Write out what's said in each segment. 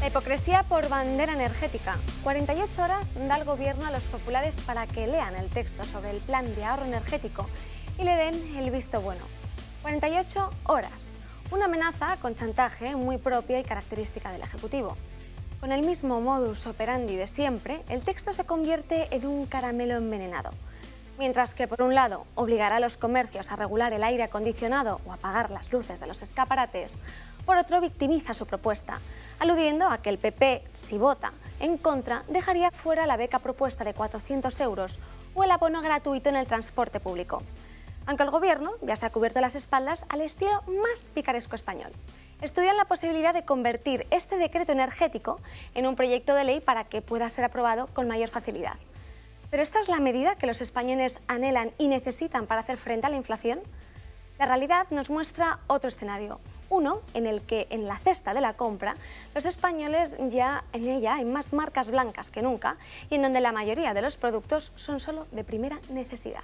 La hipocresía por bandera energética. 48 horas da el Gobierno a los populares para que lean el texto sobre el plan de ahorro energético y le den el visto bueno. 48 horas. Una amenaza con chantaje muy propia y característica del Ejecutivo. Con el mismo modus operandi de siempre, el texto se convierte en un caramelo envenenado. Mientras que, por un lado, obligará a los comercios a regular el aire acondicionado o apagar las luces de los escaparates, por otro victimiza su propuesta, aludiendo a que el PP, si vota en contra, dejaría fuera la beca propuesta de 400 euros o el abono gratuito en el transporte público. Aunque el Gobierno ya se ha cubierto las espaldas al estilo más picaresco español. Estudian la posibilidad de convertir este decreto energético en un proyecto de ley para que pueda ser aprobado con mayor facilidad. ¿Pero esta es la medida que los españoles anhelan y necesitan para hacer frente a la inflación? La realidad nos muestra otro escenario, uno en el que en la cesta de la compra los españoles ya en ella hay más marcas blancas que nunca y en donde la mayoría de los productos son solo de primera necesidad.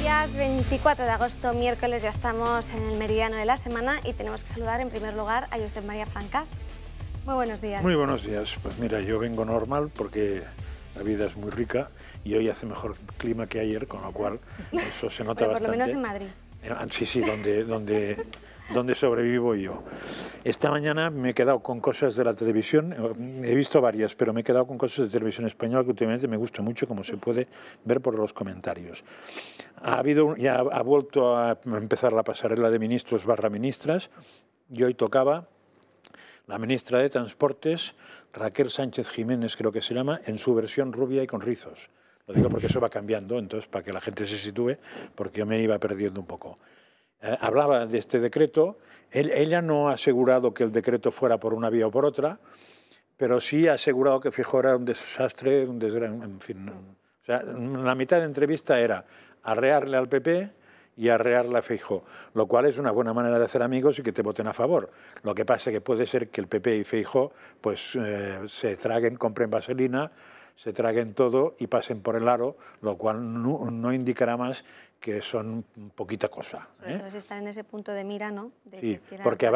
Días 24 de agosto, miércoles, ya estamos en el meridiano de la semana y tenemos que saludar en primer lugar a Josep María Francas. Muy buenos días. Muy buenos días. Pues mira, yo vengo normal porque la vida es muy rica y hoy hace mejor clima que ayer, con lo cual eso se nota bastante. Por lo menos en Madrid. Sí, donde sobrevivo yo. Esta mañana me he quedado con cosas de la televisión, he visto varias, pero me he quedado con cosas de televisión española que últimamente me gusta mucho, como se puede ver por los comentarios. Ya ha vuelto a empezar la pasarela de ministros / ministras, y hoy tocaba la ministra de Transportes, Raquel Sánchez Jiménez creo que se llama, en su versión rubia y con rizos. Lo digo porque eso va cambiando, entonces para que la gente se sitúe, porque yo me iba perdiendo un poco. Hablaba de este decreto. Ella no ha asegurado que el decreto fuera por una vía o por otra, pero sí ha asegurado que Feijóo era un desastre, en fin. O sea, la mitad de entrevista era arrearle al PP y arrearle a Feijóo, lo cual es una buena manera de hacer amigos y que te voten a favor. Lo que pasa es que puede ser que el PP y Feijóo pues, se traguen, compren vaselina, se traguen todo y pasen por el aro, lo cual no indicará más que son poquita cosa. Entonces están en ese punto de mira, ¿no? Sí, porque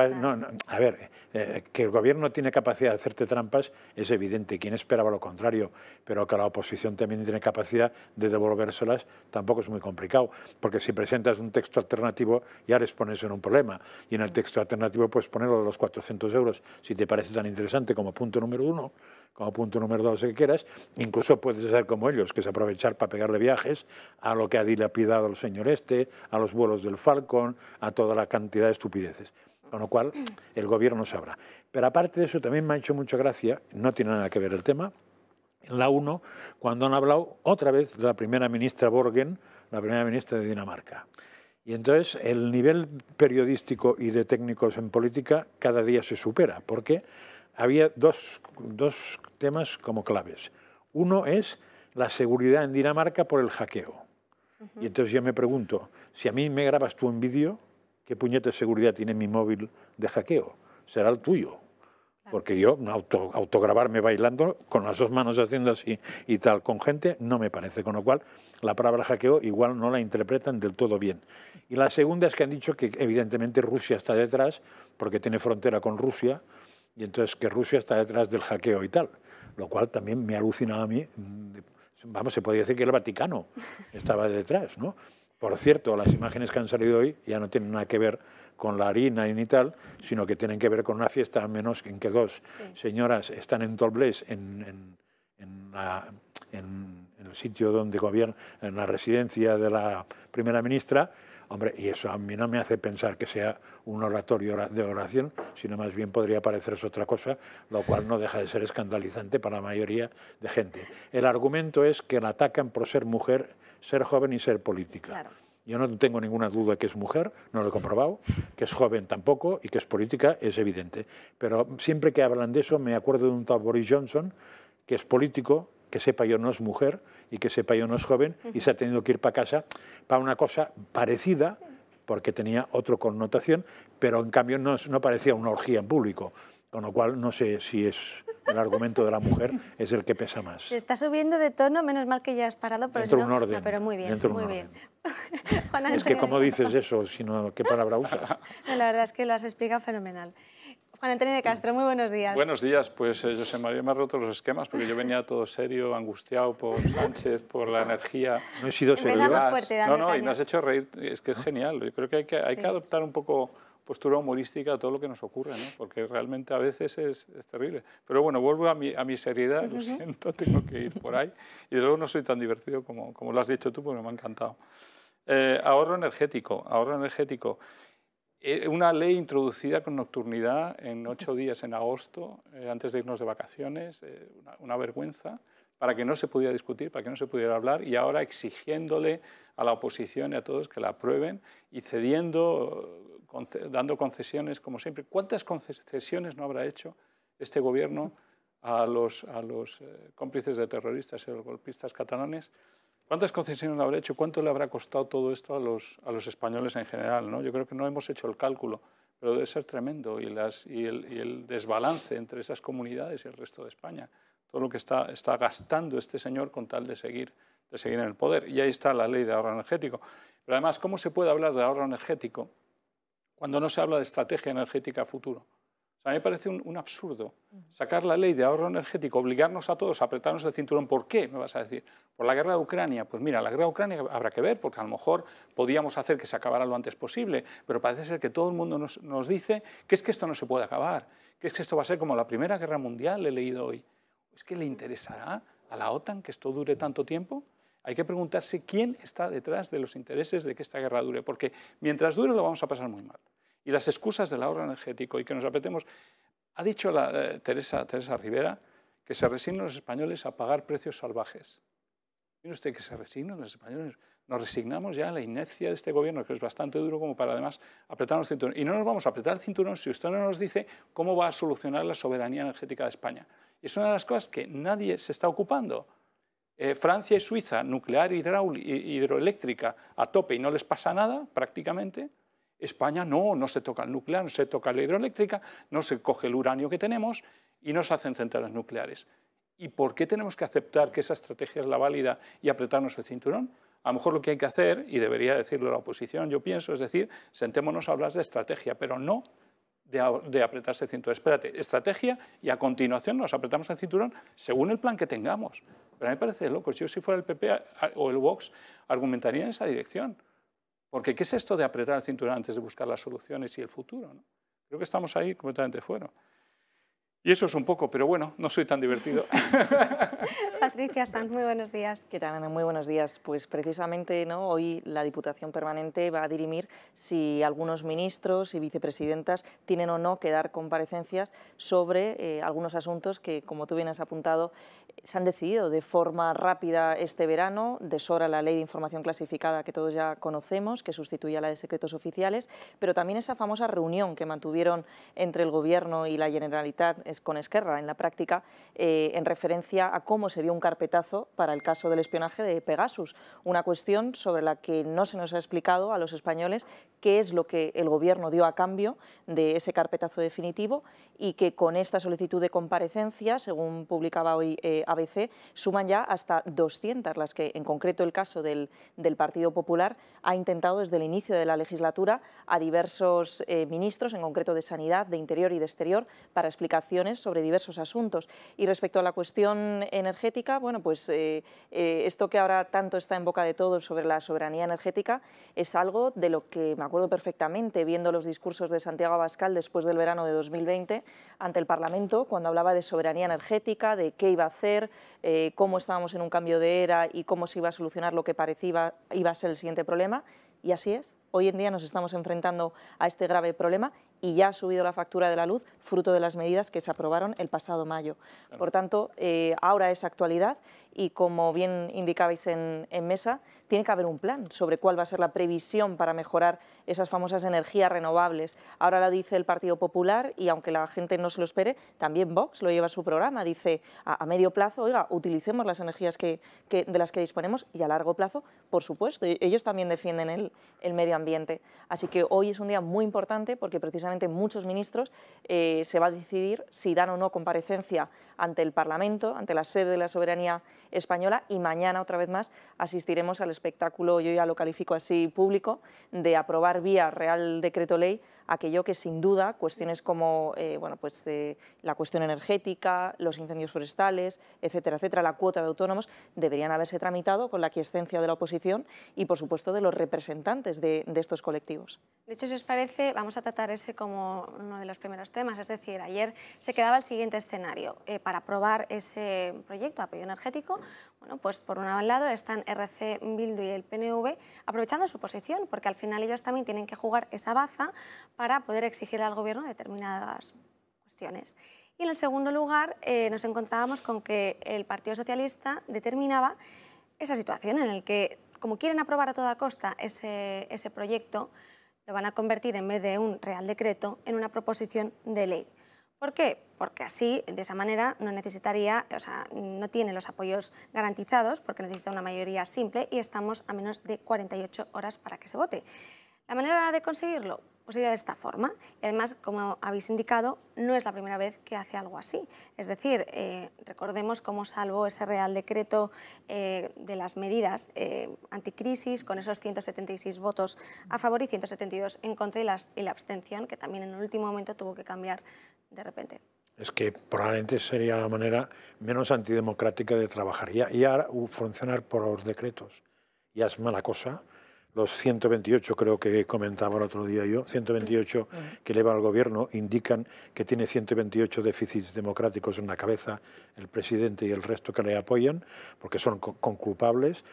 que el Gobierno tiene capacidad de hacerte trampas es evidente. ¿Quién esperaba lo contrario? Pero que la oposición también tiene capacidad de devolvérselas tampoco es muy complicado, porque si presentas un texto alternativo ya les pones en un problema. Y en el texto alternativo puedes ponerlo de los 400 euros si te parece tan interesante como punto número 1, como punto número 2, que quieras. Incluso puedes hacer como ellos, que es aprovechar para pegarle viajes a lo que ha dilapidado el señor a los vuelos del Falcon, a toda la cantidad de estupideces. Con lo cual, el Gobierno sabrá. Pero aparte de eso, también me ha hecho mucha gracia, no tiene nada que ver el tema, en la 1, cuando han hablado otra vez de la primera ministra Borgen, la primera ministra de Dinamarca. Y entonces el nivel periodístico y de técnicos en política cada día se supera, porque había dos temas como claves. Uno es la seguridad en Dinamarca por el hackeo. Y entonces yo me pregunto, si a mí me grabas tú en vídeo, ¿qué puñete de seguridad tiene mi móvil de hackeo? Será el tuyo. Porque yo autograbarme bailando con las dos manos haciendo así y tal con gente no me parece. Con lo cual la palabra hackeo igual no la interpretan del todo bien. Y la segunda es que han dicho que evidentemente Rusia está detrás porque tiene frontera con Rusia y entonces que Rusia está detrás del hackeo y tal. Lo cual también me alucina a mí. Vamos, se podría decir que el Vaticano estaba detrás, ¿no? Por cierto, las imágenes que han salido hoy ya no tienen nada que ver con la harina y ni tal, sino que tienen que ver con una fiesta, al menos en que dos señoras están en Toblés, en el sitio donde gobierna, en la residencia de la primera ministra. Hombre, y eso a mí no me hace pensar que sea un oratorio de oración, sino más bien podría parecerse otra cosa, lo cual no deja de ser escandalizante para la mayoría de gente. El argumento es que la atacan por ser mujer, ser joven y ser política. Claro. Yo no tengo ninguna duda que es mujer, no lo he comprobado, que es joven tampoco y que es política es evidente. Pero siempre que hablan de eso me acuerdo de un tal Boris Johnson, que es político, que sepa yo no es mujer, y que ese país no es joven y se ha tenido que ir para casa para una cosa parecida, porque tenía otra connotación, pero en cambio no parecía una orgía en público, con lo cual no sé si es el argumento de la mujer es el que pesa más. Se está subiendo de tono, menos mal que ya has parado, pero dentro si de un orden. No, pero muy bien, Dentro muy un bien. Es que cómo dices eso, sino qué palabra usas. No, la verdad es que lo has explicado fenomenal. Juan Antonio de Castro, muy buenos días. Buenos días, pues José María me ha roto los esquemas porque yo venía todo serio, angustiado por Sánchez, por la energía. No he sido serio. No, y me has hecho reír, es que es genial. Yo creo que hay que adoptar un poco postura humorística a todo lo que nos ocurre, ¿no? Porque realmente a veces es terrible. Pero bueno, vuelvo a mi seriedad, lo siento, tengo que ir por ahí. Y de luego no soy tan divertido como lo has dicho tú, porque me ha encantado. Ahorro energético. Una ley introducida con nocturnidad en 8 días en agosto, antes de irnos de vacaciones, una vergüenza, para que no se pudiera discutir, para que no se pudiera hablar, y ahora exigiéndole a la oposición y a todos que la aprueben y cediendo, dando concesiones como siempre. ¿Cuántas concesiones no habrá hecho este gobierno a los cómplices de terroristas y a los golpistas catalanes? ¿Cuántas concesiones le habrá hecho? ¿Cuánto le habrá costado todo esto a los españoles en general, ¿no? Yo creo que no hemos hecho el cálculo, pero debe ser tremendo. Y el desbalance entre esas comunidades y el resto de España. Todo lo que está gastando este señor con tal de seguir en el poder. Y ahí está la ley de ahorro energético. Pero además, ¿cómo se puede hablar de ahorro energético cuando no se habla de estrategia energética a futuro? O sea, a mí me parece un absurdo sacar la ley de ahorro energético, obligarnos a todos a apretarnos el cinturón. ¿Por qué, me vas a decir? ¿Por la guerra de Ucrania? Pues mira, la guerra de Ucrania habrá que ver, porque a lo mejor podíamos hacer que se acabara lo antes posible, pero parece ser que todo el mundo nos dice que es que esto no se puede acabar, que es que esto va a ser como la Primera Guerra Mundial, he leído hoy. ¿Es que le interesará a la OTAN que esto dure tanto tiempo? Hay que preguntarse quién está detrás de los intereses de que esta guerra dure, porque mientras dure lo vamos a pasar muy mal. Y las excusas del ahorro energético y que nos apretemos... Ha dicho Teresa Rivera que se resignan los españoles a pagar precios salvajes. ¿Mire usted que se resignan los españoles? Nos resignamos ya a la inercia de este gobierno, que es bastante duro como para además apretarnos el cinturón. Y no nos vamos a apretar el cinturón si usted no nos dice cómo va a solucionar la soberanía energética de España. Y es una de las cosas que nadie se está ocupando. Francia y Suiza, nuclear hidroeléctrica a tope y no les pasa nada prácticamente. España no se toca el nuclear, no se toca la hidroeléctrica, no se coge el uranio que tenemos y no se hacen centrales nucleares. ¿Y por qué tenemos que aceptar que esa estrategia es la válida y apretarnos el cinturón? A lo mejor lo que hay que hacer, y debería decirlo la oposición, yo pienso, es decir, sentémonos a hablar de estrategia, pero no de apretarse el cinturón. Espérate, estrategia y a continuación nos apretamos el cinturón según el plan que tengamos. Pero a mí me parece loco. Yo si fuera el PP o el Vox argumentaría en esa dirección. Porque ¿qué es esto de apretar el cinturón antes de buscar las soluciones y el futuro, ¿no? Creo que estamos ahí completamente fuera. Y eso es un poco, pero bueno, no soy tan divertido. Patricia Sanz, muy buenos días. ¿Qué tal, Ana? Muy buenos días. Pues precisamente, ¿no?, hoy la Diputación Permanente va a dirimir si algunos ministros y vicepresidentas tienen o no que dar comparecencias sobre algunos asuntos que, como tú bien has apuntado, se han decidido de forma rápida este verano. Deshora la Ley de Información Clasificada que todos ya conocemos, que sustituye a la de secretos oficiales, pero también esa famosa reunión que mantuvieron entre el Gobierno y la Generalitat con Esquerra en la práctica, en referencia a cómo se dio un carpetazo para el caso del espionaje de Pegasus, una cuestión sobre la que no se nos ha explicado a los españoles qué es lo que el Gobierno dio a cambio de ese carpetazo definitivo y que con esta solicitud de comparecencia, según publicaba hoy ABC, suman ya hasta 200, las que en concreto el caso del Partido Popular ha intentado desde el inicio de la legislatura a diversos ministros, en concreto de Sanidad, de Interior y de Exterior, para explicaciones sobre diversos asuntos. Y respecto a la cuestión energética, bueno, pues esto que ahora tanto está en boca de todos sobre la soberanía energética es algo de lo que me acuerdo perfectamente viendo los discursos de Santiago Abascal después del verano de 2020 ante el Parlamento, cuando hablaba de soberanía energética, de qué iba a hacer, cómo estábamos en un cambio de era y cómo se iba a solucionar lo que parecía iba a ser el siguiente problema, y así es. Hoy en día nos estamos enfrentando a este grave problema y ya ha subido la factura de la luz, fruto de las medidas que se aprobaron el pasado mayo. Por tanto, ahora es actualidad y, como bien indicabais en mesa, tiene que haber un plan sobre cuál va a ser la previsión para mejorar esas famosas energías renovables. Ahora lo dice el Partido Popular y, aunque la gente no se lo espere, también Vox lo lleva a su programa. Dice, a medio plazo, oiga, utilicemos las energías de las que disponemos, y a largo plazo, por supuesto, ellos también defienden el medio ambiente. Así que hoy es un día muy importante porque precisamente muchos ministros se va a decidir si dan o no comparecencia ante el Parlamento, ante la sede de la soberanía española, y mañana otra vez más asistiremos al espectáculo, yo ya lo califico así, público, de aprobar vía Real Decreto Ley aquello que sin duda cuestiones como la cuestión energética, los incendios forestales, etcétera, etcétera, la cuota de autónomos, deberían haberse tramitado con la aquiescencia de la oposición y, por supuesto, de los representantes de estos colectivos. De hecho, si os parece, vamos a tratar ese como uno de los primeros temas. Es decir, ayer se quedaba el siguiente escenario. Para aprobar ese proyecto de apoyo energético, bueno, pues por un lado están RC, Bildu y el PNV aprovechando su posición, porque al final ellos también tienen que jugar esa baza para poder exigir al Gobierno determinadas cuestiones. Y en el segundo lugar nos encontrábamos con que el Partido Socialista determinaba esa situación en la que, como quieren aprobar a toda costa ese proyecto, lo van a convertir, en vez de un Real Decreto, en una proposición de ley. ¿Por qué? Porque así, de esa manera, no necesitaría, no tiene los apoyos garantizados, porque necesita una mayoría simple y estamos a menos de 48 horas para que se vote. ¿La manera de conseguirlo? Pues sería de esta forma. Y además, como habéis indicado, no es la primera vez que hace algo así. Es decir, recordemos cómo salvó ese Real Decreto de las medidas anticrisis, con esos 176 votos a favor y 172 en contra, y la abstención, que también en el último momento tuvo que cambiar de repente. Es que probablemente sería la manera menos antidemocrática de trabajar. Ya funcionar por los decretos ya es mala cosa. Los 128, creo que comentaba el otro día yo, 128 que eleva el Gobierno, indican que tiene 128 déficits democráticos en la cabeza el presidente y el resto que le apoyan, porque son conculpables.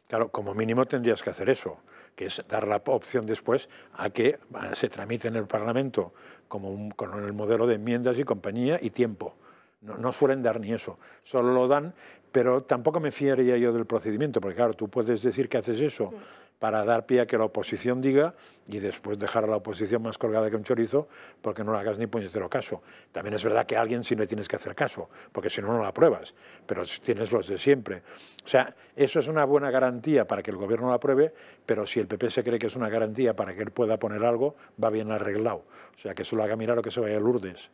Claro, como mínimo tendrías que hacer eso, que es dar la opción después a que se tramite en el Parlamento con el modelo de enmiendas y compañía y tiempo. No suelen dar ni eso, solo lo dan, pero tampoco me fiaría yo del procedimiento, porque claro, tú puedes decir que haces eso para dar pie a que la oposición diga y después dejar a la oposición más colgada que un chorizo porque no le hagas ni puñetero caso. También es verdad que a alguien sí le tienes que hacer caso, porque si no, no la apruebas, pero tienes los de siempre. O sea, eso es una buena garantía para que el Gobierno lo apruebe, pero si el PP se cree que es una garantía para que él pueda poner algo, va bien arreglado. O sea, que eso lo haga mirar o que se vaya a Lourdes.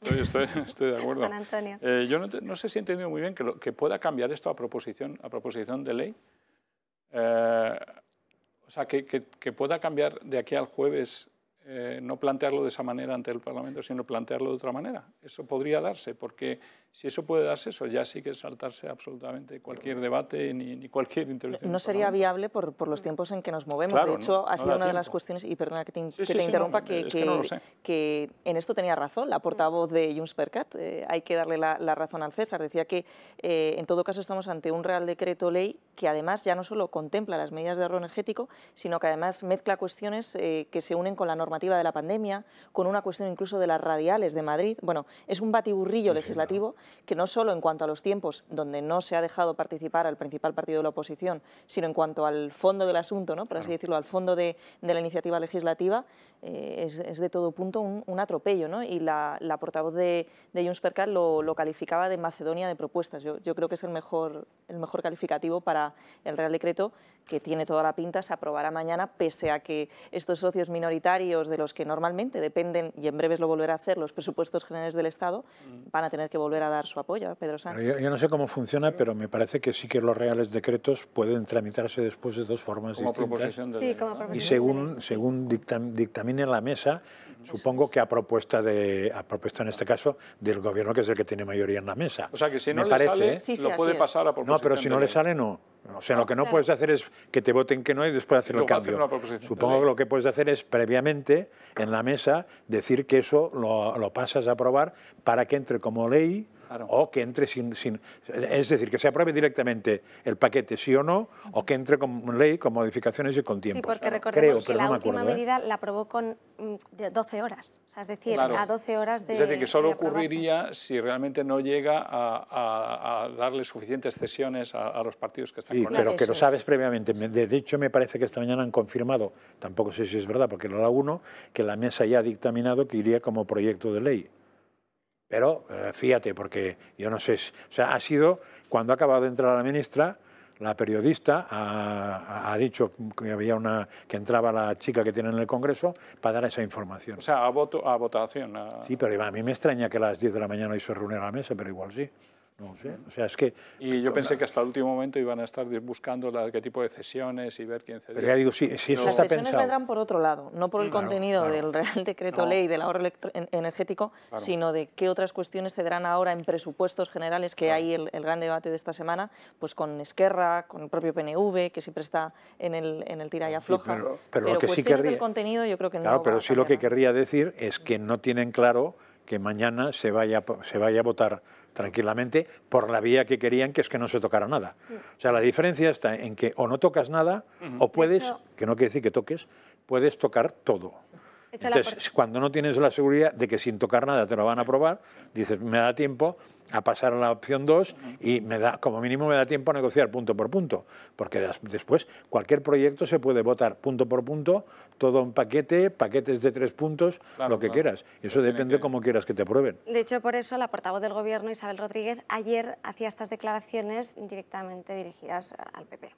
Estoy de acuerdo. Juan Antonio. Yo no sé si he entendido muy bien que pueda cambiar esto a proposición de ley. O sea, que pueda cambiar de aquí al jueves, no plantearlo de esa manera ante el Parlamento, sino plantearlo de otra manera. Eso podría darse, porque si eso puede darse, eso ya sí que es saltarse absolutamente cualquier debate ni cualquier intervención. No sería viable por los tiempos en que nos movemos. Claro, de hecho, no, ha sido una de las cuestiones, y perdona que te interrumpa, que en esto tenía razón la portavoz de Junts per Cat. Hay que darle la razón al César. Decía que en todo caso estamos ante un Real Decreto Ley que además ya no solo contempla las medidas de ahorro energético, sino que además mezcla cuestiones que se unen con la normativa de la pandemia, con una cuestión incluso de las radiales de Madrid. Bueno, es un batiburrillo legislativo que no solo en cuanto a los tiempos, donde no se ha dejado participar al principal partido de la oposición, sino en cuanto al fondo del asunto, ¿no?, por así decirlo, al fondo de la iniciativa legislativa, es de todo punto un atropello, ¿no? Y la portavoz de Junts per Cat lo calificaba de Macedonia de propuestas. Yo creo que es el mejor calificativo para el Real Decreto, que tiene toda la pinta, se aprobará mañana, pese a que estos socios minoritarios de los que normalmente dependen, y en breves lo volverá a hacer, los presupuestos generales del Estado, van a tener que volver a dar su apoyo a Pedro Sánchez. Yo no sé cómo funciona, pero me parece que sí que los reales decretos pueden tramitarse después de dos formas distintas. Proposición de ley, ¿no? Y según dictamine la mesa, supongo que a propuesta en este caso del Gobierno, que es el que tiene mayoría en la mesa. O sea, que si no le sale, lo puede pasar a proposición. No, pero si no le sale, no. O sea, lo que no puedes hacer es que te voten que no y después hacer el cambio. Supongo que lo que puedes hacer es previamente en la mesa decir que eso lo pasas a aprobar para que entre como ley o que entre sin... Es decir, que se apruebe directamente el paquete sí o no, o que entre con ley, con modificaciones y con tiempo. Sí, porque recordemos que la última medida la aprobó con 12 horas, o sea, es decir, a 12 horas de... Es decir, que solo ocurriría si realmente no llega a darle suficientes cesiones a los partidos que están con él. Pero que lo sabes previamente. De hecho, me parece que esta mañana han confirmado, tampoco sé si es verdad, porque lo da uno, que la mesa ya ha dictaminado que iría como proyecto de ley. Pero fíjate, porque yo no sé, o sea, ha sido, cuando ha acabado de entrar la ministra, la periodista ha dicho que había que entraba la chica que tiene en el Congreso para dar esa información. O sea, a votación. Sí, pero a mí me extraña que a las 10 de la mañana hoy se reúne la mesa, pero igual sí. No sé, o sea, es que... Y yo pensé que hasta el último momento iban a estar buscando qué tipo de cesiones y ver quién cedía. Pero ya digo, si eso está pensado... Las cesiones vendrán por otro lado, no por el contenido del Real Decreto Ley del ahorro energético, sino de qué otras cuestiones cederán ahora en presupuestos generales, que hay el gran debate de esta semana, pues con Esquerra, con el propio PNV, que siempre está en el tira y afloja. Pero lo que sí cuestiones del contenido yo creo que no. Claro, pero sí lo que querría decir es que no tienen claro que mañana se vaya a votar tranquilamente por la vía que querían, que es que no se tocara nada. O sea, la diferencia está en que o no tocas nada, o puedes, que no quiere decir que toques, puedes tocar todo. Entonces, cuando no tienes la seguridad de que sin tocar nada te lo van a aprobar, dices, me da tiempo a pasar a la opción 2 y como mínimo me da tiempo a negociar punto por punto, porque después cualquier proyecto se puede votar punto por punto, todo en paquetes de 3 puntos, lo que quieras. Eso depende de cómo quieras que te aprueben. De hecho, por eso la portavoz del Gobierno, Isabel Rodríguez, ayer hacía estas declaraciones directamente dirigidas al PP.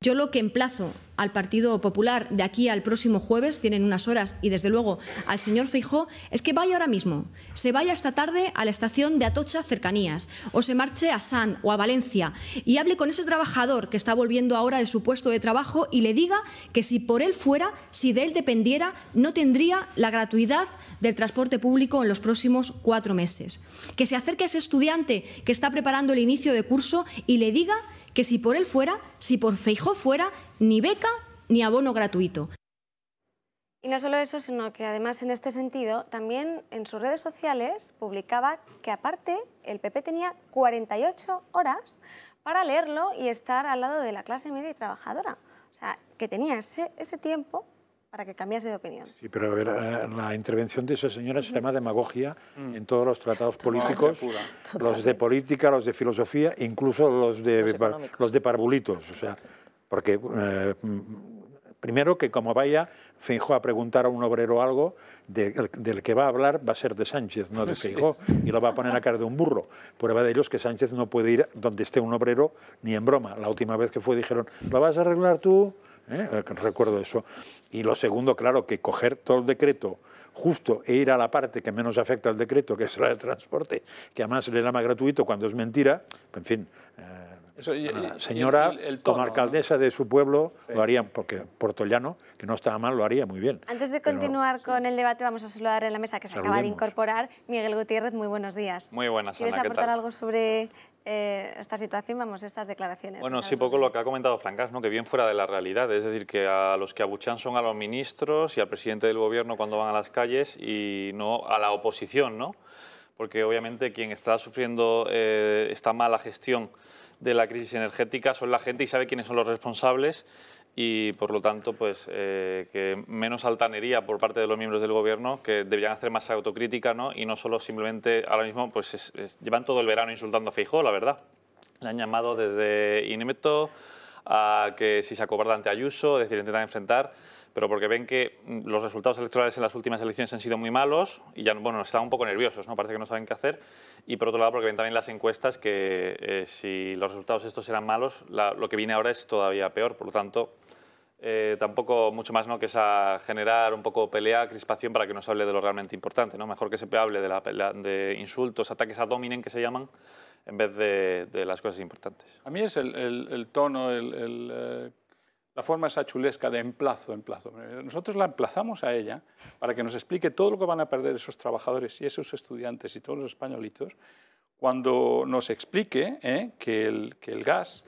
Yo lo que emplazo al Partido Popular de aquí al próximo jueves, tienen unas horas, y desde luego al señor Feijóo, es que vaya ahora mismo, se vaya esta tarde a la estación de Atocha Cercanías, o se marche a Sant o a Valencia y hable con ese trabajador que está volviendo ahora de su puesto de trabajo y le diga que si por él fuera, si de él dependiera, no tendría la gratuidad del transporte público en los próximos 4 meses. Que se acerque a ese estudiante que está preparando el inicio de curso y le diga que si por él fuera, si por Feijóo fuera, ni beca ni abono gratuito. Y no solo eso, sino que además en este sentido, también en sus redes sociales publicaba que aparte el PP tenía 48 horas para leerlo y estar al lado de la clase media y trabajadora. O sea, que tenía ese tiempo para que cambiase de opinión. Sí, pero a ver, la intervención de esa señora se llama demagogia en todos los tratados políticos, los de política, los de filosofía, incluso los de parvulitos. O sea, porque primero que como vaya Feijóo a preguntar a un obrero algo, del que va a hablar va a ser de Sánchez, no de Feijóo, y lo va a poner a cara de un burro. Prueba de ello es que Sánchez no puede ir donde esté un obrero ni en broma. La última vez que fue dijeron, ¿lo vas a arreglar tú? Recuerdo eso. Y lo segundo, claro, que coger todo el decreto justo e ir a la parte que menos afecta al decreto, que es la del transporte, que además le llama gratuito cuando es mentira, en fin, la señora como alcaldesa de su pueblo lo haría, porque Portollano, que no estaba mal, lo haría muy bien. Antes de continuar con el debate, vamos a saludar en la mesa que se acaba de incorporar. Miguel Gutiérrez, muy buenos días. Muy buenas, Ana, ¿Quieres aportar algo sobre esta situación, estas declaraciones? Bueno, sí, poco lo que ha comentado Francas, ¿no? Que bien fuera de la realidad, es decir, que a los que abuchean son a los ministros y al presidente del gobierno cuando van a las calles y no a la oposición, ¿no? Porque obviamente quien está sufriendo esta mala gestión de la crisis energética son la gente y sabe quiénes son los responsables y por lo tanto pues que menos altanería por parte de los miembros del gobierno, que deberían hacer más autocrítica, ¿no? Y no solo simplemente ahora mismo pues llevan todo el verano insultando a Feijóo, la verdad. Le han llamado desde Inmeto a que si se acobarda ante Ayuso, es decir, intentan enfrentar, pero porque ven que los resultados electorales en las últimas elecciones han sido muy malos y ya, bueno, están un poco nerviosos, ¿no? Parece que no saben qué hacer. Y por otro lado, porque ven también las encuestas que si los resultados estos eran malos, lo que viene ahora es todavía peor. Por lo tanto, tampoco mucho más, ¿no?, que es a generar un poco pelea, crispación para que no se hable de lo realmente importante, ¿no? Mejor que se hable de insultos, ataques ad hominem que se llaman, en vez de las cosas importantes. A mí es el tono, la forma esa chulesca de emplazo. Nosotros la emplazamos a ella para que nos explique todo lo que van a perder esos trabajadores y esos estudiantes y todos los españolitos cuando nos explique que el gas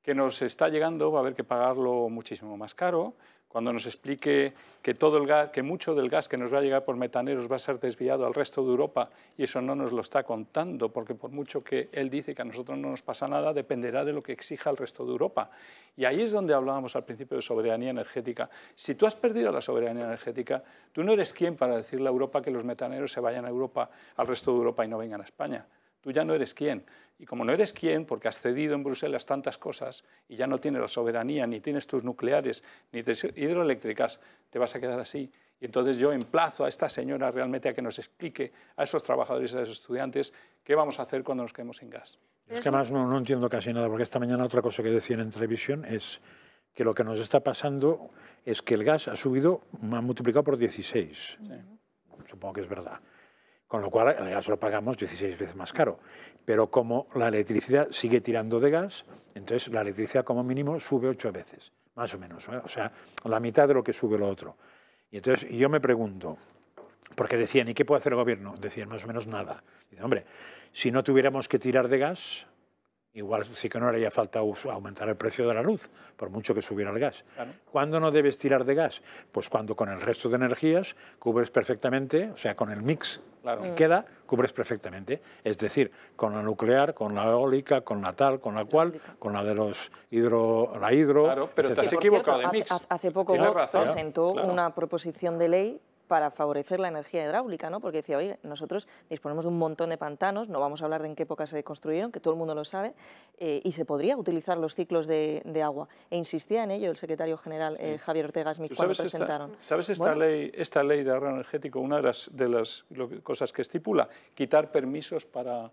que nos está llegando va a haber que pagarlo muchísimo más caro. Cuando nos explique que todo el gas, que mucho del gas que nos va a llegar por metaneros va a ser desviado al resto de Europa, y eso no nos lo está contando, porque por mucho que él dice que a nosotros no nos pasa nada, dependerá de lo que exija el resto de Europa. Y ahí es donde hablábamos al principio de soberanía energética. Si tú has perdido la soberanía energética, tú no eres quien para decirle a Europa que los metaneros se vayan a Europa, al resto de Europa y no vengan a España. Tú ya no eres quien. Y como no eres quien, porque has cedido en Bruselas tantas cosas y ya no tienes la soberanía, ni tienes tus nucleares, ni tus hidroeléctricas, te vas a quedar así. Y entonces yo emplazo a esta señora realmente a que nos explique a esos trabajadores y a esos estudiantes qué vamos a hacer cuando nos quedemos sin gas. Es que además no entiendo casi nada, porque esta mañana otra cosa que decían en televisión es que lo que nos está pasando es que el gas ha subido, ha multiplicado por 16. Sí. Supongo que es verdad. Con lo cual el gas lo pagamos 16 veces más caro. Pero como la electricidad sigue tirando de gas, entonces la electricidad como mínimo sube 8 veces, más o menos, ¿eh? O sea, la mitad de lo que sube lo otro. Y entonces yo me pregunto, porque decían, ¿y qué puede hacer el gobierno? Decían más o menos nada. Dicen, hombre, si no tuviéramos que tirar de gas, igual sí que no haría falta aumentar el precio de la luz, por mucho que subiera el gas. Claro. ¿Cuándo no debes tirar de gas? Pues cuando con el resto de energías cubres perfectamente, o sea, con el mix que queda, cubres perfectamente. Es decir, con la nuclear, con la eólica, con la tal, con la cual, con la de los hidro... Claro, pero te has equivocado de mix. Hace poco Vox presentó una proposición de ley para favorecer la energía hidráulica, ¿no? Porque decía, oye, nosotros disponemos de un montón de pantanos, no vamos a hablar de en qué época se construyeron, que todo el mundo lo sabe, y se podría utilizar los ciclos de agua. E insistía en ello el secretario general Javier Ortega Smith cuando presentaron. ¿Sabes esta ley de ahorro energético? Una de las cosas que estipula, quitar permisos para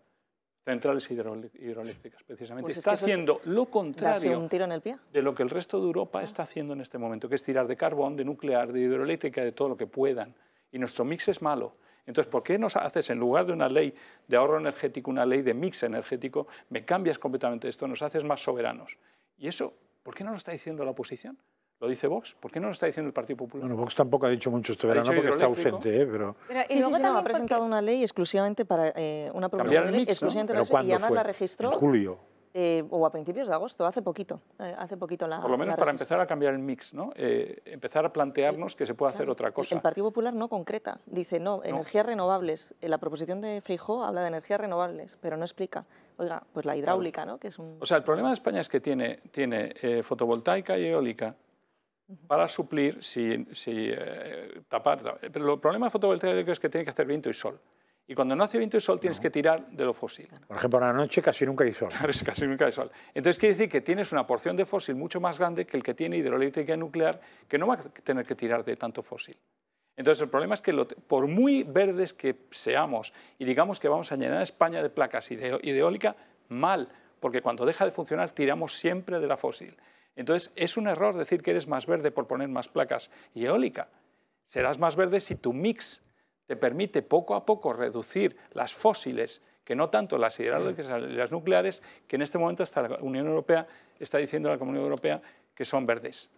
centrales hidroeléctricas, precisamente. Pues está haciendo lo contrario un tiro en el pie de lo que el resto de Europa está haciendo en este momento, que es tirar de carbón, de nuclear, de hidroeléctrica, de todo lo que puedan. Y nuestro mix es malo. Entonces, ¿por qué nos haces, en lugar de una ley de ahorro energético, una ley de mix energético, me cambias completamente esto, nos haces más soberanos? Y eso, ¿por qué no lo está diciendo la oposición? ¿Lo dice Vox? ¿Por qué no lo está diciendo el Partido Popular? Bueno, Vox tampoco ha dicho mucho este verano porque está ausente, pero sí, ha presentado una ley exclusivamente para una proposición de ley exclusivamente ¿no? y además la registró en julio. O a principios de agosto, hace poquito la por lo menos para empezar a cambiar el mix, ¿no? Empezar a plantearnos que se puede hacer otra cosa. El Partido Popular no concreta, dice no, energías renovables. La proposición de Feijóo habla de energías renovables, pero no explica, oiga, pues la hidráulica, ¿no? Que es un... O sea, el problema de España es que tiene fotovoltaica y eólica para suplir, tapar. Pero el problema fotovoltaico es que tiene que hacer viento y sol. Y cuando no hace viento y sol tienes que tirar de lo fósil. Por ejemplo, a la noche casi nunca hay sol. Claro, casi nunca hay sol. Entonces quiere decir que tienes una porción de fósil mucho más grande que el que tiene hidroeléctrica y nuclear, que no va a tener que tirar de tanto fósil. Entonces el problema es que por muy verdes que seamos y digamos que vamos a llenar España de placas y de eólica, mal, porque cuando deja de funcionar tiramos siempre de la fósil. Entonces es un error decir que eres más verde por poner más placas y eólica. Serás más verde si tu mix te permite poco a poco reducir las fósiles, que no tanto las hidráulicas y las nucleares, que en este momento hasta la Unión Europea está diciendo a la Comunidad Europea que son verdes.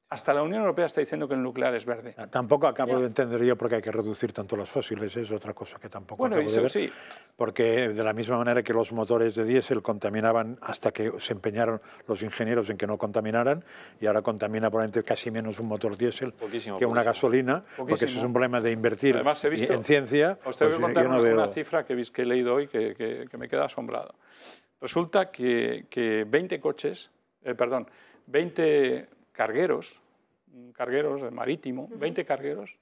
Hasta la Unión Europea está diciendo que el nuclear es verde. Tampoco acabo de entender yo por qué hay que reducir tanto las fósiles, es otra cosa que tampoco acabo de ver. Sí. Porque de la misma manera que los motores de diésel contaminaban hasta que se empeñaron los ingenieros en que no contaminaran, y ahora contamina probablemente casi menos un motor diésel que una gasolina, porque eso es un problema de invertir en ciencia. Os tengo que contar una cifra que he leído hoy que me queda asombrado. Resulta que 20 cargueros marítimos, 20 cargueros,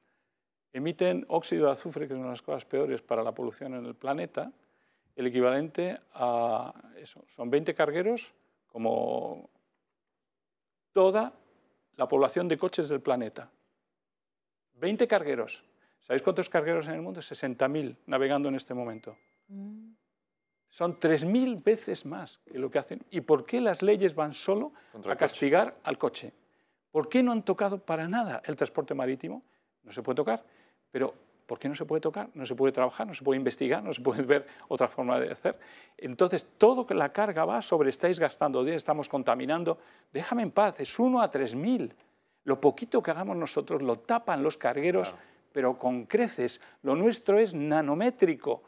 emiten óxido de azufre, que es una de las cosas peores para la polución en el planeta, el equivalente a eso. Son 20 cargueros como toda la población de coches del planeta. 20 cargueros. ¿Sabéis cuántos cargueros en el mundo? 60.000 navegando en este momento. Son 3.000 veces más que lo que hacen. ¿Y por qué las leyes van solo a castigar al coche? ¿Por qué no han tocado para nada el transporte marítimo? No se puede tocar. Pero ¿por qué no se puede tocar? No se puede trabajar, no se puede investigar, no se puede ver otra forma de hacer. Entonces, todo la carga va sobre estáis gastando, estamos contaminando. Déjame en paz, es 1 a 3.000. Lo poquito que hagamos nosotros lo tapan los cargueros, pero con creces. Lo nuestro es nanométrico.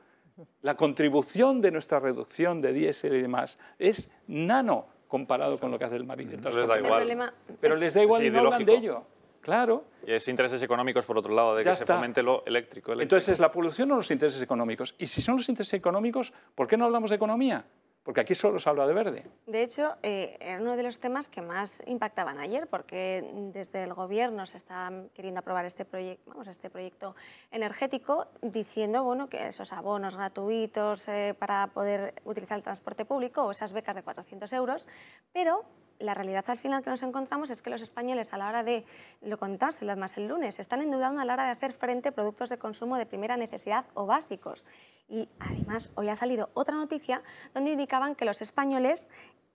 La contribución de nuestra reducción de diésel y demás es nano comparado con lo que hace el Entonces les da igual. Pero les da igual y no hablan de ello. Claro. Y es intereses económicos, por otro lado, de que se fomente lo eléctrico. Entonces, ¿es la polución o los intereses económicos? Y si son los intereses económicos, ¿por qué no hablamos de economía? Porque aquí solo se habla de verde. De hecho, era uno de los temas que más impactaban ayer, porque desde el Gobierno se está queriendo aprobar este proyecto energético, diciendo bueno, que esos abonos gratuitos para poder utilizar el transporte público o esas becas de 400 euros, pero la realidad al final que nos encontramos es que los españoles, a la hora de, lo contárselo más el lunes, están endeudando a la hora de hacer frente a productos de consumo de primera necesidad o básicos. Y además hoy ha salido otra noticia donde indicaban que los españoles,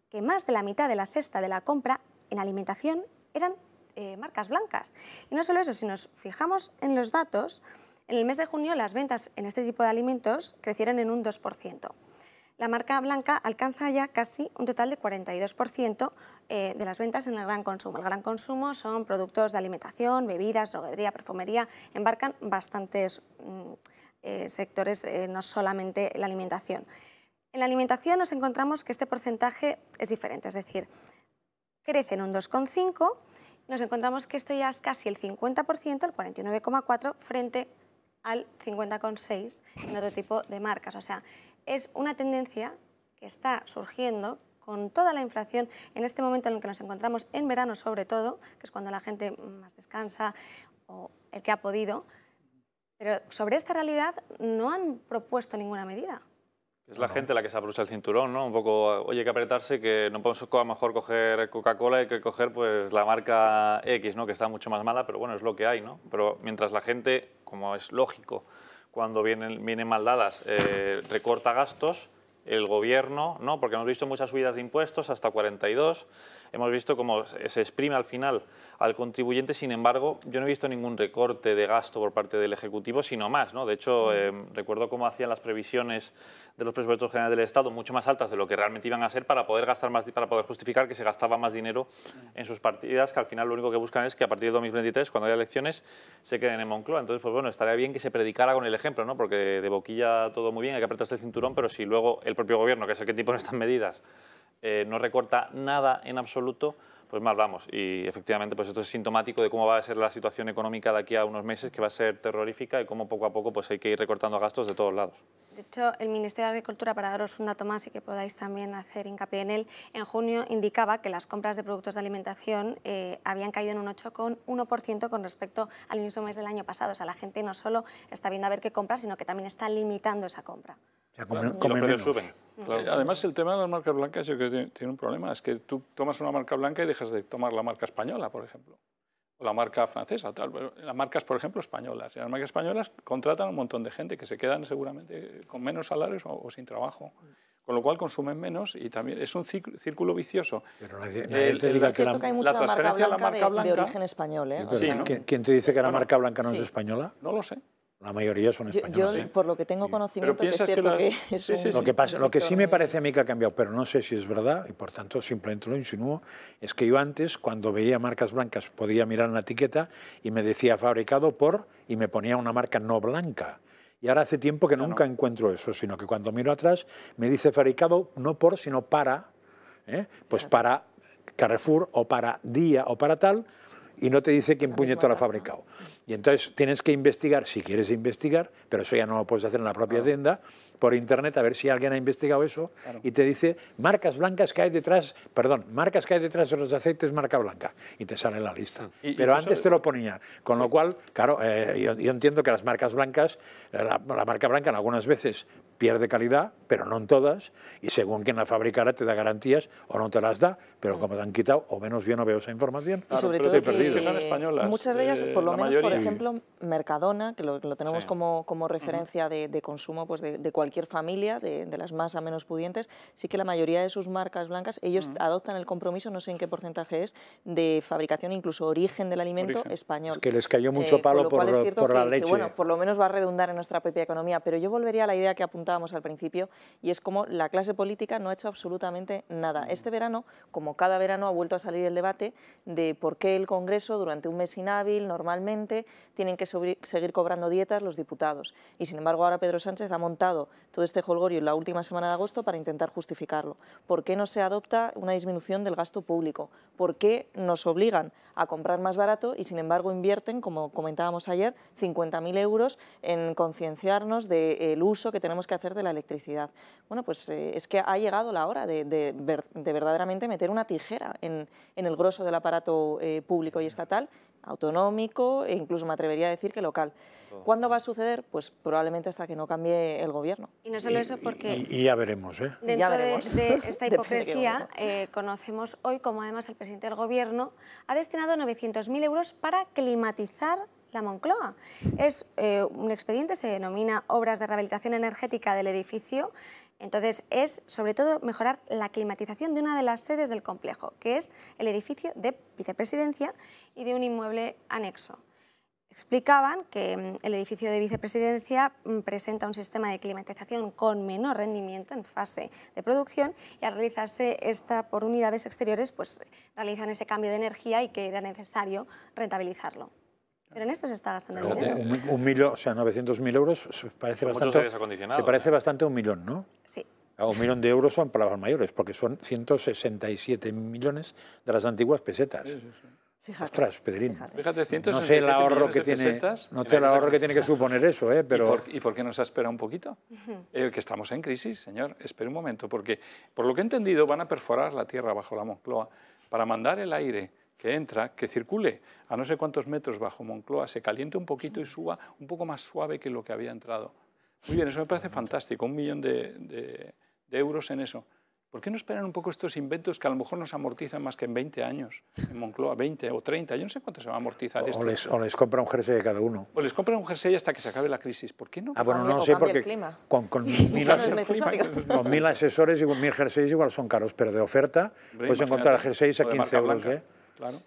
que más de la mitad de la cesta de la compra en alimentación eran marcas blancas. Y no solo eso, si nos fijamos en los datos, en el mes de junio las ventas en este tipo de alimentos crecieron en un 2%. La marca blanca alcanza ya casi un total de 42% de las ventas en el gran consumo. El gran consumo son productos de alimentación, bebidas, droguería, perfumería, embarcan bastantes sectores, no solamente la alimentación. En la alimentación nos encontramos que este porcentaje es diferente, es decir, crece en un 2,5%, nos encontramos que esto ya es casi el 50%, el 49,4%, frente al 50,6% en otro tipo de marcas. O sea, es una tendencia que está surgiendo con toda la inflación en este momento en el que nos encontramos, en verano sobre todo, que es cuando la gente más descansa o el que ha podido, pero sobre esta realidad no han propuesto ninguna medida. Es la gente la que se abrocha el cinturón, ¿no? Un poco, oye, hay que apretarse, que no podemos a lo mejor coger Coca-Cola, hay que coger pues la marca X, ¿no? Que está mucho más mala, pero bueno, es lo que hay, ¿no? Pero mientras la gente, como es lógico, cuando vienen mal dadas, recorta gastos, el Gobierno, ¿no? Porque hemos visto muchas subidas de impuestos, hasta 42, hemos visto cómo se exprime al final al contribuyente, sin embargo, yo no he visto ningún recorte de gasto por parte del Ejecutivo, sino más, ¿no? De hecho, recuerdo cómo hacían las previsiones de los presupuestos generales del Estado mucho más altas de lo que realmente iban a ser para poder gastar más, para poder justificar que se gastaba más dinero en sus partidas, que al final lo único que buscan es que a partir de 2023, cuando haya elecciones, se queden en Moncloa. Entonces, pues bueno, estaría bien que se predicara con el ejemplo, ¿no? Porque de boquilla todo muy bien, hay que apretarse el cinturón, pero si luego el propio Gobierno, que es el que impone estas medidas, no recorta nada en absoluto, pues mal vamos. Y efectivamente pues esto es sintomático de cómo va a ser la situación económica de aquí a unos meses, que va a ser terrorífica, y cómo poco a poco pues hay que ir recortando gastos de todos lados. De hecho, el Ministerio de Agricultura, para daros un dato más y que podáis también hacer hincapié en él, en junio indicaba que las compras de productos de alimentación habían caído en un 8,1% con respecto al mismo mes del año pasado. O sea, la gente no solo está viendo a ver qué compra, sino que también está limitando esa compra. Claro, los precios suben. Claro. Además, el tema de las marcas blancas yo creo que tiene un problema. Es que tú tomas una marca blanca y dejas de tomar la marca española, por ejemplo. O la marca francesa, tal. Las marcas, por ejemplo, españolas. Y las marcas españolas contratan a un montón de gente que se quedan seguramente con menos salarios o sin trabajo. Con lo cual consumen menos y también es un círculo vicioso. Pero es cierto que hay mucha marca blanca de origen español, ¿eh? Sí, ¿no? ¿Quién te dice que la marca blanca no es española? No lo sé. La mayoría son españoles. Yo, por lo que tengo conocimiento, que es cierto que es un... Lo que sí me parece a mí que ha cambiado, pero no sé si es verdad, y por tanto simplemente lo insinúo, es que yo antes, cuando veía marcas blancas, podía mirar en la etiqueta y me decía fabricado por, y me ponía una marca no blanca. Y ahora hace tiempo que nunca encuentro eso, sino que cuando miro atrás me dice fabricado no por, sino para, pues para Carrefour o para Día o para tal, y no te dice quién puñeto lo ha fabricado. Y entonces tienes que investigar, si quieres investigar, pero eso ya no lo puedes hacer en la propia tienda, por internet, a ver si alguien ha investigado eso, y te dice marcas blancas que hay detrás, marcas que hay detrás de los aceites marca blanca, y te sale la lista. Pero antes te lo ponía, con lo cual, claro, yo entiendo que las marcas blancas, la marca blanca en algunas veces pierde calidad, pero no en todas, y según quien la fabricara te da garantías o no te las da, pero como te han quitado, o menos yo no veo esa información, y sobre todo que son españolas, muchas de ellas, por lo menos, por ejemplo, Mercadona, que lo tenemos como referencia de consumo pues de cualquier familia, de las más a menos pudientes, sí que la mayoría de sus marcas blancas, ellos adoptan el compromiso, no sé en qué porcentaje es, de fabricación, incluso origen del alimento español. Es que les cayó mucho palo por la leche. Que, bueno, por lo menos va a redundar en nuestra propia economía, pero yo volvería a la idea que apuntaba contábamos al principio, y es como la clase política no ha hecho absolutamente nada. Este verano, como cada verano, ha vuelto a salir el debate de por qué el Congreso, durante un mes inhábil, normalmente, tienen que seguir cobrando dietas los diputados. Y sin embargo, ahora Pedro Sánchez ha montado todo este jolgorio en la última semana de agosto para intentar justificarlo. ¿Por qué no se adopta una disminución del gasto público? ¿Por qué nos obligan a comprar más barato y sin embargo invierten, como comentábamos ayer, 50.000 euros en concienciarnos del uso que tenemos que hacer de la electricidad? Bueno, pues es que ha llegado la hora de verdaderamente meter una tijera en el grosso del aparato público y estatal, autonómico e incluso me atrevería a decir que local. ¿Cuándo va a suceder? Pues probablemente hasta que no cambie el gobierno. Y no solo eso, porque y ya veremos, ¿eh? dentro Ya veremos. de esta hipocresía, conocemos hoy como además el presidente del Gobierno ha destinado 900.000 euros para climatizar la Moncloa. Es un expediente, se denomina Obras de Rehabilitación Energética del edificio. Entonces es sobre todo mejorar la climatización de una de las sedes del complejo, que es el edificio de vicepresidencia y de un inmueble anexo. Explicaban que el edificio de vicepresidencia presenta un sistema de climatización con menor rendimiento en fase de producción y al realizarse esta por unidades exteriores pues realizan ese cambio de energía y que era necesario rentabilizarlo. Pero en esto se está gastando el dinero. Un millón, o sea, 900.000 euros parece bastante, se parece bastante a 1 millón, ¿no? Sí. A 1 millón de euros son palabras mayores, porque son 167 millones de las antiguas pesetas. Sí, sí, sí. Fíjate, Ostras, Pedrín. Fíjate, 167 no sé el ahorro que tiene, pesetas, no sé el ahorro que tiene que suponer eso, pero ¿Y por qué nos ha esperado un poquito? Que estamos en crisis, señor. Espere un momento, porque por lo que he entendido van a perforar la tierra bajo la Moncloa para mandar el aire que entra, que circule a no sé cuántos metros bajo Moncloa, se caliente un poquito y suba un poco más suave que lo que había entrado. Muy bien, eso me parece fantástico, 1 millón de euros en eso. ¿Por qué no esperan un poco estos inventos que a lo mejor no se amortizan más que en 20 años en Moncloa, 20 o 30? Yo no sé cuánto se va a amortizar esto. O les compra un jersey de cada uno. O les compran un jersey hasta que se acabe la crisis. ¿Por qué no? Ah, bueno, no sé, porque con 1.000 asesores y 1.000 jerseys igual son caros, pero de oferta puedes encontrar jerseys a 15 euros. Claro.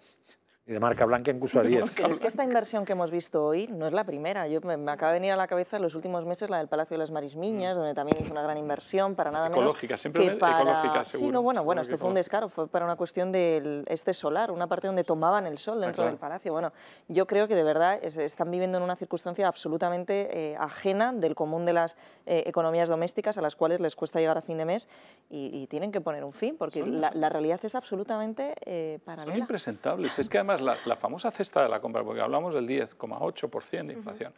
Y de marca blanca incluso a 10. Pero es que esta inversión que hemos visto hoy no es la primera. Me acaba de venir a la cabeza en los últimos meses la del Palacio de las Marismiñas, donde también hizo una gran inversión para nada menos siempre que para... ecológica, seguro. Sí, no, bueno, esto fue un descaro, fue para una cuestión del solar, una parte donde tomaban el sol dentro del palacio. Bueno, yo creo que de verdad están viviendo en una circunstancia absolutamente ajena del común de las economías domésticas a las cuales les cuesta llegar a fin de mes y tienen que poner un fin, porque la realidad es absolutamente paralela. Son impresentables. Es que además la famosa cesta de la compra, porque hablamos del 10,8% de inflación,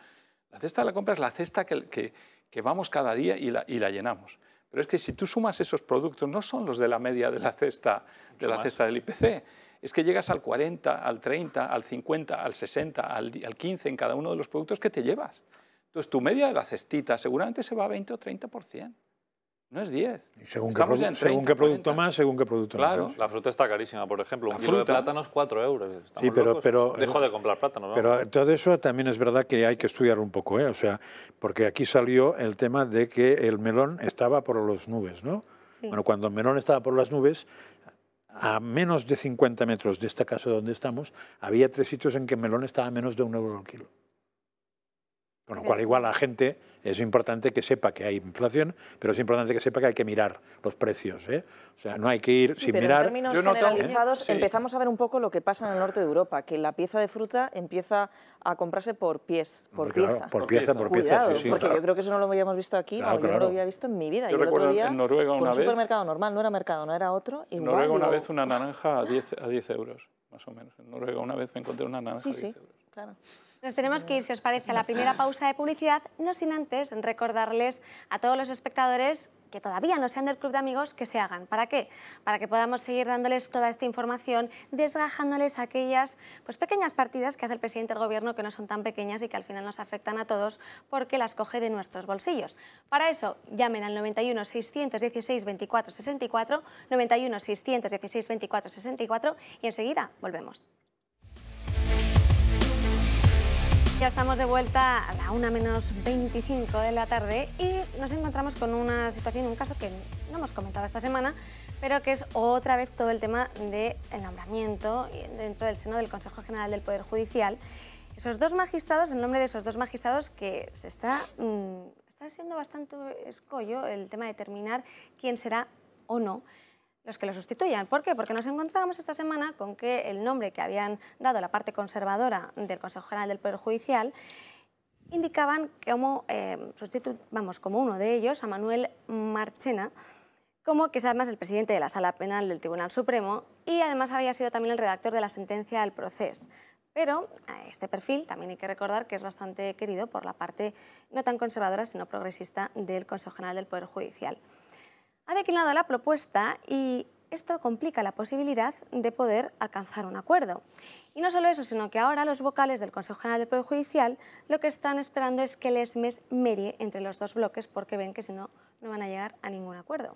la cesta de la compra es la cesta que vamos cada día y la llenamos. Pero es que si tú sumas esos productos, no son los de la media de la cesta del IPC, es que llegas al 40, al 30, al 50, al 60, al 15 en cada uno de los productos que te llevas. Entonces tu media de la cestita seguramente se va a 20 o 30%. No es 10. Y según qué producto más, según qué producto claro. menos. La fruta está carísima, por ejemplo. Un kilo de plátanos, 4 euros. Sí, pero dejo de comprar plátanos, ¿no? Pero todo eso también es verdad que hay que estudiarlo un poco, ¿eh? O sea, porque aquí salió el tema de que el melón estaba por las nubes, ¿no? Sí. Bueno, cuando el melón estaba por las nubes, a menos de 50 metros de esta casa donde estamos, había 3 sitios en que el melón estaba a menos de 1 euro al kilo. Con lo cual, igual la gente es importante que sepa que hay inflación, pero es importante que sepa que hay que mirar los precios, ¿eh? O sea, no hay que ir sin mirar. En términos generalizados, empezamos a ver un poco lo que pasa en el norte de Europa, que la pieza de fruta empieza a comprarse por pieza. Por pieza. Cuidado, sí, porque yo creo que eso no lo habíamos visto aquí, yo no lo había visto en mi vida. Yo y el otro día, en Noruega por un supermercado normal, no era mercado, no era otro. En Noruega una vez una naranja a 10 euros, más o menos. En Noruega una vez me encontré una naranja a 10 euros. Claro. Nos tenemos que ir, si os parece, a la primera pausa de publicidad, no sin antes recordarles a todos los espectadores que todavía no sean del Club de Amigos que se hagan. ¿Para qué? Para que podamos seguir dándoles toda esta información, desgajándoles aquellas pequeñas partidas que hace el presidente del Gobierno que no son tan pequeñas y que al final nos afectan a todos porque las coge de nuestros bolsillos. Para eso, llamen al 91 616 24 64, 91 616 24 64 y enseguida volvemos. Ya estamos de vuelta a la 1:25 de la tarde y nos encontramos con una situación, un caso que no hemos comentado esta semana, pero que es otra vez todo el tema del nombramiento dentro del seno del Consejo General del Poder Judicial. Esos 2 magistrados, el nombre de esos 2 magistrados que se está está siendo bastante escollo el tema de determinar quién será o no los que lo sustituyan. ¿Por qué? Porque nos encontrábamos esta semana con que el nombre que habían dado la parte conservadora del Consejo General del Poder Judicial indicaban como como uno de ellos, a Manuel Marchena, como que es además el presidente de la Sala Penal del Tribunal Supremo y además había sido también el redactor de la sentencia del procés. Pero este perfil también hay que recordar que es bastante querido por la parte no tan conservadora sino progresista del Consejo General del Poder Judicial. Ha declinado la propuesta y esto complica la posibilidad de poder alcanzar un acuerdo. Y no solo eso, sino que ahora los vocales del Consejo General del Poder Judicial lo que están esperando es que el ESMES medie entre los dos bloques porque ven que si no, no van a llegar a ningún acuerdo.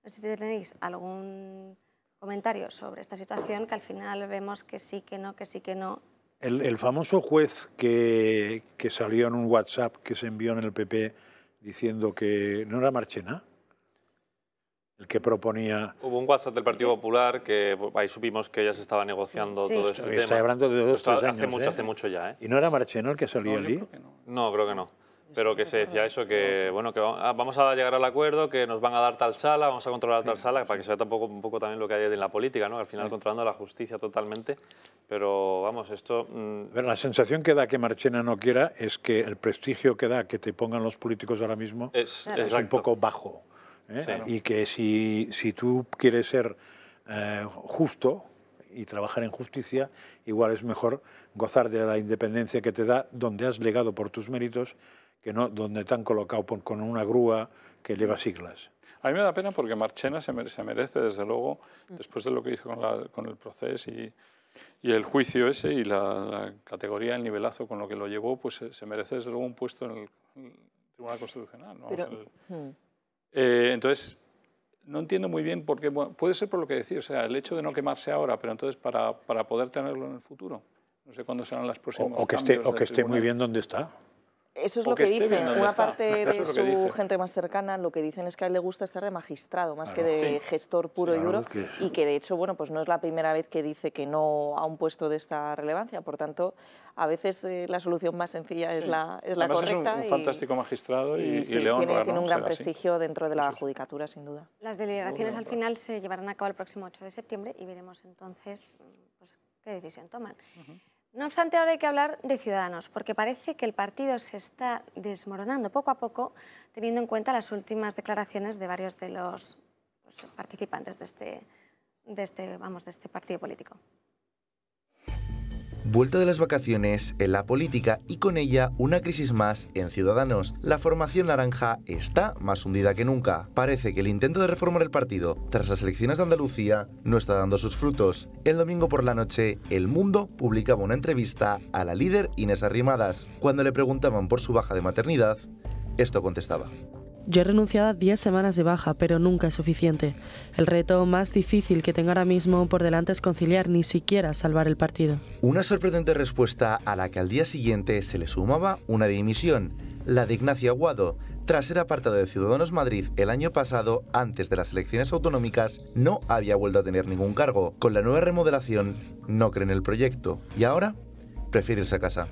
No sé si tenéis algún comentario sobre esta situación, que al final vemos que sí, que no, que sí, que no. El famoso juez que salió en un WhatsApp que se envió en el PP diciendo que no era Marchena, el que proponía... Hubo un WhatsApp del Partido Popular que ahí supimos que ya se estaba negociando todo este tema. Está hablando de 2 o 3 años. Hace mucho ya, ¿eh? ¿Y no era Marchena el que salió allí? No, creo que no. Pero que se decía eso, que bueno, que vamos a llegar al acuerdo, que nos van a dar tal sala, vamos a controlar tal sala, para que se vea un poco también lo que hay en la política, ¿no? Al final controlando la justicia totalmente. Pero vamos, esto... Pero la sensación que da que Marchena no quiera es que el prestigio que da que te pongan los políticos ahora mismo es un poco bajo. Sí. Y que si tú quieres ser justo y trabajar en justicia, igual es mejor gozar de la independencia que te da donde has legado por tus méritos, que no donde te han colocado con una grúa que lleva siglas. A mí me da pena porque Marchena se merece, desde luego, después de lo que hizo con el proceso y el juicio ese y la categoría, el nivelazo con lo que lo llevó, pues se merece desde luego un puesto en el Tribunal Constitucional, ¿no? Pero, entonces, no entiendo muy bien por qué. Bueno, puede ser por lo que decía, o sea, el hecho de no quemarse ahora, pero entonces para poder tenerlo en el futuro. No sé cuándo serán las próximas. O que esté muy bien donde está. Eso es lo que dicen. Una parte de su gente más cercana lo que dicen es que a él le gusta estar de magistrado, más que de gestor puro y duro, y que de hecho, bueno, pues no es la primera vez que dice que no a un puesto de esta relevancia. Por tanto, a veces la solución más sencilla es la correcta. Es un fantástico magistrado y le honra, tiene un gran prestigio dentro de la judicatura, sin duda. Las deliberaciones al final se llevarán a cabo el próximo 8 de septiembre y veremos entonces pues, qué decisión toman. No obstante, ahora hay que hablar de Ciudadanos, porque parece que el partido se está desmoronando poco a poco, teniendo en cuenta las últimas declaraciones de varios de los participantes de este partido político. Vuelta de las vacaciones en la política y con ella una crisis más en Ciudadanos. La formación naranja está más hundida que nunca. Parece que el intento de reformar el partido tras las elecciones de Andalucía no está dando sus frutos. El domingo por la noche, El Mundo publicaba una entrevista a la líder Inés Arrimadas. Cuando le preguntaban por su baja de maternidad, esto contestaba. Yo he renunciado a 10 semanas de baja, pero nunca es suficiente. El reto más difícil que tengo ahora mismo por delante es conciliar, ni siquiera salvar el partido. Una sorprendente respuesta a la que al día siguiente se le sumaba una dimisión, la de Ignacio Aguado. Tras ser apartado de Ciudadanos Madrid el año pasado, antes de las elecciones autonómicas, no había vuelto a tener ningún cargo. Con la nueva remodelación, no cree en el proyecto. Y ahora, prefiere irse a casa.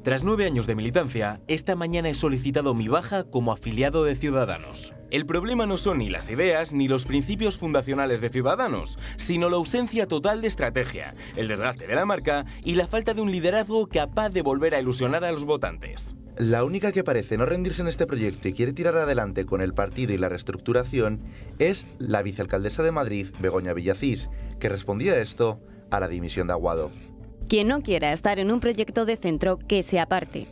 Tras 9 años de militancia, esta mañana he solicitado mi baja como afiliado de Ciudadanos. El problema no son ni las ideas ni los principios fundacionales de Ciudadanos, sino la ausencia total de estrategia, el desgaste de la marca y la falta de un liderazgo capaz de volver a ilusionar a los votantes. La única que parece no rendirse en este proyecto y quiere tirar adelante con el partido y la reestructuración es la vicealcaldesa de Madrid, Begoña Villacís, que respondía a esto a la dimisión de Aguado. Quien no quiera estar en un proyecto de centro, que se aparte.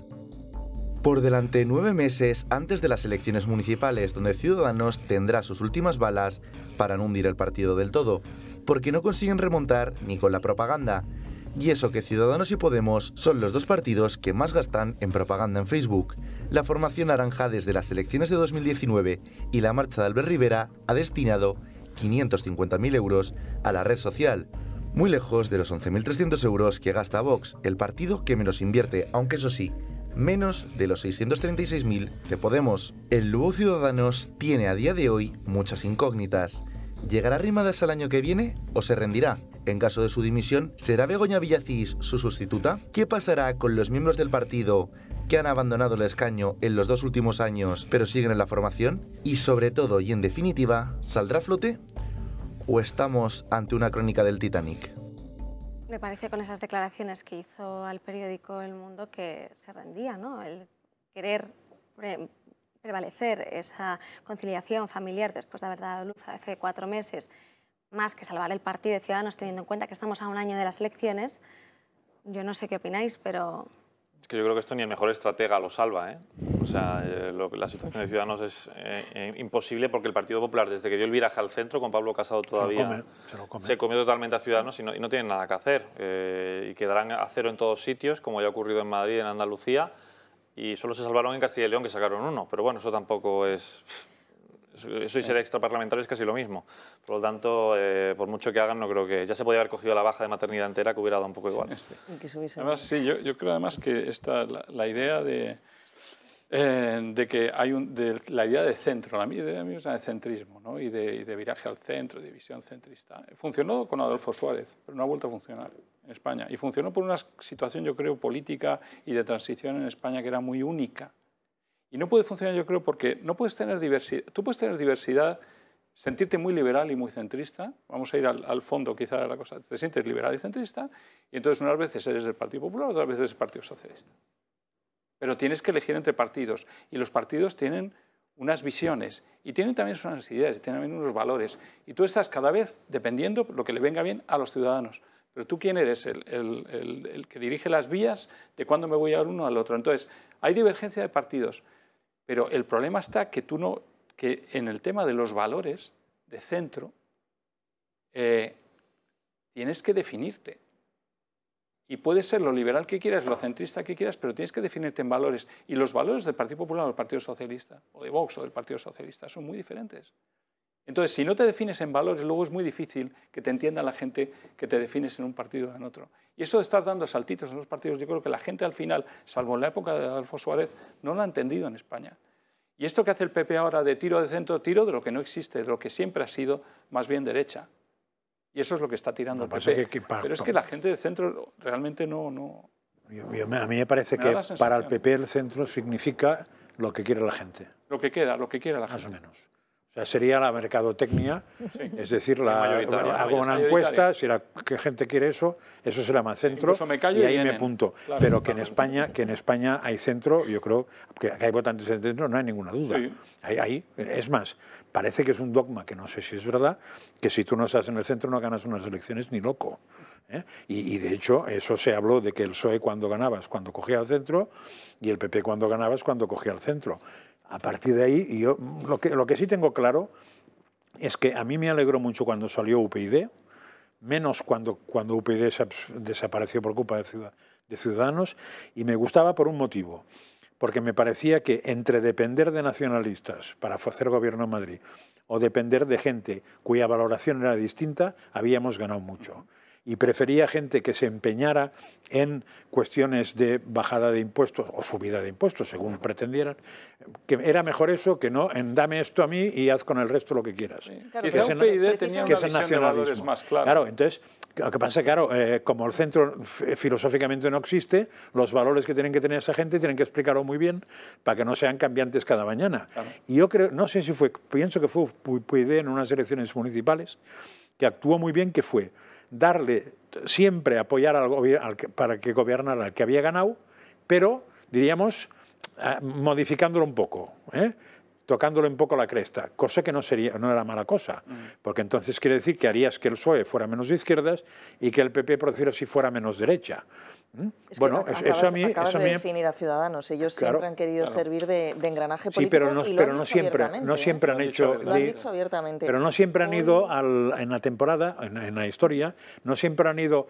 Por delante 9 meses antes de las elecciones municipales, donde Ciudadanos tendrá sus últimas balas para no hundir el partido del todo, porque no consiguen remontar ni con la propaganda. Y eso que Ciudadanos y Podemos son los dos partidos que más gastan en propaganda en Facebook. La formación naranja desde las elecciones de 2019 y la marcha de Albert Rivera ha destinado 550.000 euros a la red social, muy lejos de los 11.300 euros que gasta Vox, el partido que menos invierte, aunque eso sí, menos de los 636.000 de Podemos. El nuevo Ciudadanos tiene a día de hoy muchas incógnitas. ¿Llegará Arrimadas al año que viene o se rendirá? En caso de su dimisión, ¿será Begoña Villacís su sustituta? ¿Qué pasará con los miembros del partido que han abandonado el escaño en los 2 últimos años, pero siguen en la formación? Y sobre todo, y en definitiva, ¿saldrá a flote? ¿O estamos ante una crónica del Titanic? Me parece con esas declaraciones que hizo al periódico El Mundo que se rendía, ¿no? El querer prevalecer esa conciliación familiar después de haber dado a luz hace 4 meses, más que salvar el partido de Ciudadanos, teniendo en cuenta que estamos a un año de las elecciones. Yo no sé qué opináis, pero... Es que yo creo que esto ni el mejor estratega lo salva, ¿eh? O sea, la situación de Ciudadanos es imposible porque el Partido Popular, desde que dio el viraje al centro, con Pablo Casado todavía, se comió totalmente a Ciudadanos y no tienen nada que hacer. Y quedarán a cero en todos sitios, como ya ha ocurrido en Madrid, en Andalucía, y solo se salvaron en Castilla y León, que sacaron 1. Pero bueno, eso tampoco es... Eso y ser extraparlamentario es casi lo mismo. Por lo tanto, por mucho que hagan, no creo que... Ya se podía haber cogido la baja de maternidad entera, que hubiera dado un poco igual. Sí. Además, sí, yo creo además que la idea de que hay la idea de centro, la idea misma de centrismo, ¿no? y de viraje al centro, de visión centrista, funcionó con Adolfo Suárez, pero no ha vuelto a funcionar en España. Y funcionó por una situación, yo creo, política y de transición en España que era muy única. Y no puede funcionar, yo creo, porque no puedes tener diversidad. Tú puedes tener diversidad, sentirte muy liberal y muy centrista. Vamos a ir al fondo quizá de la cosa. Te sientes liberal y centrista y entonces unas veces eres del Partido Popular, otras veces del Partido Socialista. Pero tienes que elegir entre partidos y los partidos tienen unas visiones y tienen también unas ideas y tienen también unos valores. Y tú estás cada vez dependiendo lo que le venga bien a los ciudadanos. Pero tú, ¿quién eres? El que dirige las vías de cuándo me voy al uno al otro. Entonces, hay divergencia de partidos. Pero el problema está que en el tema de los valores de centro tienes que definirte. Y puede ser lo liberal que quieras, lo centrista que quieras, pero tienes que definirte en valores. Y los valores del Partido Popular o del Partido Socialista, o de Vox o del Partido Socialista, son muy diferentes. Entonces, si no te defines en valores, luego es muy difícil que te entienda la gente que te defines en un partido o en otro. Y eso de estar dando saltitos en los partidos, yo creo que la gente al final, salvo en la época de Adolfo Suárez, no lo ha entendido en España. Y esto que hace el PP ahora de tiro de centro, tiro de lo que no existe, de lo que siempre ha sido más bien derecha. Y eso es lo que está tirando el PP. Pero es que la gente de centro realmente no... A mí me parece que para el PP el centro significa lo que quiere la gente. Lo que quiera la gente. Más o menos. O sea, sería la mercadotecnia, sí. Es decir, hago una encuesta, si la gente quiere eso se llama centro y ahí me apunto. Claro, pero que en España hay centro, yo creo que hay votantes de centro, no hay ninguna duda. Sí. Es más, parece que es un dogma, que no sé si es verdad, que si tú no estás en el centro no ganas unas elecciones ni loco. Y de hecho, eso se habló de que el PSOE cuando ganabas, cuando cogía al centro, y el PP cuando ganabas, cuando cogía al centro. A partir de ahí, yo lo que sí tengo claro es que a mí me alegró mucho cuando salió UPyD, menos cuando UPyD desapareció por culpa de Ciudadanos, y me gustaba por un motivo, porque me parecía que entre depender de nacionalistas para hacer gobierno en Madrid o depender de gente cuya valoración era distinta, habíamos ganado mucho. Y prefería gente que se empeñara en cuestiones de bajada de impuestos o subida de impuestos, según pretendieran, que era mejor eso que no en dame esto a mí y haz con el resto lo que quieras. Sí, claro, que ese UPyD tenía una visión de valores más clara. Claro, entonces, lo que pasa es que, como el centro filosóficamente no existe, los valores que tienen que tener esa gente tienen que explicarlo muy bien para que no sean cambiantes cada mañana. Claro. Y yo creo, no sé si pienso que fue UPyD en unas elecciones municipales, que actuó muy bien, que fue darle siempre apoyar para que gobernara el que había ganado, pero, diríamos, modificándolo un poco, tocándole un poco la cresta, cosa que no era mala cosa, porque entonces quiere decir que harías que el PSOE fuera menos de izquierdas y que el PP, por decirlo así, fuera menos derecha. Bueno, acabas de definir a Ciudadanos. Ellos siempre han querido servir de engranaje político, sí, pero no siempre han hecho... Lo han dicho abiertamente. Pero no siempre han ido, en la temporada, en la historia, no siempre han ido,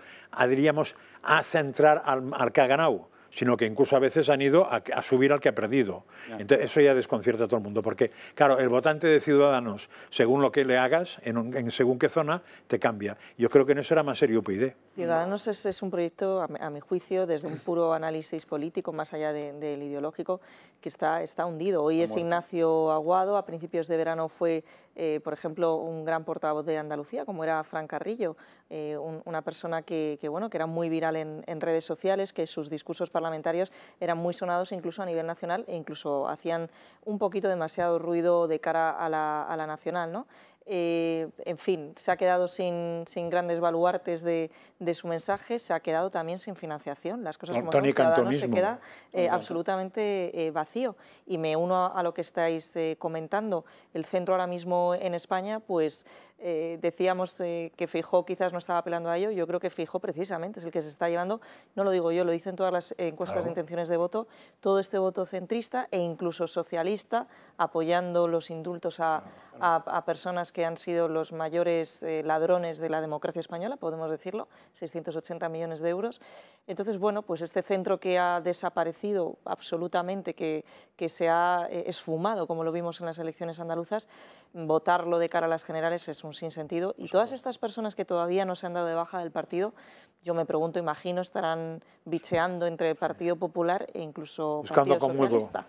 diríamos, a centrar al que ha ganado, sino que incluso a veces han ido a subir al que ha perdido. Entonces, eso ya desconcierta a todo el mundo, porque, claro, el votante de Ciudadanos, según lo que le hagas, en según qué zona, te cambia. Yo creo que no será más serio UPyD. Ciudadanos es un proyecto, a mi juicio, desde un puro análisis político, más allá del ideológico, que está hundido. Hoy es Ignacio Aguado, a principios de verano fue, por ejemplo, un gran portavoz de Andalucía, como era Fran Carrillo, una persona que era muy viral en redes sociales, que sus discursos parlamentarios eran muy sonados incluso a nivel nacional e incluso hacían un poquito demasiado ruido de cara a la nacional, ¿no? En fin, se ha quedado sin grandes baluartes de su mensaje, se ha quedado también sin financiación. Las cosas como son, Ciudadanos se queda absolutamente vacío. Y me uno a lo que estáis comentando. El centro ahora mismo en España, pues decíamos que Feijóo quizás no estaba apelando a ello. Yo creo que Feijóo precisamente es el que se está llevando, no lo digo yo, lo dicen todas las encuestas de intenciones de voto, todo este voto centrista e incluso socialista, apoyando los indultos a personas que han sido los mayores ladrones de la democracia española, podemos decirlo, 680 millones de euros. Entonces, bueno, pues este centro que ha desaparecido absolutamente, que se ha esfumado, como lo vimos en las elecciones andaluzas, votarlo de cara a las generales es un sinsentido. Y todas estas personas que todavía no se han dado de baja del partido, yo me pregunto, imagino, estarán bicheando entre Partido Popular e incluso Partido Socialista.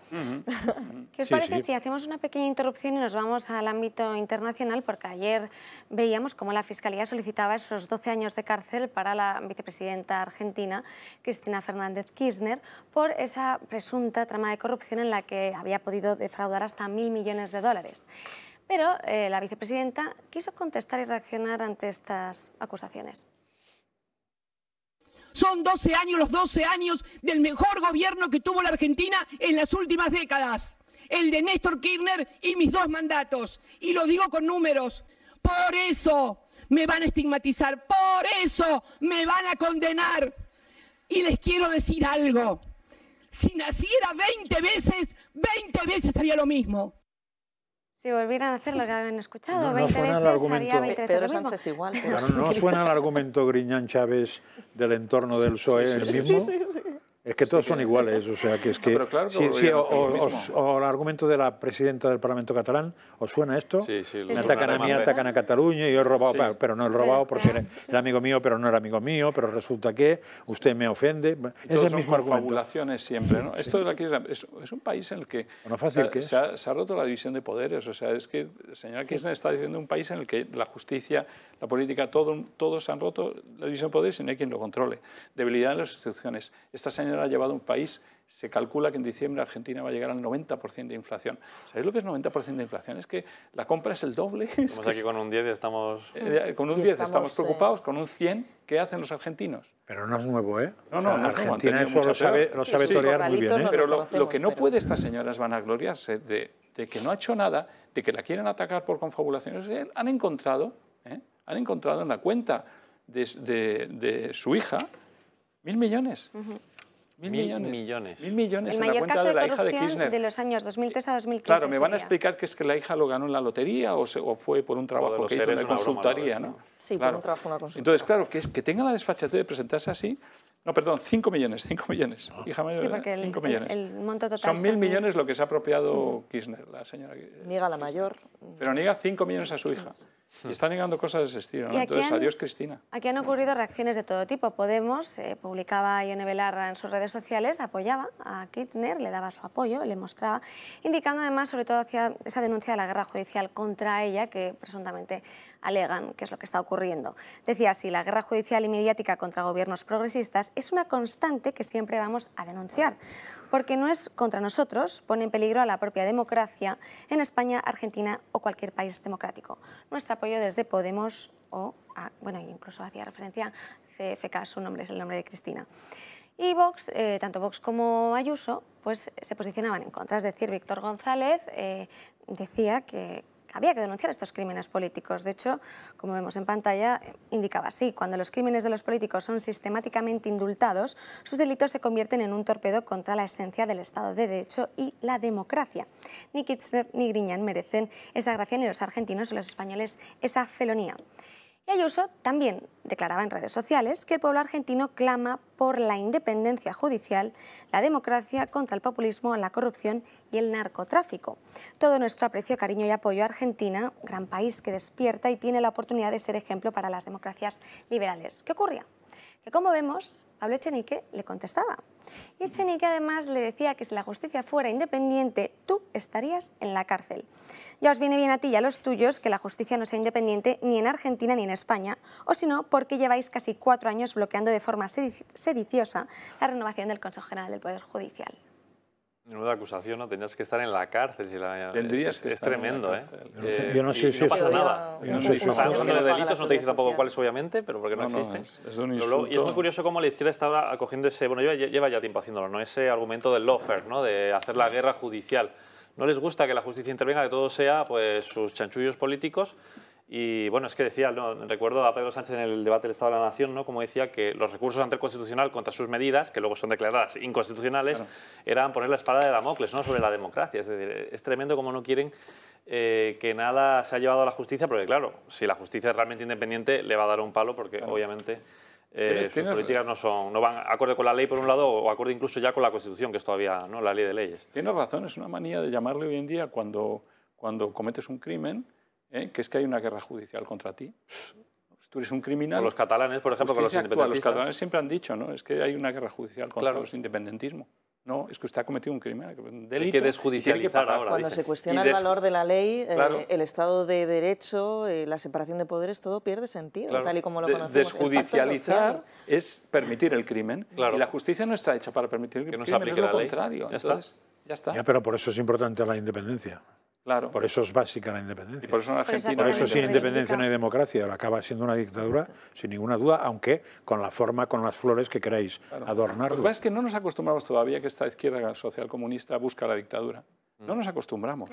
¿Qué os parece si hacemos una pequeña interrupción y nos vamos al ámbito internacional? Porque ayer veíamos cómo la Fiscalía solicitaba esos 12 años de cárcel para la vicepresidenta argentina, Cristina Fernández Kirchner, por esa presunta trama de corrupción en la que había podido defraudar hasta 1.000 millones de dólares. Pero la vicepresidenta quiso contestar y reaccionar ante estas acusaciones. Son 12 años, los 12 años del mejor gobierno que tuvo la Argentina en las últimas décadas. El de Néstor Kirchner y mis 2 mandatos. Y lo digo con números. Por eso me van a estigmatizar, por eso me van a condenar. Y les quiero decir algo. Si naciera 20 veces haría lo mismo. Si volvieran a hacer lo que habían escuchado, 20 veces haría 20 veces Pedro lo mismo. Sánchez igual. Claro, ¿no suena el argumento Griñán Chávez del entorno del PSOE el mismo? Es que todos son iguales, o sea, que es que... Claro o el argumento de la presidenta del Parlamento catalán, ¿os suena esto? Me atacan a mí, atacan a Cataluña, y yo he robado, pero no he robado porque era amigo mío, pero no era amigo mío, pero resulta que usted me ofende. Es el mismo argumento. Confabulaciones siempre, ¿no? Esto de la Kirchner es un país en el que se ha roto la división de poderes, o sea, es que la señora Kirchner está diciendo un país en el que la justicia, la política, todos han roto la división de poderes y no hay quien lo controle. Debilidad en las instituciones. Esta señora ha llevado un país, se calcula que en diciembre Argentina va a llegar al 90% de inflación. ¿Sabéis lo que es 90% de inflación? Es que la compra es el doble. Estamos aquí con un 10 y estamos... Con un 10 estamos preocupados, con un 100, ¿qué hacen los argentinos? Pero no es nuevo, ¿eh? No, no es nuevo. Argentina eso lo sabe torear muy bien, ¿eh? Pero lo que no puede esta señora es vanagloriarse de que no ha hecho nada, de que la quieren atacar por confabulaciones. Han encontrado en la cuenta de su hija 1.000 millones. 1.000 millones. 1.000 millones en la cuenta de la hija de Kirchner. De los años 2003 a 2015. Claro, me van a explicar que es que la hija lo ganó en la lotería o fue por un trabajo que hizo en la consultoría, ¿no? Sí, por un trabajo en la consultoría. Entonces, claro, que tenga la desfachatez de presentarse así. No, perdón, 5 millones. Hija mayor, sí, porque 5 millones. El monto total son 1.000 millones lo que se ha apropiado Kirchner, la señora. Niega la mayor. Pero niega 5 millones a su hija. Y está negando cosas de ese estilo, ¿no? Entonces, adiós, Cristina. Aquí han ocurrido reacciones de todo tipo. Podemos, publicaba Ione Belarra en sus redes sociales, apoyaba a Kirchner, le daba su apoyo, le mostraba, indicando además, sobre todo, hacia esa denuncia de la guerra judicial contra ella, que presuntamente alegan que es lo que está ocurriendo. Decía así: la guerra judicial y mediática contra gobiernos progresistas es una constante que siempre vamos a denunciar, porque no es contra nosotros, pone en peligro a la propia democracia en España, Argentina o cualquier país democrático. Nuestro apoyo desde Podemos bueno, incluso hacía referencia a CFK, su nombre es el nombre de Cristina. Y Vox, tanto Vox como Ayuso, pues se posicionaban en contra. Es decir, Víctor González decía que había que denunciar estos crímenes políticos. De hecho, como vemos en pantalla, indicaba así: cuando los crímenes de los políticos son sistemáticamente indultados, sus delitos se convierten en un torpedo contra la esencia del Estado de Derecho y la democracia. Ni Kirchner ni Griñán merecen esa gracia, ni los argentinos y los españoles esa felonía. Y Ayuso también declaraba en redes sociales que el pueblo argentino clama por la independencia judicial, la democracia, contra el populismo, la corrupción y el narcotráfico. Todo nuestro aprecio, cariño y apoyo a Argentina, gran país que despierta y tiene la oportunidad de ser ejemplo para las democracias liberales. ¿Qué ocurría? que como vemos, Pablo Echenique le contestaba. Y Echenique además le decía que si la justicia fuera independiente, tú estarías en la cárcel. Ya os viene bien a ti y a los tuyos que la justicia no sea independiente ni en Argentina ni en España, o si no, porque lleváis casi 4 años bloqueando de forma sediciosa la renovación del Consejo General del Poder Judicial. Menuda acusación, ¿no? Tendrías que estar en la cárcel. Si Tendrías que estar tremendo, en la cárcel. Yo no sé si no pasa nada. Yo no sé si Estamos eso. hablando de delitos, no te dice tampoco cuáles, obviamente, pero porque no existen. Es un insulto. Y es muy curioso cómo la izquierda estaba acogiendo ese, bueno, lleva ya tiempo haciéndolo, ¿no? Ese argumento del lawfare, ¿no? De hacer la guerra judicial. No les gusta que la justicia intervenga, que todo sea pues sus chanchullos políticos. Y bueno, es que decía, ¿no? Recuerdo a Pedro Sánchez en el debate del Estado de la Nación, ¿no? Como decía que los recursos ante el Constitucional contra sus medidas, que luego son declaradas inconstitucionales, claro, eran poner la espada de Damocles, ¿no? Sobre la democracia. Es decir, es tremendo como no quieren que nada se ha llevado a la justicia, porque claro, si la justicia es realmente independiente, le va a dar un palo, porque claro, obviamente sus políticas no van acorde con la ley por un lado, o acorde incluso ya con la Constitución, que es todavía, ¿no?, la ley de leyes. Tienes razón, es una manía de llamarle hoy en día cuando cometes un crimen, que es que hay una guerra judicial contra ti. Tú eres un criminal. Con los catalanes, por ejemplo, con los independentistas. Los catalanes siempre han dicho, ¿no? Es que hay una guerra judicial contra los independentismos. No, es que usted ha cometido un crimen, un delito. Hay que desjudicializar ahora. Cuando se cuestiona el valor de la ley, el Estado de Derecho, la separación de poderes, todo pierde sentido, tal y como lo conocemos. Desjudicializar es permitir el crimen. Y la justicia no está hecha para permitir el crimen, es lo contrario. Entonces, ya está. Ya, pero por eso es importante la independencia. Claro. Por eso es básica la independencia. Y por eso en Argentina. Por eso sin independencia no hay democracia. Acaba siendo una dictadura, sin ninguna duda, aunque con la forma, con las flores que queráis adornarlo. Lo que pasa es que no nos acostumbramos todavía que esta izquierda social comunista busca la dictadura. No nos acostumbramos.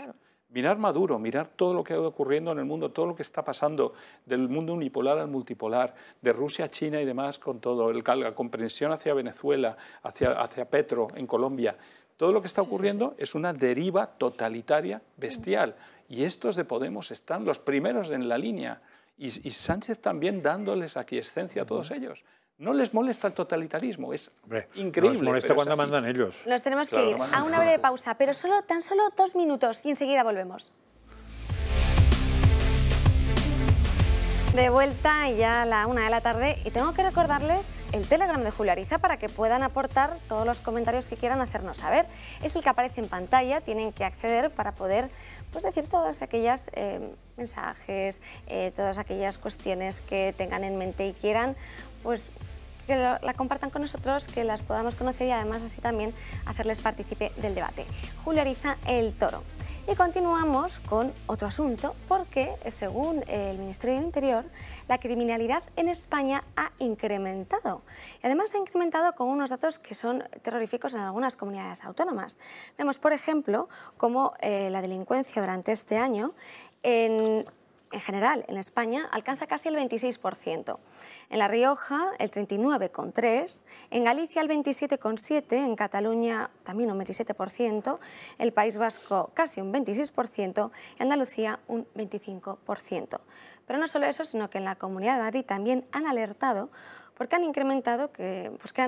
Mirar Maduro, mirar todo lo que ha ido ocurriendo en el mundo, todo lo que está pasando del mundo unipolar al multipolar, de Rusia a China y demás, con todo, la comprensión hacia Venezuela, hacia Petro en Colombia. Todo lo que está ocurriendo es una deriva totalitaria bestial. Y estos de Podemos están los primeros en la línea. Y Sánchez también dándoles aquiescencia a todos ellos. No les molesta el totalitarismo, es increíble. No les molesta cuando mandan ellos. Nos tenemos que ir a una breve pausa, pero tan solo 2 minutos y enseguida volvemos. De vuelta ya a la 1 de la tarde y tengo que recordarles el Telegram de Julio Ariza para que puedan aportar todos los comentarios que quieran hacernos saber. Es el que aparece en pantalla, tienen que acceder para poder decir todos aquellos mensajes, todas aquellas cuestiones que tengan en mente y quieran que la compartan con nosotros, que las podamos conocer y además así también hacerles partícipe del debate. Julio Ariza, El Toro. Y continuamos con otro asunto, porque según el Ministerio del Interior, la criminalidad en España ha incrementado. Y además ha incrementado con unos datos que son terroríficos en algunas comunidades autónomas. Vemos, por ejemplo, cómo la delincuencia durante este año en general, en España, alcanza casi el 26%. En La Rioja, el 39,3%, en Galicia el 27,7%, en Cataluña también un 27%, el País Vasco casi un 26% y Andalucía un 25%. Pero no solo eso, sino que en la Comunidad de Madrid también han alertado porque han incrementado,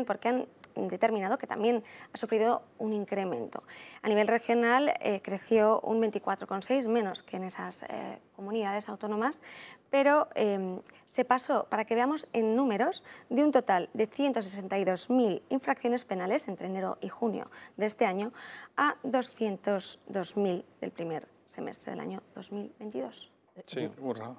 porque han determinado que también ha sufrido un incremento. A nivel regional creció un 24,6%, menos que en esas comunidades autónomas, pero se pasó, para que veamos en números, de un total de 162.000 infracciones penales entre enero y junio de este año a 202.000 del primer semestre del año 2022. Sí, yo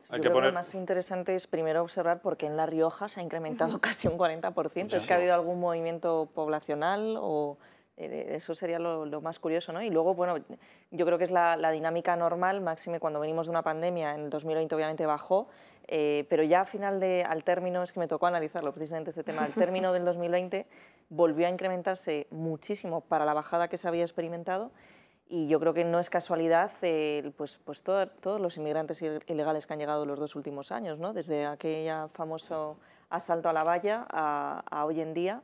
creo que lo más interesante es primero observar por qué en La Rioja se ha incrementado casi un 40%. ¿Es que ha habido algún movimiento poblacional o eso sería lo más curioso, ¿no? Y luego, bueno, yo creo que es la dinámica normal, máxime cuando venimos de una pandemia, en el 2020 obviamente bajó, pero ya al término, es que me tocó analizarlo precisamente este tema, al término del 2020 volvió a incrementarse muchísimo para la bajada que se había experimentado. Y yo creo que no es casualidad todos los inmigrantes ilegales que han llegado los 2 últimos años, ¿no? Desde aquel famoso asalto a la valla a hoy en día.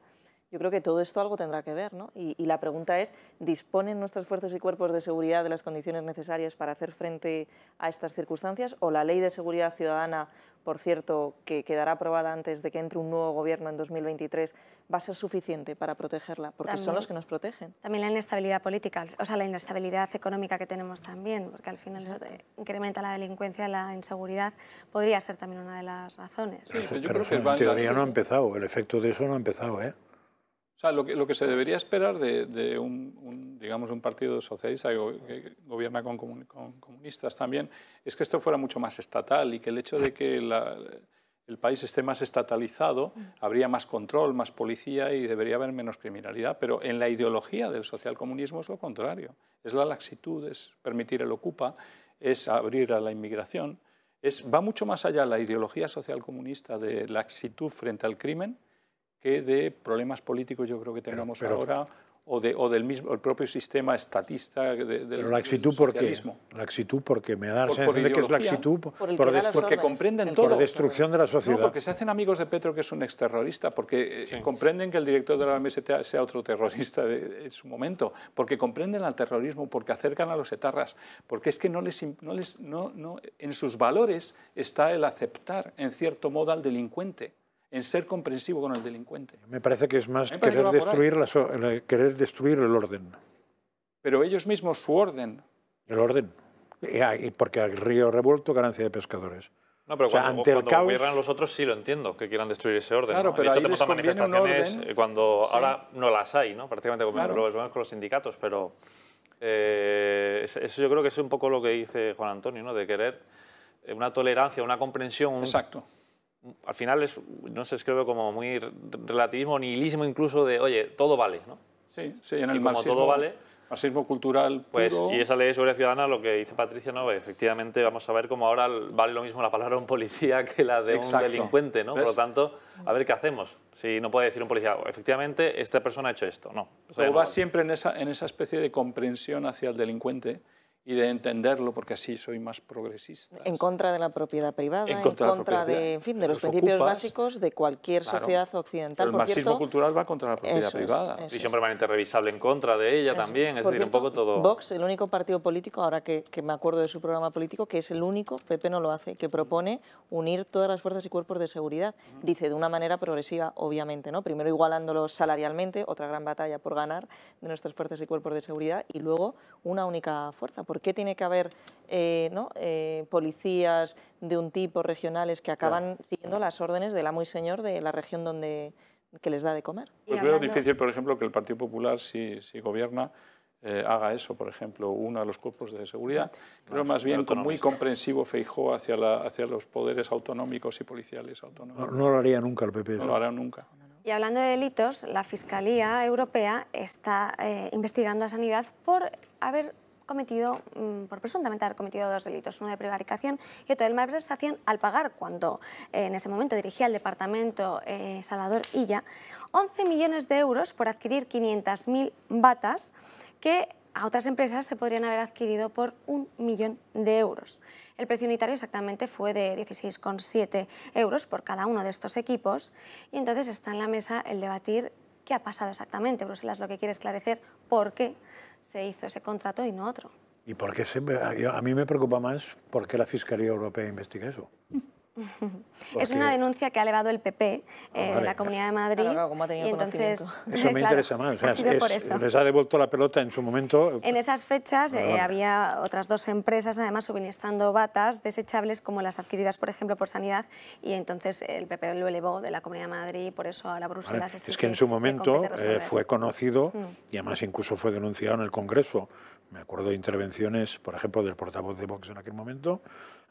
Yo creo que todo esto algo tendrá que ver, ¿no? Y la pregunta es, ¿disponen nuestras fuerzas y cuerpos de seguridad de las condiciones necesarias para hacer frente a estas circunstancias? ¿O la Ley de Seguridad Ciudadana, por cierto, que quedará aprobada antes de que entre un nuevo gobierno en 2023, va a ser suficiente para protegerla? Porque También, son los que nos protegen. También la inestabilidad política, o sea, la inestabilidad económica que tenemos también, porque al final eso incrementa la delincuencia, la inseguridad, podría ser también una de las razones. Sí, pero eso en teoría no ha empezado, el efecto de eso no ha empezado, ¿eh? O sea, lo que se debería esperar de digamos, un partido socialista que gobierna con comunistas también, es que esto fuera mucho más estatal y que el hecho de que el país esté más estatalizado, habría más control, más policía y debería haber menos criminalidad. Pero en la ideología del socialcomunismo es lo contrario. Es la laxitud, es permitir el ocupa, es abrir a la inmigración. Va mucho más allá la ideología socialcomunista de laxitud frente al crimen que de problemas políticos yo creo que tengamos ahora o del mismo el propio sistema estatista del laxitud socialismo. Laxitud porque me da la sensación de que es laxitud porque comprenden todo. Por destrucción de la sociedad. No, porque se hacen amigos de Petro, que es un exterrorista, porque comprenden que el director de la MST sea otro terrorista en su momento, porque comprenden al terrorismo, porque acercan a los etarras, porque es que en sus valores está el aceptar en cierto modo al delincuente, en ser comprensivo con el delincuente. Me parece que es más querer destruir el orden. Pero ellos mismos, su orden. El orden. Y porque el río revuelto, ganancia de pescadores. No, pero cuando caos, gobiernan los otros sí lo entiendo, que quieran destruir ese orden. Claro, ¿no? pero de hecho, ahí tenemos les conviene manifestaciones cuando ahora no las hay, ¿no? Prácticamente lo vemos con los sindicatos, pero eso yo creo que es un poco lo que dice Juan Antonio, ¿no? De querer una tolerancia, una comprensión. Exacto. Al final es, no sé, es que lo veo como muy relativismo, nihilismo incluso de, oye, todo vale, ¿no? Sí, en el marxismo, todo vale, marxismo cultural pues, puro. Y esa ley de seguridad ciudadana, lo que dice Patricia, ¿no? Efectivamente, vamos a ver cómo ahora vale lo mismo la palabra de un policía que la de un delincuente, ¿no? ¿Ves? Por lo tanto, a ver qué hacemos. Si no puede decir un policía, efectivamente, esta persona ha hecho esto, no. Luego va siempre en esa especie de comprensión hacia el delincuente y de entenderlo, porque así soy más progresista. En contra de la propiedad privada, en contra de los principios básicos de cualquier sociedad occidental. Pero el marxismo cultural va contra la propiedad privada. Visión permanente revisable en contra de ella también, es decir, un poco todo. Vox, el único partido político, ahora que me acuerdo de su programa político, que es el único, PP no lo hace, que propone unir todas las fuerzas y cuerpos de seguridad. Dice de una manera progresiva, obviamente, ¿no? Primero igualándolos salarialmente, otra gran batalla por ganar de nuestras fuerzas y cuerpos de seguridad, y luego una única fuerza. ¿Por qué tiene que haber policías de un tipo regionales que acaban siguiendo las órdenes del amo y señor de la región que les da de comer? Pues veo difícil, por ejemplo, que el Partido Popular, si gobierna, haga eso, por ejemplo, uno a los cuerpos de seguridad. Creo más bien muy comprensivo Feijóo hacia los poderes autonómicos y policiales autonómicos. No lo haría nunca el PP. No lo hará nunca. Y hablando de delitos, la Fiscalía Europea está investigando a Sanidad por presuntamente haber cometido dos delitos, uno de prevaricación y otro de malversación al pagar, cuando en ese momento dirigía el departamento Salvador Illa, 11 millones de euros por adquirir 500.000 batas que a otras empresas se podrían haber adquirido por 1 millón de euros. El precio unitario exactamente fue de 16,7 euros por cada uno de estos equipos y entonces está en la mesa el debatir qué ha pasado exactamente. Bruselas lo que quiere esclarecer por qué se hizo ese contrato y no otro. ¿Y por qué a mí me preocupa más por qué la Fiscalía Europea investiga eso? Es una denuncia que ha elevado el PP de la Comunidad de Madrid. Claro, como ha tenido y entonces, eso me interesa más. O sea, por eso. Les ha devuelto la pelota en su momento. En esas fechas había otras dos empresas, además, suministrando batas desechables como las adquiridas, por ejemplo, por Sanidad, y entonces el PP lo elevó de la Comunidad de Madrid y por eso ahora Bruselas es que en su momento fue conocido y además incluso fue denunciado en el Congreso. Me acuerdo de intervenciones, por ejemplo, del portavoz de Vox en aquel momento,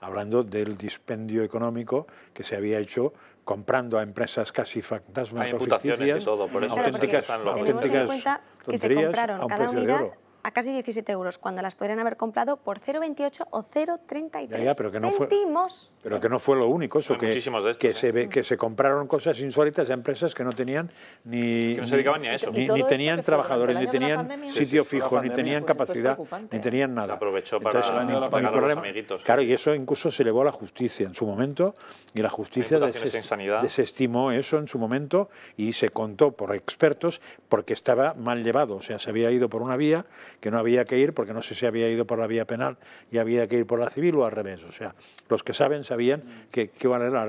hablando del dispendio económico que se había hecho comprando a empresas casi fantasmas o ficticias, y todo, por eso tenemos en cuenta que se compraron cada unidad a casi 17 euros, cuando las podrían haber comprado por 0,28 o 0,33 pero que no fue, céntimos. pero que no fue lo único, eso que se compraron cosas insólitas a empresas que no tenían ni... Que no se dedicaban ni a eso. Ni tenían trabajadores, ni tenían sitio fijo, ni tenían capacidad, ni tenían nada. Se aprovechó para pagar a los amiguitos. Claro, y eso incluso se elevó a la justicia en su momento, y la justicia desestimó eso en su momento y se contó por expertos porque estaba mal llevado, o sea, se había ido por una vía que no había que ir, porque no sé si había ido por la vía penal y había que ir por la civil o al revés. O sea, los que saben sabían que iba a era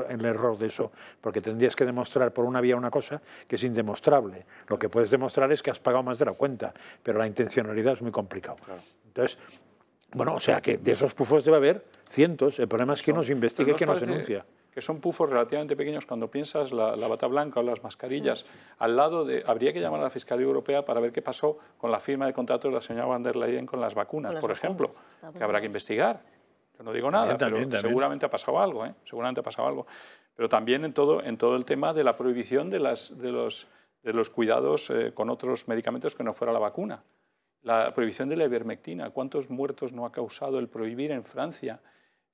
el error de eso, porque tendrías que demostrar por una vía una cosa que es indemostrable. Lo que puedes demostrar es que has pagado más de la cuenta, pero la intencionalidad es muy complicado. Claro. Entonces, bueno, o sea, que de esos pufos debe haber cientos. El problema es que nos investigue, que nos denuncia. Que son pufos relativamente pequeños cuando piensas la bata blanca o las mascarillas. Al lado de... Habría que llamar a la Fiscalía Europea para ver qué pasó con la firma de contrato de la señora van der Leyen con las vacunas, por ejemplo, que habrá que investigar. Yo no digo nada, pero seguramente ha pasado algo, ¿eh? Seguramente ha pasado algo. Pero también en todo el tema de la prohibición de los cuidados con otros medicamentos que no fuera la vacuna. La prohibición de la ivermectina. ¿Cuántos muertos no ha causado el prohibir en Francia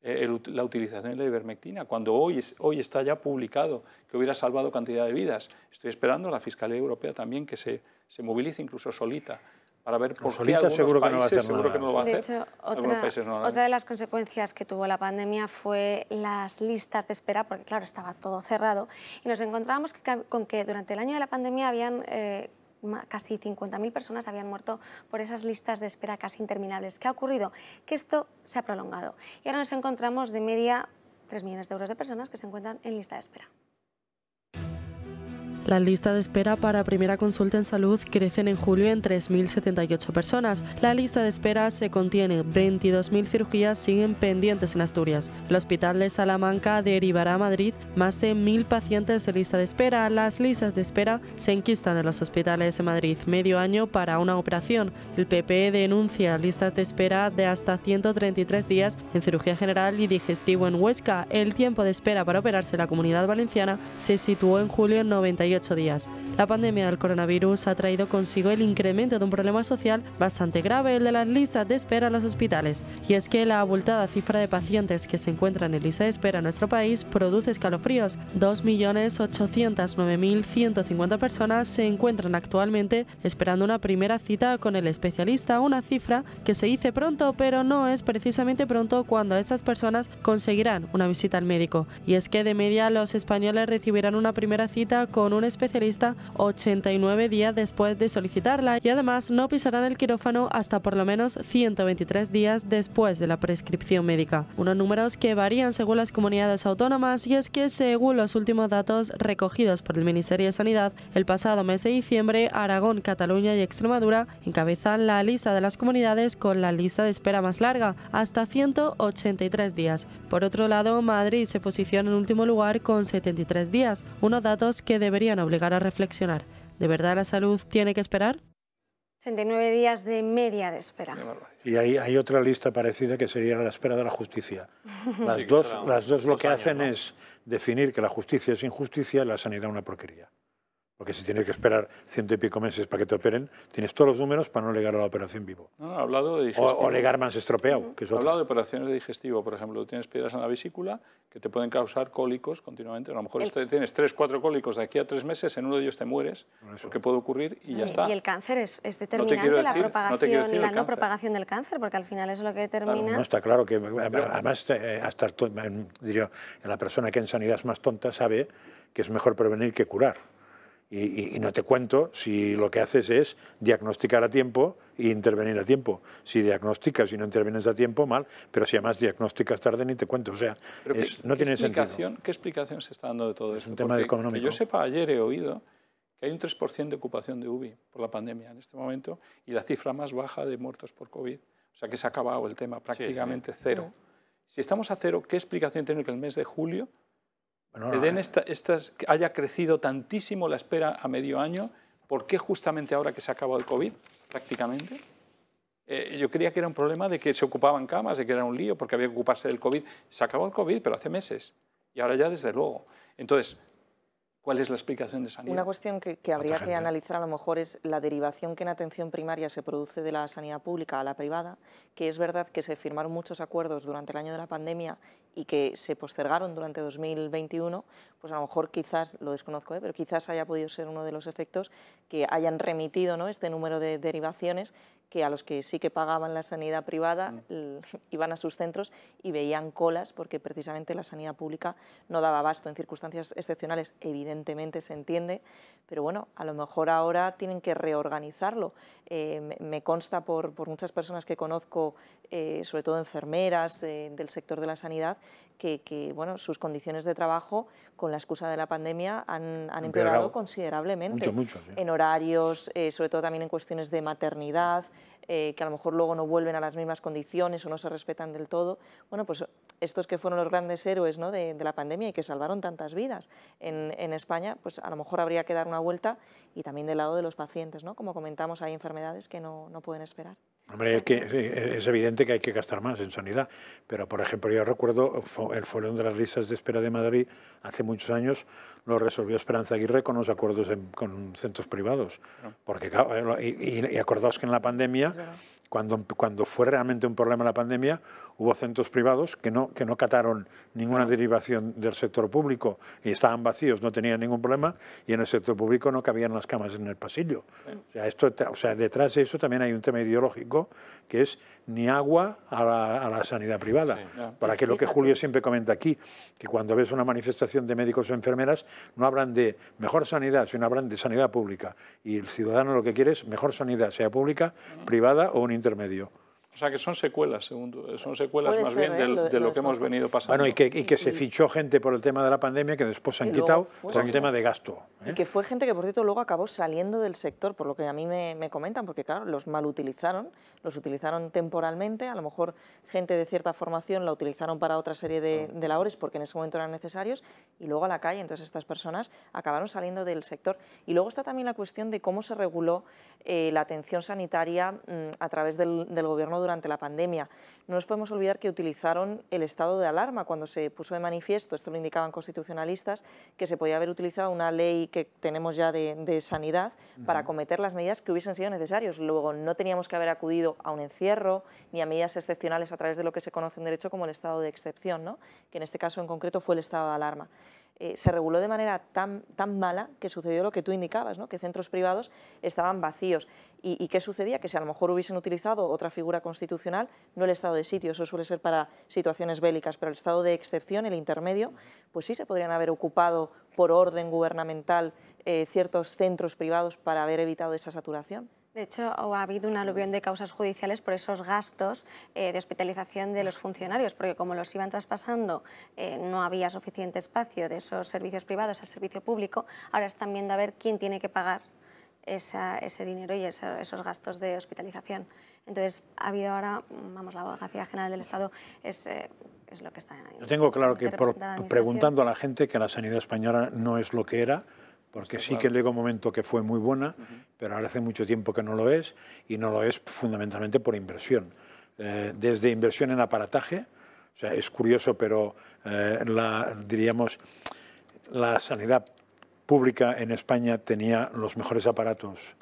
la utilización de la ivermectina, cuando hoy está ya publicado que hubiera salvado cantidad de vidas? Estoy esperando a la Fiscalía Europea también que se movilice incluso solita para ver por qué algunos seguro países que no va a hacer seguro que no lo va a hacer. De hecho, otra de las consecuencias que tuvo la pandemia fue las listas de espera, porque claro, estaba todo cerrado, y nos encontrábamos con que durante el año de la pandemia habían... casi 50.000 personas habían muerto por esas listas de espera casi interminables. ¿Qué ha ocurrido? Que esto se ha prolongado y ahora nos encontramos de media 3 millones de euros de personas que se encuentran en lista de espera. Las listas de espera para primera consulta en salud crecen en julio en 3.078 personas. La lista de espera se contiene, 22.000 cirugías siguen pendientes en Asturias. El Hospital de Salamanca derivará a Madrid más de 1.000 pacientes de lista de espera. Las listas de espera se enquistan en los hospitales de Madrid, medio año para una operación. El PP denuncia listas de espera de hasta 133 días en cirugía general y digestivo en Huesca. El tiempo de espera para operarse en la Comunidad Valenciana se situó en julio en 98 días. La pandemia del coronavirus ha traído consigo el incremento de un problema social bastante grave, el de las listas de espera en los hospitales. Y es que la abultada cifra de pacientes que se encuentran en lista de espera en nuestro país produce escalofríos. 2.809.150 personas se encuentran actualmente esperando una primera cita con el especialista, una cifra que se dice pronto, pero no es precisamente pronto cuando estas personas conseguirán una visita al médico. Y es que de media los españoles recibirán una primera cita con un especialista 89 días después de solicitarla y además no pisarán el quirófano hasta por lo menos 123 días después de la prescripción médica. Unos números que varían según las comunidades autónomas, y es que según los últimos datos recogidos por el Ministerio de Sanidad, el pasado mes de diciembre Aragón, Cataluña y Extremadura encabezan la lista de las comunidades con la lista de espera más larga, hasta 183 días. Por otro lado, Madrid se posiciona en último lugar con 73 días, unos datos que deberían obligar a reflexionar. ¿De verdad la salud tiene que esperar? 69 días de media de espera. Y hay otra lista parecida que sería la espera de la justicia. Las dos lo que hacen es definir que la justicia es injusticia y la sanidad una porquería. Porque si tienes que esperar 100 y pico meses para que te operen, tienes todos los números para no llegar a la operación vivo. No, he hablado de digestivo. O llegar más estropeado. Que es he hablado de operaciones de digestivo, por ejemplo. Tú tienes piedras en la vesícula que te pueden causar cólicos continuamente. A lo mejor tienes 3 o 4 cólicos de aquí a 3 meses, en uno de ellos te mueres, porque puede ocurrir y ya está. Y el cáncer es determinante, la no propagación del cáncer, porque al final es lo que determina... Claro, no, está claro que además hasta diría, la persona que en sanidad es más tonta sabe que es mejor prevenir que curar. Y no te cuento si lo que haces es diagnosticar a tiempo e intervenir a tiempo. Si diagnosticas y no intervienes a tiempo, mal, pero si además diagnosticas tarde, ni te cuento. O sea, no tiene sentido. ¿Qué explicación se está dando de todo esto? Es un tema económico. Que yo sepa, ayer he oído que hay un 3% de ocupación de UBI por la pandemia en este momento y la cifra más baja de muertos por COVID. O sea, que se ha acabado el tema, prácticamente cero. Si estamos a cero, ¿qué explicación tiene que el mes de julio haya crecido tantísimo la espera a medio año? ¿Por qué justamente ahora que se ha acabado el COVID, prácticamente? Yo creía que era un problema de que se ocupaban camas, de que era un lío, porque había que ocuparse del COVID. Se acabó el COVID, pero hace meses. Y ahora ya desde luego. Entonces, ¿Cuál es la explicación de sanidad? Una cuestión que habría que analizar a lo mejor es la derivación que en atención primaria se produce de la sanidad pública a la privada, que es verdad que se firmaron muchos acuerdos durante el año de la pandemia y que se postergaron durante 2021, pues a lo mejor quizás, lo desconozco, pero quizás haya podido ser uno de los efectos que hayan remitido, ¿no?, este número de derivaciones, que a los que sí que pagaban la sanidad privada iban a sus centros y veían colas porque precisamente la sanidad pública no daba abasto en circunstancias excepcionales, evidentemente se entiende, pero bueno, a lo mejor ahora tienen que reorganizarlo. Me consta por muchas personas que conozco, sobre todo enfermeras del sector de la sanidad, que bueno, sus condiciones de trabajo con la excusa de la pandemia han empeorado considerablemente. Mucho, sí. En horarios, sobre todo también en cuestiones de maternidad, que a lo mejor luego no vuelven a las mismas condiciones o no se respetan del todo. Bueno, pues estos que fueron los grandes héroes, ¿no?, de la pandemia y que salvaron tantas vidas en España, pues a lo mejor habría que dar una vuelta, y también del lado de los pacientes, ¿no? Como comentamos, hay enfermedades que no pueden esperar. Hombre, es evidente que hay que gastar más en sanidad, pero por ejemplo yo recuerdo el follón de las listas de espera de Madrid hace muchos años lo resolvió Esperanza Aguirre con los acuerdos con centros privados, porque claro, y acordaos que en la pandemia, cuando fue realmente un problema la pandemia, hubo centros privados que no cataron ninguna derivación del sector público y estaban vacíos, no tenían ningún problema, y en el sector público no cabían las camas en el pasillo. O sea, detrás de eso también hay un tema ideológico que es ni agua a la sanidad privada. Para que lo que Julio siempre comenta aquí, que cuando ves una manifestación de médicos o enfermeras no hablan de mejor sanidad, sino hablan de sanidad pública. Y el ciudadano lo que quiere es mejor sanidad, sea pública, privada o un intermedio. O sea, que son secuelas, son secuelas más bien de lo que hemos venido pasando. Bueno, y que se fichó gente por el tema de la pandemia que después se han quitado por un tema de gasto. Y que fue gente que, por cierto, luego acabó saliendo del sector, por lo que a mí me comentan, porque claro, los malutilizaron, los utilizaron temporalmente, a lo mejor gente de cierta formación la utilizaron para otra serie de labores porque en ese momento eran necesarios, y luego a la calle. Entonces estas personas acabaron saliendo del sector. Y luego está también la cuestión de cómo se reguló la atención sanitaria a través del gobierno durante la pandemia. No nos podemos olvidar que utilizaron el estado de alarma cuando se puso de manifiesto, esto lo indicaban constitucionalistas, que se podía haber utilizado una ley que tenemos ya de sanidad para acometer las medidas que hubiesen sido necesarias. Luego no teníamos que haber acudido a un encierro ni a medidas excepcionales a través de lo que se conoce en derecho como el estado de excepción, ¿no?, que en este caso en concreto fue el estado de alarma. Se reguló de manera tan mala que sucedió lo que tú indicabas, ¿no?, que centros privados estaban vacíos. ¿Y qué sucedía? Que si a lo mejor hubiesen utilizado otra figura constitucional, no el estado de sitio, eso suele ser para situaciones bélicas, pero el estado de excepción, el intermedio, pues sí se podrían haber ocupado por orden gubernamental ciertos centros privados para haber evitado esa saturación. De hecho, ha habido un aluvión de causas judiciales por esos gastos de hospitalización de los funcionarios, porque como los iban traspasando, no había suficiente espacio de esos servicios privados al servicio público. Ahora están viendo a ver quién tiene que pagar ese dinero y esos gastos de hospitalización. Entonces, ha habido ahora, vamos, la Abogacía General del Estado es lo que está... Yo tengo claro que preguntando a la gente que la sanidad española no es lo que era, porque sí que llegó un momento que fue muy buena, pero ahora hace mucho tiempo que no lo es, y no lo es fundamentalmente por inversión. Desde inversión en aparataje, o sea, es curioso, pero diríamos, la sanidad pública en España tenía los mejores aparatos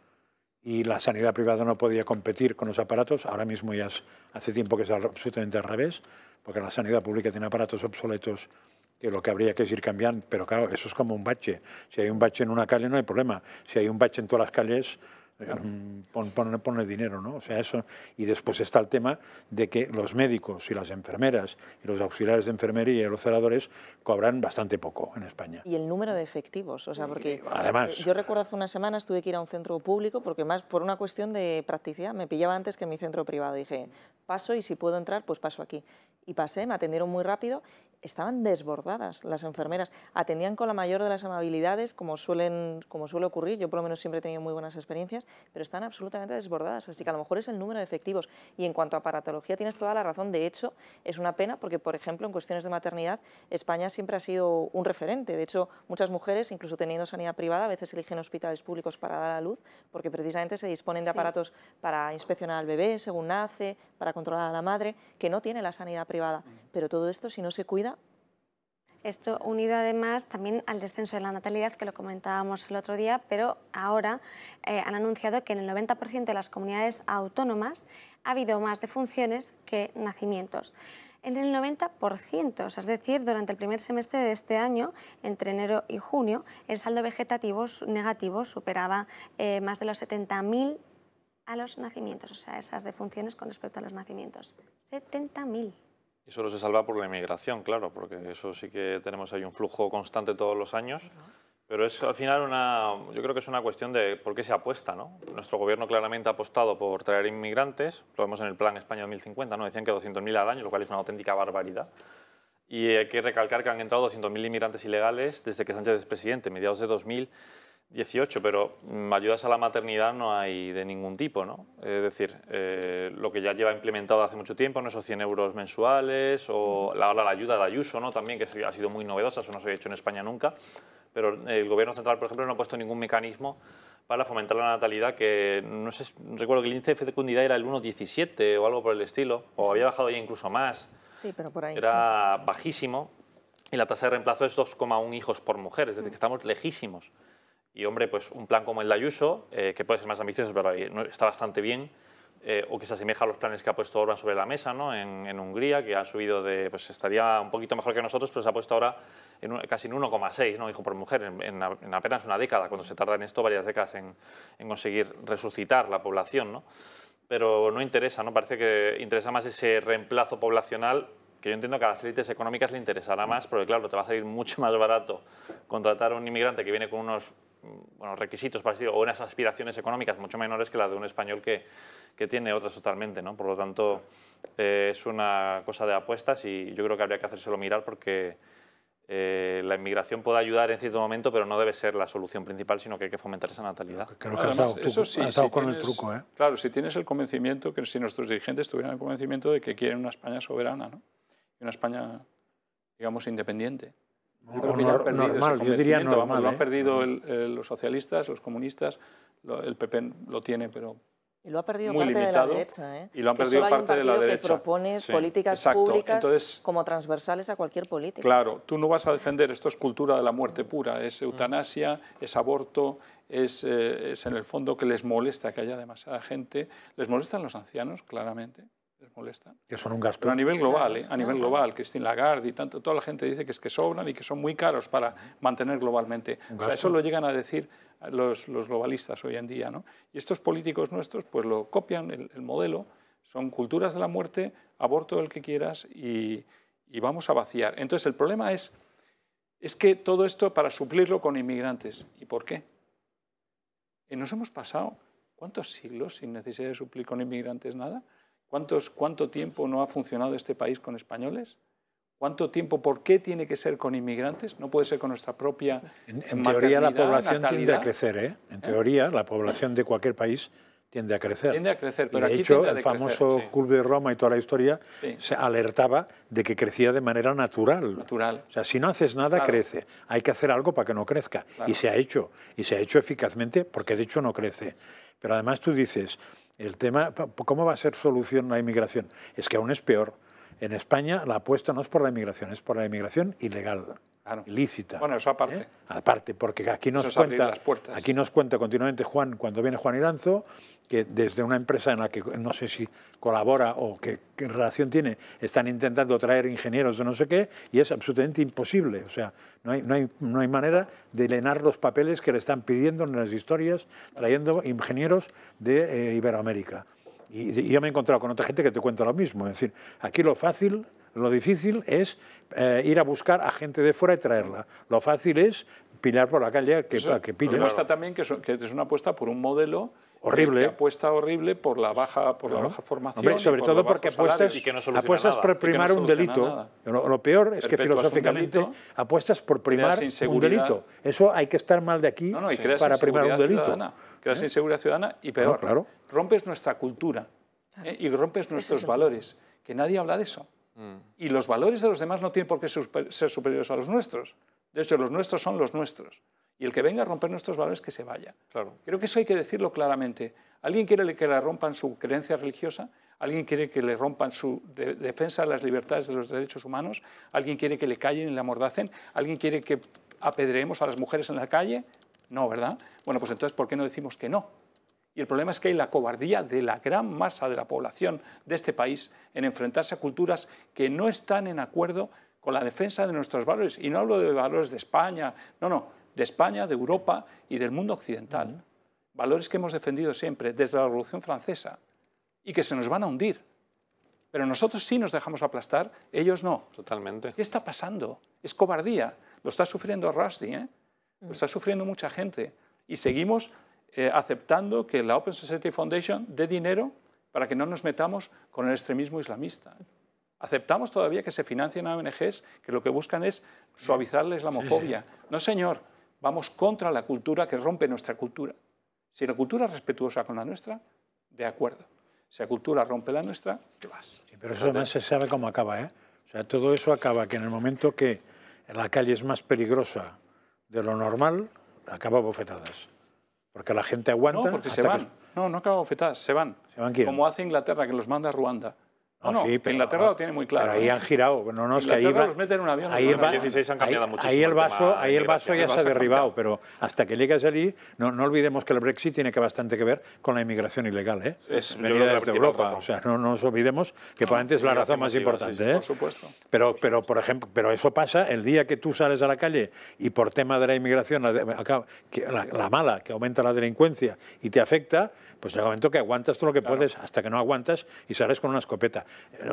y la sanidad privada no podía competir con los aparatos. Ahora mismo ya hace tiempo que es absolutamente al revés, porque la sanidad pública tiene aparatos obsoletos que lo que habría que es ir cambiando, pero claro, eso es como un bache. Si hay un bache en una calle no hay problema, si hay un bache en todas las calles, ponle dinero, ¿no? O sea, eso. Y después está el tema de que los médicos y las enfermeras y los auxiliares de enfermería y los celadores cobran bastante poco en España. Y el número de efectivos, o sea, porque además, yo recuerdo hace unas semanas tuve que ir a un centro público porque más por una cuestión de practicidad me pillaba antes que en mi centro privado. Dije, paso y si puedo entrar, pues paso aquí. Y pasé, me atendieron muy rápido, estaban desbordadas las enfermeras, atendían con la mayor de las amabilidades, como suele ocurrir, yo por lo menos siempre he tenido muy buenas experiencias, pero están absolutamente desbordadas, así que a lo mejor es el número de efectivos. Y en cuanto a aparatología tienes toda la razón, de hecho es una pena porque, por ejemplo, en cuestiones de maternidad, España siempre ha sido un referente, de hecho muchas mujeres, incluso teniendo sanidad privada, a veces eligen hospitales públicos para dar a luz, porque precisamente se disponen de aparatos para inspeccionar al bebé según nace, para controlar a la madre, que no tiene la sanidad privada, pero todo esto si no se cuida... Esto unido además también al descenso de la natalidad, que lo comentábamos el otro día, pero ahora han anunciado que en el 90% de las comunidades autónomas ha habido más defunciones que nacimientos. En el 90%, es decir, durante el primer semestre de este año, entre enero y junio, el saldo vegetativo negativo superaba más de los 70.000 a los nacimientos, o sea, esas defunciones con respecto a los nacimientos. 70.000. Y solo se salva por la inmigración, claro, porque eso sí que tenemos ahí un flujo constante todos los años, pero es al final yo creo que es una cuestión de por qué se apuesta, ¿no? Nuestro gobierno claramente ha apostado por traer inmigrantes, lo vemos en el Plan España 2050, ¿no? Decían que 200.000 al año, lo cual es una auténtica barbaridad. Y hay que recalcar que han entrado 200.000 inmigrantes ilegales desde que Sánchez es presidente, mediados de 2018, pero ayudas a la maternidad no hay de ningún tipo, ¿no? Es decir, lo que ya lleva implementado hace mucho tiempo, ¿no? Esos 100 euros mensuales, o ahora la ayuda de Ayuso, ¿no? También, que ha sido muy novedosa, eso no se ha hecho en España nunca, pero el Gobierno central, por ejemplo, no ha puesto ningún mecanismo para fomentar la natalidad, que no sé, recuerdo que el índice de fecundidad era el 1,17 o algo por el estilo, o había bajado ya incluso más. Sí, pero por ahí. Era bajísimo, y la tasa de reemplazo es 2,1 hijos por mujer, es decir, que estamos lejísimos. Y, hombre, pues un plan como el de Ayuso, que puede ser más ambicioso, pero está bastante bien, o que se asemeja a los planes que ha puesto Orbán sobre la mesa, ¿no? En Hungría, que ha subido pues estaría un poquito mejor que nosotros, pero se ha puesto ahora casi en 1,6, ¿no? Hijo por mujer, en apenas una década, cuando se tarda en esto varias décadas en conseguir resucitar la población, ¿no? Pero no interesa, ¿no? Parece que interesa más ese reemplazo poblacional, que yo entiendo que a las élites económicas le interesará más, porque claro, te va a salir mucho más barato contratar a un inmigrante que viene con unos requisitos para decir, o unas aspiraciones económicas mucho menores que las de un español que tiene otras totalmente, ¿no? Por lo tanto, es una cosa de apuestas y yo creo que habría que hacérselo mirar, porque la inmigración puede ayudar en cierto momento, pero no debe ser la solución principal, sino que hay que fomentar esa natalidad. Creo que has dado con el truco, ¿eh? Claro, si tienes el convencimiento, que si nuestros dirigentes tuvieran el convencimiento de que quieren una España soberana, ¿no? Y una España, digamos, independiente. Normal, yo diría normal. Lo han perdido los socialistas, los comunistas, el PP lo tiene, pero y lo ha perdido muy parte limitado, de la derecha, ¿eh? Y lo han perdido parte de la derecha. Que propone políticas públicas como transversales a cualquier política. Claro, tú no vas a defender, esto es cultura de la muerte pura, es eutanasia, es aborto, es en el fondo que les molesta que haya demasiada gente, les molestan los ancianos, claramente. Les molestan. Que son un gasto. Pero a nivel global, a nivel global, Christine Lagarde y tanto, toda la gente dice que sobran y que son muy caros para mantener globalmente. O sea, eso lo llegan a decir los globalistas hoy en día, ¿no? Y estos políticos nuestros pues lo copian, el modelo, son culturas de la muerte, aborto el que quieras y vamos a vaciar. Entonces el problema es que todo esto para suplirlo con inmigrantes. ¿Y por qué? Nos hemos pasado, ¿cuántos siglos sin necesidad de suplir con inmigrantes nada? ¿Cuánto tiempo no ha funcionado este país con españoles? ¿Cuánto tiempo? ¿Por qué tiene que ser con inmigrantes? No puede ser con nuestra propia En teoría la población tiende a crecer, ¿eh? En teoría la población de cualquier país tiende a crecer. Tiende a crecer, pero y de aquí hecho, tiende a el decrecer, famoso Club de Roma y toda la historia se alertaba de que crecía de manera natural. Natural. O sea, si no haces nada, crece. Hay que hacer algo para que no crezca. Claro. Y se ha hecho eficazmente, porque de hecho no crece. Pero además tú dices, el tema, ¿cómo va a ser solución la inmigración? Es que aún es peor. En España la apuesta no es por la inmigración, es por la inmigración ilegal, ilícita. Bueno, eso aparte. Aparte, porque aquí nos cuenta continuamente Juan, cuando viene Juan Iranzo, que desde una empresa en la que no sé si colabora o qué relación tiene, están intentando traer ingenieros de no sé qué, y es absolutamente imposible. O sea, no hay manera de llenar los papeles que le están pidiendo en las historias, trayendo ingenieros de Iberoamérica. Y yo me he encontrado con otra gente que te cuenta lo mismo. Es decir, aquí lo difícil es ir a buscar a gente de fuera y traerla. Lo fácil es pillar por la calle que pille. Pero está también que es una apuesta por un modelo horrible. Que apuesta horrible por la baja formación. Hombre, sobre todo porque apuestas por primar un delito. Lo peor es que filosóficamente apuestas por primar un delito. Eso hay que estar mal de aquí para primar un delito. Creas inseguridad ciudadana y peor, rompes nuestra cultura y rompes nuestros valores, que nadie habla de eso. Y los valores de los demás no tienen por qué ser superiores a los nuestros. De hecho, los nuestros son los nuestros. Y el que venga a romper nuestros valores, que se vaya. Claro. Creo que eso hay que decirlo claramente. ¿Alguien quiere que le rompan su creencia religiosa? ¿Alguien quiere que le rompan su defensa de las libertades de los derechos humanos? ¿Alguien quiere que le callen y le amordacen? ¿Alguien quiere que apedreemos a las mujeres en la calle? No, ¿verdad? Bueno, pues entonces, ¿por qué no decimos que no? Y el problema es que hay la cobardía de la gran masa de la población de este país en enfrentarse a culturas que no están en acuerdo con la defensa de nuestros valores. Y no hablo de valores de España, no, de España, de Europa y del mundo occidental. Valores que hemos defendido siempre desde la Revolución Francesa y que se nos van a hundir. Pero nosotros sí nos dejamos aplastar, ellos no. Totalmente. ¿Qué está pasando? Es cobardía. Lo está sufriendo Rushdie, ¿eh? Lo está sufriendo mucha gente. Y seguimos aceptando que la Open Society Foundation dé dinero para que no nos metamos con el extremismo islamista. Aceptamos todavía que se financien a ONGs que lo que buscan es suavizar la islamofobia. Sí, sí. No, señor, vamos contra la cultura que rompe nuestra cultura. Si la cultura es respetuosa con la nuestra, de acuerdo. Si la cultura rompe la nuestra, te vas. Sí, pero eso además se sabe cómo acaba, ¿eh? O sea, todo eso acaba que en el momento que la calle es más peligrosa de lo normal, acaba bofetadas. Porque la gente aguanta... No, porque se van. No acaba bofetadas, se van. ¿Se van quién? Como hace Inglaterra, que los manda a Ruanda. Sí, pero, Inglaterra lo tiene muy claro. Pero ahí han girado. No, es que ahí los meten en un avión. Ahí en 16 han cambiado muchísimo. Ahí el vaso ya se ha derribado, pero hasta que llegues allí, no olvidemos que el Brexit tiene bastante que ver con la inmigración ilegal, ¿eh? Es venida desde Europa. O sea, no nos olvidemos que probablemente es la razón más importante. Sí, ¿eh? Por supuesto. Pero, por ejemplo, eso pasa el día que tú sales a la calle y por tema de la inmigración, la mala, que aumenta la delincuencia y te afecta, pues llega un momento que aguantas todo lo que puedes hasta que no aguantas y sales con una escopeta.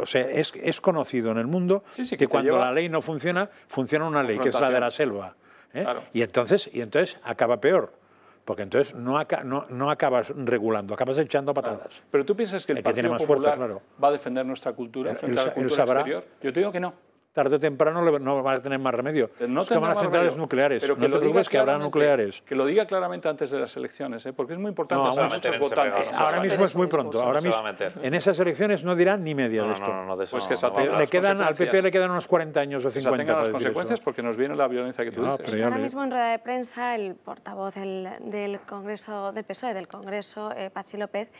O sea, es conocido en el mundo que cuando la ley no funciona, funciona una ley, que es la de la selva. ¿eh? Claro. Y entonces acaba peor. Porque entonces no acabas regulando, acabas echando patadas. Claro. Pero tú piensas que el Partido Popular va a defender nuestra cultura frente a la cultura exterior. Yo te digo que no. Tarde o temprano no van a tener más remedio. No van a centrales nucleares. Pero no te preocupes que habrá nucleares. Que lo diga claramente antes de las elecciones, ¿eh? Porque es muy importante para nuestros votantes. Ahora mismo es muy pronto. Ahora mismo, en esas elecciones no dirán ni media de esto. Pues que al PP le quedan unos 40 años o 50 tengan las consecuencias porque nos viene la violencia que tú dices. Ahora mismo en rueda de prensa el portavoz del Congreso del PSOE, del Congreso, Patxi López,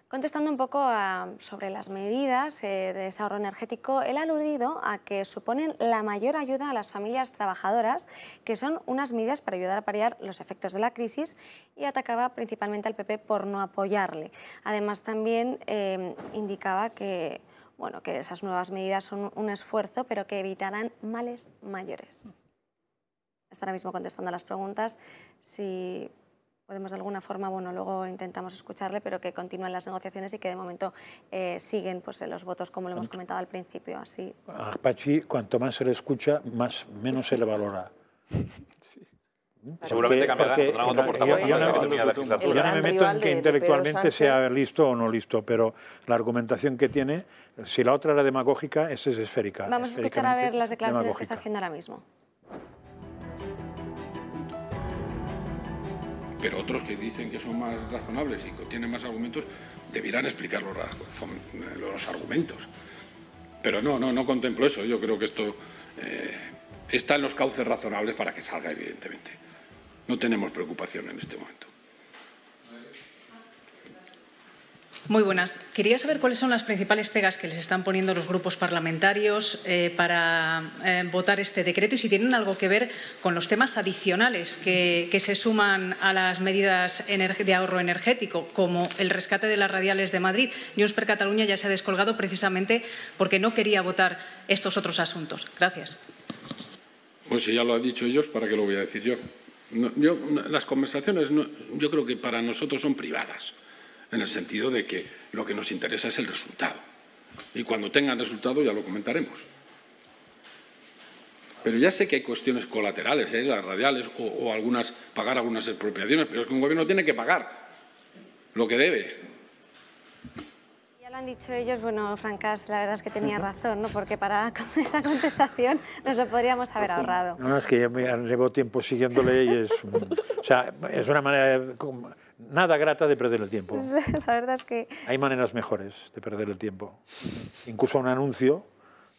contestando un poco sobre las medidas de desahorro energético, él ha aludido a que suponen la mayor ayuda a las familias trabajadoras, que son unas medidas para ayudar a paliar los efectos de la crisis, y atacaba principalmente al PP por no apoyarle. Además, también indicaba que esas nuevas medidas son un esfuerzo, pero que evitarán males mayores. Está ahora mismo contestando a las preguntas. Si podemos de alguna forma, luego intentamos escucharle, pero que continúen las negociaciones y que de momento siguen los votos, como lo hemos comentado al principio. Así. A Patxi, cuanto más se le escucha, menos se le valora. Sí. Seguramente cambiará. Yo no me meto en que intelectualmente sea listo o no listo, pero la argumentación que tiene, si la otra era demagógica, esa es esférica. Vamos a escuchar a ver las declaraciones que está haciendo ahora mismo. Pero otros que dicen que son más razonables y que tienen más argumentos debieran explicar los argumentos. Pero no contemplo eso. Yo creo que esto está en los cauces razonables para que salga, evidentemente. No tenemos preocupación en este momento. Muy buenas. Quería saber cuáles son las principales pegas que les están poniendo los grupos parlamentarios para votar este decreto y si tienen algo que ver con los temas adicionales que se suman a las medidas de ahorro energético, como el rescate de las radiales de Madrid. Junts per Catalunya ya se ha descolgado precisamente porque no quería votar estos otros asuntos. Gracias. Pues si ya lo han dicho ellos, ¿para qué lo voy a decir yo? Las conversaciones yo creo que para nosotros son privadas, en el sentido de que lo que nos interesa es el resultado. Y cuando tengan resultado ya lo comentaremos. Pero ya sé que hay cuestiones colaterales, las radiales o pagar algunas expropiaciones, pero es que un gobierno tiene que pagar lo que debe. Ya lo han dicho ellos, Francas, la verdad es que tenía razón, ¿no? Porque para esa contestación nos lo podríamos haber ahorrado. No, es que yo llevo tiempo siguiéndole y es una manera nada grata de perder el tiempo. La verdad es que hay maneras mejores de perder el tiempo. Incluso un anuncio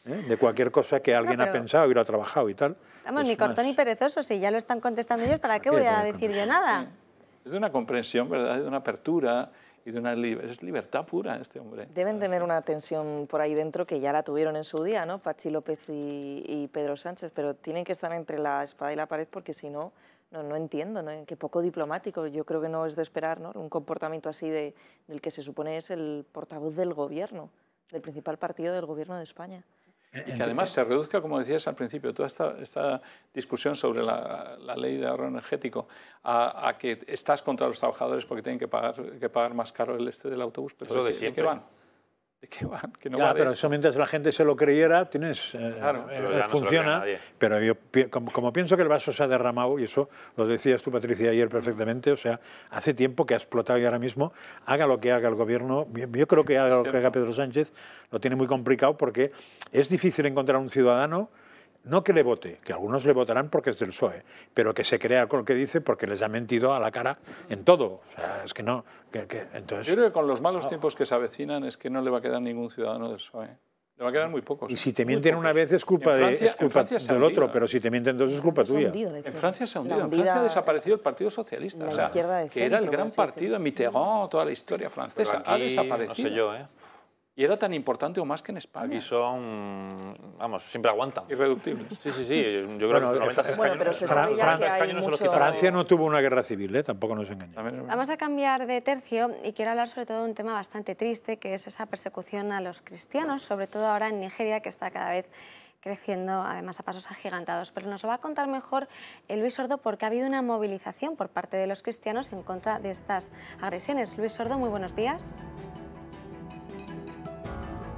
de cualquier cosa que alguien ha pensado y lo ha trabajado y tal. Vamos, ni corto ni perezoso, si ya lo están contestando ellos, ¿para qué voy a decir yo nada? Es de una comprensión, ¿verdad? De una apertura y de es libertad pura este hombre. Deben tener una tensión por ahí dentro que ya la tuvieron en su día, ¿no? Pachi López y Pedro Sánchez, pero tienen que estar entre la espada y la pared porque si no, no entiendo, ¿no? Qué poco diplomático. Yo creo que no es de esperar, ¿no? Un comportamiento así del que se supone es el portavoz del gobierno, del principal partido del gobierno de España. Y que además se reduzca, como decías al principio, toda esta discusión sobre la ley de ahorro energético a que estás contra los trabajadores porque tienen que pagar más caro el del autobús. Pero ¿de qué van? ¿De qué van? Que no ya, va de pero eso. eso mientras la gente se lo creyera, claro, pero funciona. Pero yo como pienso que el vaso se ha derramado, y eso lo decías tú, Patricia, ayer perfectamente, o sea, hace tiempo que ha explotado y ahora mismo, haga lo que haga el gobierno, yo creo que haga lo que haga Pedro Sánchez, lo tiene muy complicado porque es difícil encontrar un ciudadano, no que le vote, que algunos le votarán porque es del PSOE, pero que se crea con lo que dice porque les ha mentido a la cara en todo. O sea, es que no... entonces, yo creo que con los malos tiempos que se avecinan es que no le va a quedar ningún ciudadano del PSOE. Le va a quedar muy pocos. Y si te mienten una vez es culpa del otro, pero si te mienten dos es culpa tuya. En Francia se ha hundido. En Francia ha desaparecido el Partido Socialista. O sea, que era el gran partido de Mitterrand, toda la historia francesa. Ha desaparecido. No sé yo, ¿eh? Y era tan importante o más que en España. Aquí son, vamos, siempre aguantan. Irreductibles. Sí. Yo creo que los 90 escaños Francia no tuvo una guerra civil, ¿eh? Tampoco nos engañamos. Vamos a cambiar de tercio y quiero hablar sobre todo de un tema bastante triste, que es esa persecución a los cristianos, sobre todo ahora en Nigeria, que está cada vez creciendo, además a pasos agigantados. Pero nos lo va a contar mejor Luis Sordo, porque ha habido una movilización por parte de los cristianos en contra de estas agresiones. Luis Sordo, muy buenos días.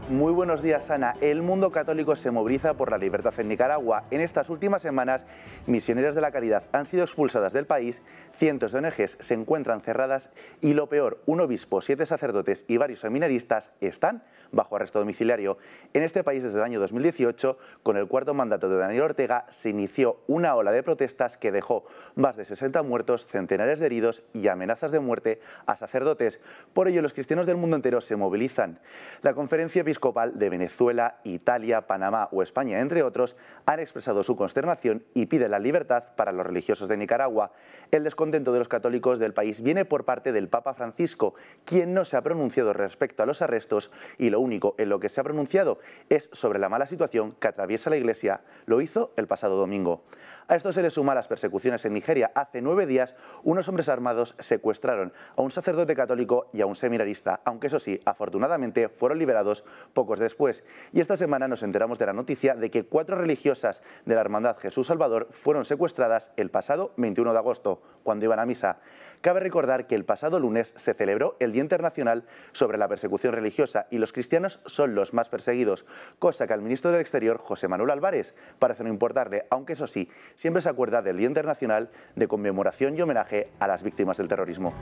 Muy buenos días, Ana. El mundo católico se moviliza por la libertad en Nicaragua. En estas últimas semanas, misioneras de la caridad han sido expulsadas del país, cientos de ONGs se encuentran cerradas y lo peor, un obispo, 7 sacerdotes y varios seminaristas están bajo arresto domiciliario. En este país, desde el año 2018, con el cuarto mandato de Daniel Ortega, se inició una ola de protestas que dejó más de 60 muertos, centenares de heridos y amenazas de muerte a sacerdotes. Por ello, los cristianos del mundo entero se movilizan. La Conferencia Episcopal de Venezuela, Italia, Panamá o España, entre otros, han expresado su consternación y piden la libertad para los religiosos de Nicaragua. El descontento de los católicos del país viene por parte del Papa Francisco, quien no se ha pronunciado respecto a los arrestos y lo único en lo que se ha pronunciado es sobre la mala situación que atraviesa la Iglesia. Lo hizo el pasado domingo. A esto se le suma las persecuciones en Nigeria. Hace 9 días, unos hombres armados secuestraron a un sacerdote católico y a un seminarista, aunque eso sí, afortunadamente fueron liberados pocos después. Y esta semana nos enteramos de la noticia de que 4 religiosas de la Hermandad Jesús Salvador fueron secuestradas el pasado 21 de agosto, cuando iban a misa. Cabe recordar que el pasado lunes se celebró el Día Internacional sobre la Persecución Religiosa y los cristianos son los más perseguidos, cosa que al ministro del Exterior, José Manuel Álvarez, parece no importarle, aunque eso sí, siempre se acuerda del Día Internacional de conmemoración y homenaje a las víctimas del terrorismo.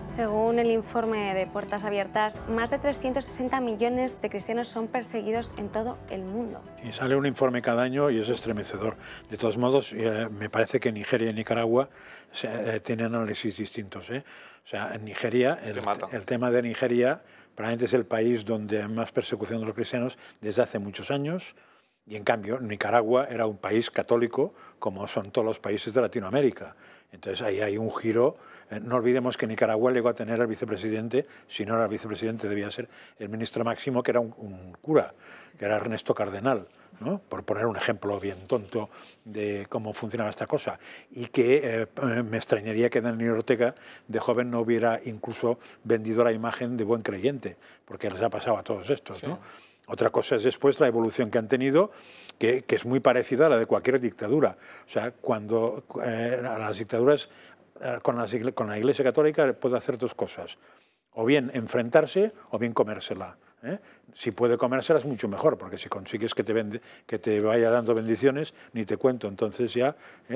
Según el informe de Puertas Abiertas, más de 360 millones de cristianos son perseguidos en todo el mundo. Y sale un informe cada año y es estremecedor. De todos modos, me parece que Nigeria y Nicaragua tienen análisis distintos. O sea, en Nigeria, el tema de Nigeria probablemente es el país donde hay más persecución de los cristianos desde hace muchos años. Y en cambio, Nicaragua era un país católico, como son todos los países de Latinoamérica. Entonces ahí hay un giro. No olvidemos que Nicaragua llegó a tener al vicepresidente, si no era el vicepresidente debía ser el ministro máximo, que era un cura, que era Ernesto Cardenal, ¿no? Por poner un ejemplo bien tonto de cómo funcionaba esta cosa. Y que me extrañaría que Daniel Ortega de joven no hubiera incluso vendido la imagen de buen creyente, porque les ha pasado a todos estos, ¿no? Otra cosa es después la evolución que han tenido, que es muy parecida a la de cualquier dictadura. O sea, cuando las dictaduras con la Iglesia Católica puede hacer 2 cosas. O bien enfrentarse o bien comérsela. Si puede comérsela es mucho mejor, porque si consigues que te vaya dando bendiciones, ni te cuento. Entonces ya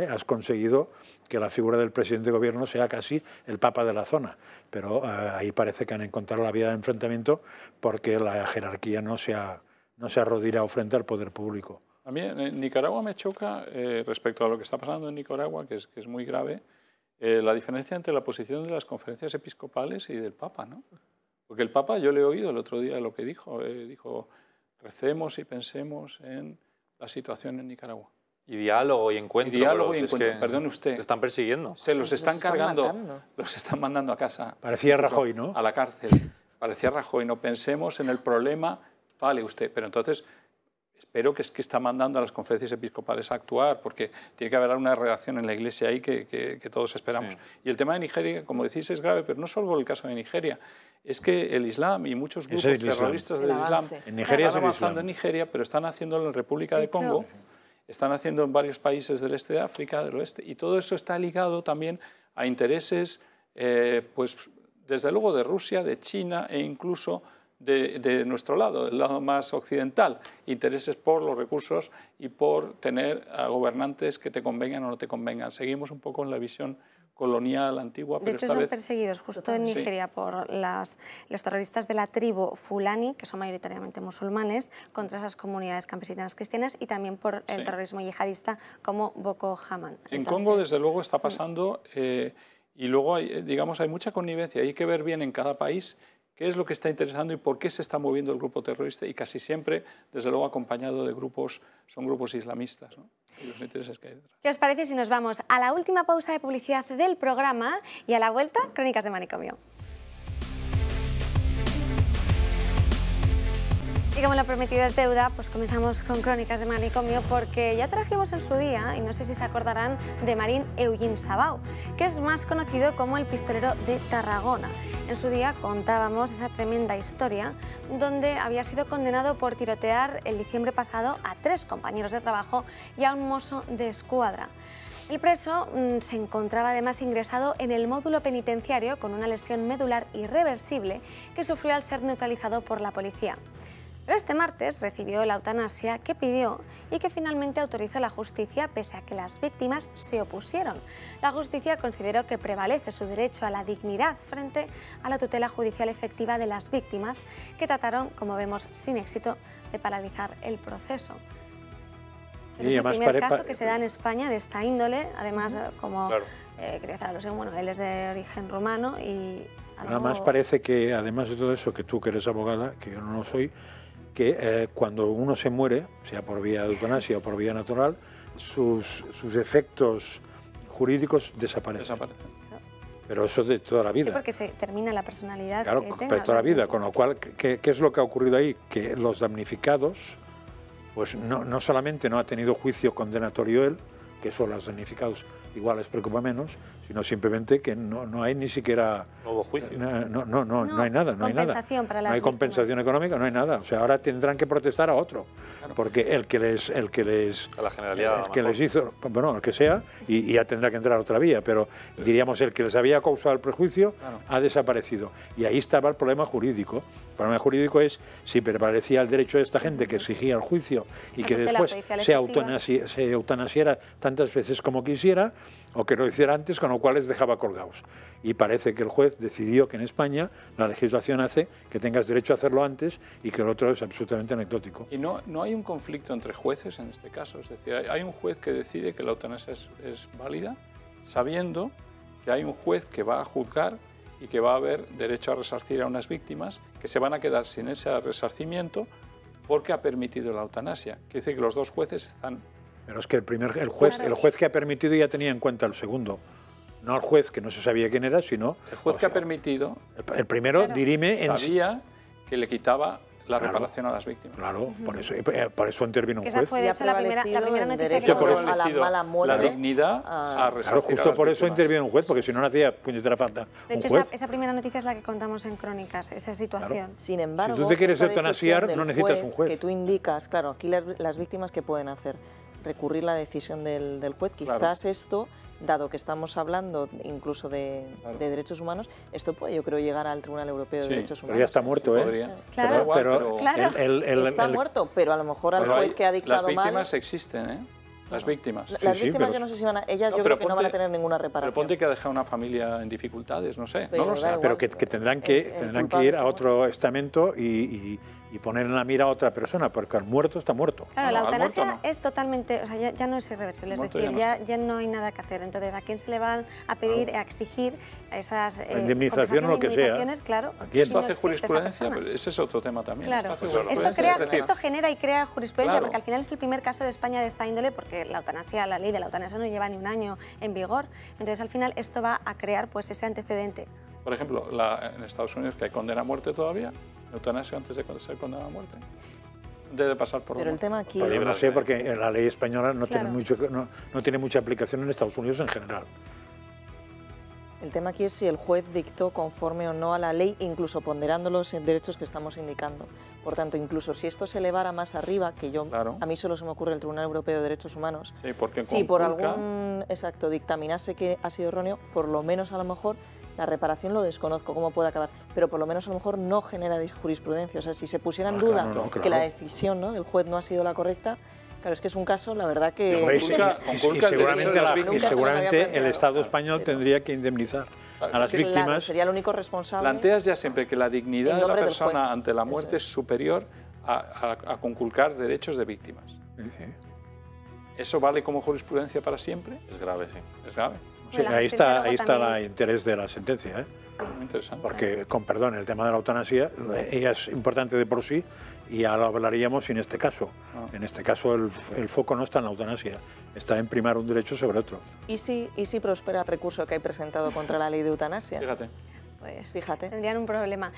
has conseguido que la figura del presidente de gobierno sea casi el papa de la zona. Pero ahí parece que han encontrado la vía de enfrentamiento porque la jerarquía no se ha arrodillado frente al poder público. A mí en Nicaragua me choca, respecto a lo que está pasando en Nicaragua, que es muy grave, la diferencia entre la posición de las conferencias episcopales y del Papa, ¿no? Porque el Papa, yo le he oído el otro día lo que dijo, dijo, recemos y pensemos en la situación en Nicaragua. Y diálogo y encuentro. Perdone usted. Se están persiguiendo. Se los están cargando, matando. los están mandando a casa. Parecía Rajoy, ¿no? A la cárcel. Parecía Rajoy. No pensemos en el problema, vale usted. Pero entonces, espero que es que está mandando a las conferencias episcopales a actuar, porque tiene que haber una redacción en la Iglesia ahí que todos esperamos. Sí. Y el tema de Nigeria, como decís, es grave, pero no solo el caso de Nigeria. Es que el Islam y muchos grupos terroristas del Islam están avanzando en Nigeria, pero están haciéndolo en República de Congo. Están haciendo en varios países del este de África, del oeste, y todo eso está ligado también a intereses, pues desde luego de Rusia, de China e incluso de nuestro lado, el lado más occidental, intereses por los recursos y por tener a gobernantes que te convengan o no te convengan. Seguimos un poco en la visión colonial antigua, pero de hecho esta son vez... perseguidos justo en Nigeria por los terroristas de la tribu Fulani, que son mayoritariamente musulmanes, contra esas comunidades campesinas cristianas, y también por el terrorismo yihadista como Boko Haram. En Congo, desde luego, está pasando, y luego hay, digamos, hay mucha connivencia. Hay que ver bien en cada país qué es lo que está interesando y por qué se está moviendo el grupo terrorista, y casi siempre, desde luego, acompañado de grupos, son grupos islamistas, ¿no? Y los intereses que hay detrás. ¿Qué os parece si nos vamos a la última pausa de publicidad del programa y a la vuelta, Crónicas de Manicomio? Y como lo prometido es deuda, pues comenzamos con Crónicas de Manicomio, porque ya trajimos en su día, y no sé si se acordarán, de Marín Eugene Sabau, que es más conocido como el pistolero de Tarragona. En su día contábamos esa tremenda historia donde había sido condenado por tirotear el diciembre pasado a 3 compañeros de trabajo y a un mozo de escuadra. El preso se encontraba además ingresado en el módulo penitenciario con una lesión medular irreversible que sufrió al ser neutralizado por la policía. Pero este martes recibió la eutanasia que pidió y que finalmente autorizó la justicia, pese a que las víctimas se opusieron. La justicia consideró que prevalece su derecho a la dignidad frente a la tutela judicial efectiva de las víctimas, que trataron, como vemos, sin éxito, de paralizar el proceso. Pero es el primer caso que se da en España de esta índole, además, como quería hacer alusión, bueno, él es de origen rumano y... Además parece que, además de todo eso, que tú que eres abogada, que yo no lo soy, que cuando uno se muere, sea por vía de eutanasia o por vía natural, sus efectos jurídicos desaparecen. Pero eso de toda la vida. Sí, porque se termina la personalidad. Claro, que tenga, de toda la vida. Con lo cual, ¿qué es lo que ha ocurrido ahí? Que los damnificados, pues no solamente no ha tenido juicio condenatorio él, que eso los damnificados igual les preocupa menos, sino simplemente que no hay ni siquiera... No hubo juicio. No hay nada, no hay nada. Para las no hay compensación económica, no hay nada. O sea, ahora tendrán que protestar a otro, porque el que les a la generalidad, el que les hizo, bueno, el que sea, y ya tendrá que entrar otra vía, pero diríamos el que les había causado el prejuicio ha desaparecido. Y ahí estaba el problema jurídico. El problema jurídico es si prevalecía el derecho de esta gente que exigía el juicio y que después se eutanasiara tantas veces como quisiera, o que lo hiciera antes, con lo cual les dejaba colgados. Y parece que el juez decidió que en España la legislación hace que tengas derecho a hacerlo antes y que el otro es absolutamente anecdótico. Y no hay un conflicto entre jueces en este caso, es decir, hay un juez que decide que la eutanasia es válida, sabiendo que hay un juez que va a juzgar y que va a haber derecho a resarcir a unas víctimas que se van a quedar sin ese resarcimiento porque ha permitido la eutanasia. Quiere decir que los dos jueces están... Pero es que el juez que ha permitido ya tenía en cuenta el segundo. No el juez que no se sabía quién era, sino... El juez que ha permitido... El primero dirime... Sabía que le quitaba la reparación a las víctimas. Claro, por eso intervino un juez. Esa fue, de hecho, la primera noticia que a la mala muerte, la dignidad a resarcir. Claro, justo por eso intervino un juez, porque si no hacía puñetera falta. De hecho, esa primera noticia es la que contamos en Crónicas, esa situación. Claro. Sin embargo, si tú te quieres eutanasiar, no necesitas un juez. Que tú indicas, claro, aquí las víctimas, ¿qué pueden hacer? Recurrir la decisión del juez. Quizás esto, dado que estamos hablando incluso de derechos humanos, esto puede, yo creo, llegar al Tribunal Europeo de Derechos Humanos. Pero ya está muerto, ¿eh? Claro, está muerto, pero a lo mejor al juez que ha dictado mal... Las víctimas existen, ¿eh? Las víctimas. Las víctimas yo no sé si van a... Ellas yo creo que no van a tener ninguna reparación. Pero ponte que ha dejado una familia en dificultades, no sé. Pero, no lo sé. Pero que tendrán que ir a otro estamento y y poner en la mira a otra persona, porque el muerto está muerto. Claro, la eutanasia es totalmente, o sea, ya no es irreversible, es decir, ya no hay nada que hacer. Entonces, ¿a quién se le van a pedir, a exigir esas indemnización o lo que sea? Claro, ¿A quién? Esto hace jurisprudencia, pero ese es otro tema también. Claro, esto genera y crea jurisprudencia, porque al final es el primer caso de España de esta índole, porque la eutanasia, la ley de la eutanasia no lleva ni un año en vigor. Entonces, al final, esto va a crear pues ese antecedente. Por ejemplo, en Estados Unidos, que hay condena a muerte todavía, eutanasia antes de ser condenada a muerte. Debe pasar por... Pero el tema aquí... Yo no sé, porque la ley española no tiene mucha aplicación en Estados Unidos en general. El tema aquí es si el juez dictó conforme o no a la ley, incluso ponderando los derechos que estamos indicando. Por tanto, incluso si esto se elevara más arriba, que a mí solo se me ocurre el Tribunal Europeo de Derechos Humanos, si por algún dictaminase que ha sido erróneo, por lo menos a lo mejor la reparación lo desconozco cómo puede acabar, pero por lo menos a lo mejor no genera jurisprudencia. O sea, si se pusiera en duda que la decisión del juez no ha sido la correcta, claro, es que es un caso, la verdad, que... seguramente el Estado español tendría que indemnizar a las víctimas. Claro, sería el único responsable. Planteas ya siempre que la dignidad de la persona ante la muerte es superior a conculcar derechos de víctimas. ¿Eso vale como jurisprudencia para siempre? Es grave, sí. Es grave. Sí, ahí está el interés de la sentencia, ¿eh? Muy interesante. Porque, con perdón, el tema de la eutanasia, ella es importante de por sí y ya lo hablaríamos en este caso. En este caso el foco no está en la eutanasia, está en primar un derecho sobre otro. ¿Y si prospera el recurso que hay presentado contra la ley de eutanasia? Fíjate. Pues tendrían un problema.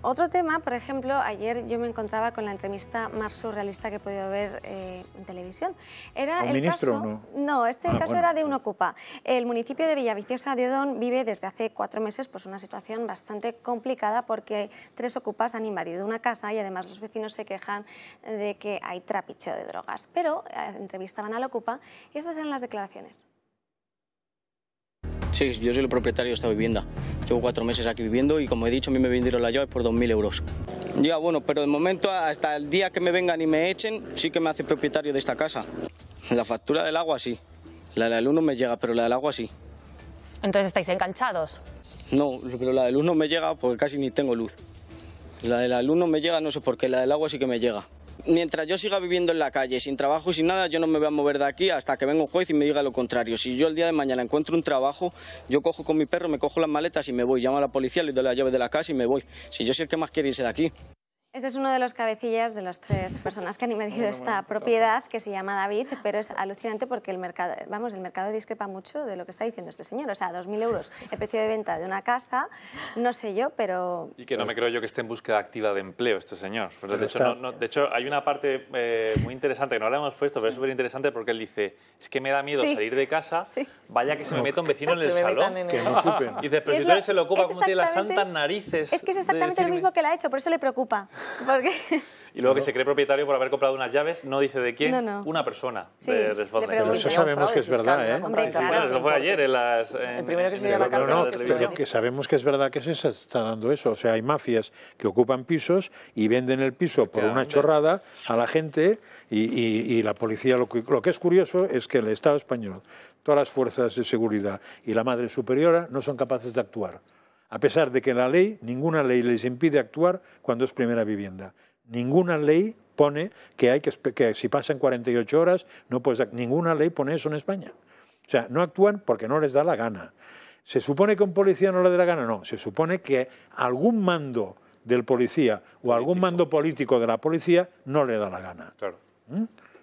Otro tema, por ejemplo, ayer yo me encontraba con la entrevista más surrealista que he podido ver en televisión. Era ¿Un ministro o no? No, este caso era de un ocupa. El municipio de Villaviciosa de Odón vive desde hace 4 meses pues, una situación bastante complicada porque 3 ocupas han invadido una casa y además los vecinos se quejan de que hay trapicheo de drogas. Pero entrevistaban al ocupa y estas eran las declaraciones. Sí, yo soy el propietario de esta vivienda. Llevo 4 meses aquí viviendo y, como he dicho, a mí me vendieron la llave por 2.000 euros. Ya, bueno, pero de momento, hasta el día que me vengan y me echen, sí que me hace propietario de esta casa. La factura del agua sí. La de la luz no me llega, pero la del agua sí. ¿Entonces estáis enganchados? No, pero la de luz no me llega porque casi ni tengo luz. La de la luz no me llega, no sé por qué, la del agua sí que me llega. Mientras yo siga viviendo en la calle, sin trabajo y sin nada, yo no me voy a mover de aquí hasta que venga un juez y me diga lo contrario. Si yo el día de mañana encuentro un trabajo, yo cojo con mi perro, me cojo las maletas y me voy. Llamo a la policía, le doy la llave de la casa y me voy. Si yo soy el que más quiere irse de aquí. Este es uno de los cabecillas de las 3 personas que han invadido esta propiedad, que se llama David, pero es alucinante porque el mercado discrepa mucho de lo que está diciendo este señor. O sea, 2.000 euros el precio de venta de una casa, no sé yo, pero... Y que no me creo yo que esté en búsqueda activa de empleo este señor. Pero de hecho, hay una parte muy interesante que no la hemos puesto, pero es súper interesante porque él dice, es que me da miedo salir de casa, vaya que se me meta un vecino en el salón. Que me ocupen. Y dice, pero si tú eres el ocupa, ¿cómo tiene las santas narices? Es que es exactamente lo mismo que le ha hecho, por eso le preocupa. Y luego que se cree propropietario por haber comprado unas llaves, no dice de quién, una persona. Pero eso sabemos que es verdad, ¿eh? Bueno, eso fue ayer en las... El primero que se dio la cárcel. Que sabemos que es verdad que se está dando eso. O sea, hay mafias que ocupan pisos y venden el piso por una chorrada a la gente y la policía... Lo que es curioso es que el Estado español, todas las fuerzas de seguridad y la Madre Superiora no son capaces de actuar. A pesar de que la ley, ninguna ley les impide actuar cuando es primera vivienda. Ninguna ley pone que si pasan 48 horas no puedes... Ninguna ley pone eso en España. O sea, no actúan porque no les da la gana. ¿Se supone que a un policía no le da la gana? No, se supone que algún mando del policía o algún mando político de la policía no le da la gana. Claro.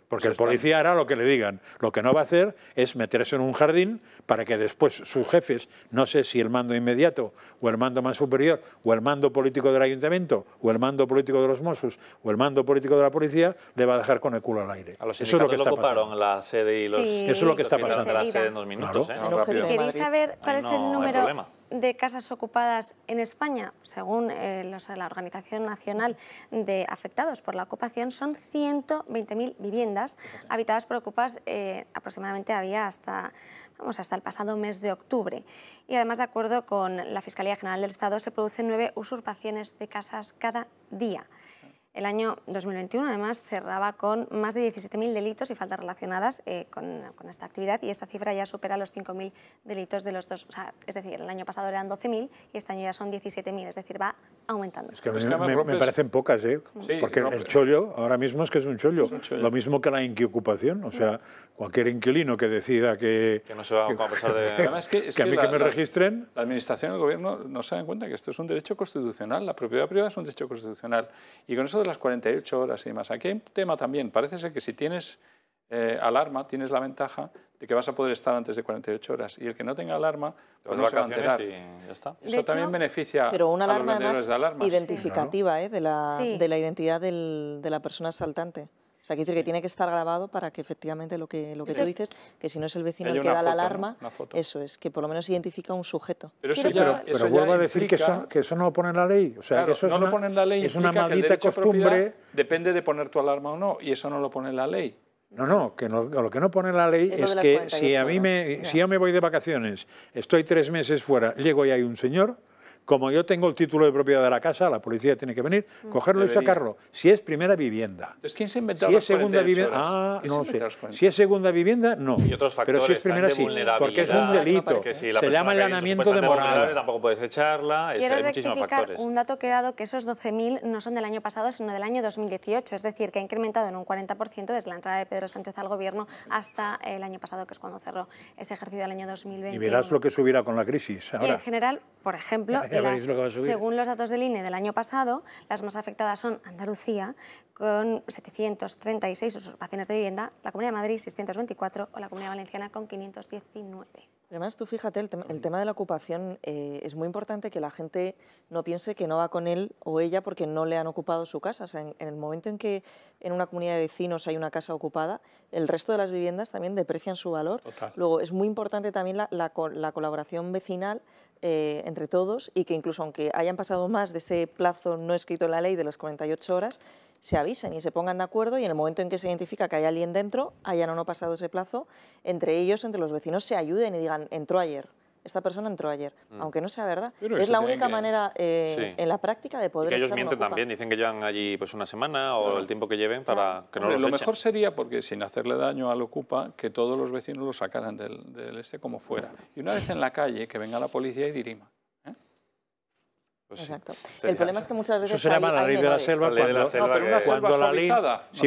Porque el policía hará lo que le digan. Lo que no va a hacer es meterse en un jardín para que después sus jefes, no sé si el mando inmediato o el mando más superior o el mando político del ayuntamiento o el mando político de los Mossos o el mando político de la policía, le va a dejar con el culo al aire. A los eso es lo que está ocuparon la sede y los... Eso es lo que está pasando. La sede en 2 minutos, claro. ¿Queréis saber cuál es el número de casas ocupadas en España? Según la Organización Nacional de Afectados por la Ocupación, son 120.000 viviendas habitadas por ocupas. Aproximadamente había hasta el pasado mes de octubre. Y además, de acuerdo con la Fiscalía General del Estado, se producen 9 usurpaciones de casas cada día. El año 2021, además, cerraba con más de 17.000 delitos y faltas relacionadas con esta actividad, y esta cifra ya supera los 5.000 delitos de los dos. O sea, es decir, el año pasado eran 12.000 y este año ya son 17.000, es decir, va aumentando. Es que me parecen pocas, ¿eh? Sí, porque el chollo ahora mismo es que es un chollo. Lo mismo que la inquiocupación. O sea, cualquier inquilino que decida que no se va a pasar de... Además, que a mí que me registren... La Administración y el Gobierno no se dan cuenta que esto es un derecho constitucional. La propiedad privada es un derecho constitucional. Y con eso de las 48 horas y demás. Aquí hay un tema también. Parece ser que si tienes alarma, tienes la ventaja de que vas a poder estar antes de 48 horas. Y el que no tenga alarma, pues no se va a enterar. Y ya está. Eso también beneficia pero una a los alarma vendedores de alarmas. Identificativa, de la identidad de la persona asaltante. O sea, quiere decir que tiene que estar grabado para que efectivamente lo que tú dices, que si no es el vecino el que da la alarma, eso es, que por lo menos identifica un sujeto. Pero vuelvo a decir que eso no lo pone en la ley. O sea, claro, que eso no lo pone en la ley, es una maldita maldita costumbre. Depende de poner tu alarma o no, y eso no lo pone en la ley. No, que lo que no pone en la ley es que si yo me voy de vacaciones, estoy 3 meses fuera, llego y hay un señor, como yo tengo el título de propiedad de la casa, la policía tiene que venir, cogerlo y sacarlo. Si es primera vivienda. Entonces, ¿quién se inventó si es segunda vivienda? No lo sé. Si es segunda vivienda, no. Y otros factores, pero si es primera, sí. Porque es un delito. Si la se llama allanamiento de morada. Tampoco puedes echarla. Quiero rectificar un dato que he dado, que esos 12.000 no son del año pasado, sino del año 2018. Es decir, que ha incrementado en un 40% desde la entrada de Pedro Sánchez al Gobierno hasta el año pasado, que es cuando cerró ese ejercicio del año 2020. Y verás lo que subirá con la crisis ahora. Y en general, por ejemplo, según los datos del INE del año pasado, las más afectadas son Andalucía, con 736 usurpaciones de vivienda, la Comunidad de Madrid 624 o la Comunidad Valenciana con 519. Además, tú fíjate, el tema de la ocupación es muy importante que la gente no piense que no va con él o ella porque no le han ocupado su casa. O sea, en el momento en que en una comunidad de vecinos hay una casa ocupada, el resto de las viviendas también deprecian su valor. Total. Luego, es muy importante también la colaboración vecinal entre todos y que incluso aunque hayan pasado más de ese plazo no escrito en la ley de las 48 horas, se avisen y se pongan de acuerdo y en el momento en que se identifica que hay alguien dentro, hayan o no pasado ese plazo, entre ellos, entre los vecinos, se ayuden y digan, entró ayer, esta persona entró ayer, aunque no sea verdad. Pero es la única manera en la práctica de poder y que ellos echarlo mienten ocupa. también, dicen que llevan allí pues una semana o el tiempo que lleven para que no los Lo echen. mejor sería, porque sin hacerle daño al ocupa, que todos los vecinos lo sacaran del como fuera. Y una vez en la calle, que venga la policía y dirima. Pues exacto. El problema es que muchas veces eso se llama la ley de la selva cuando la ley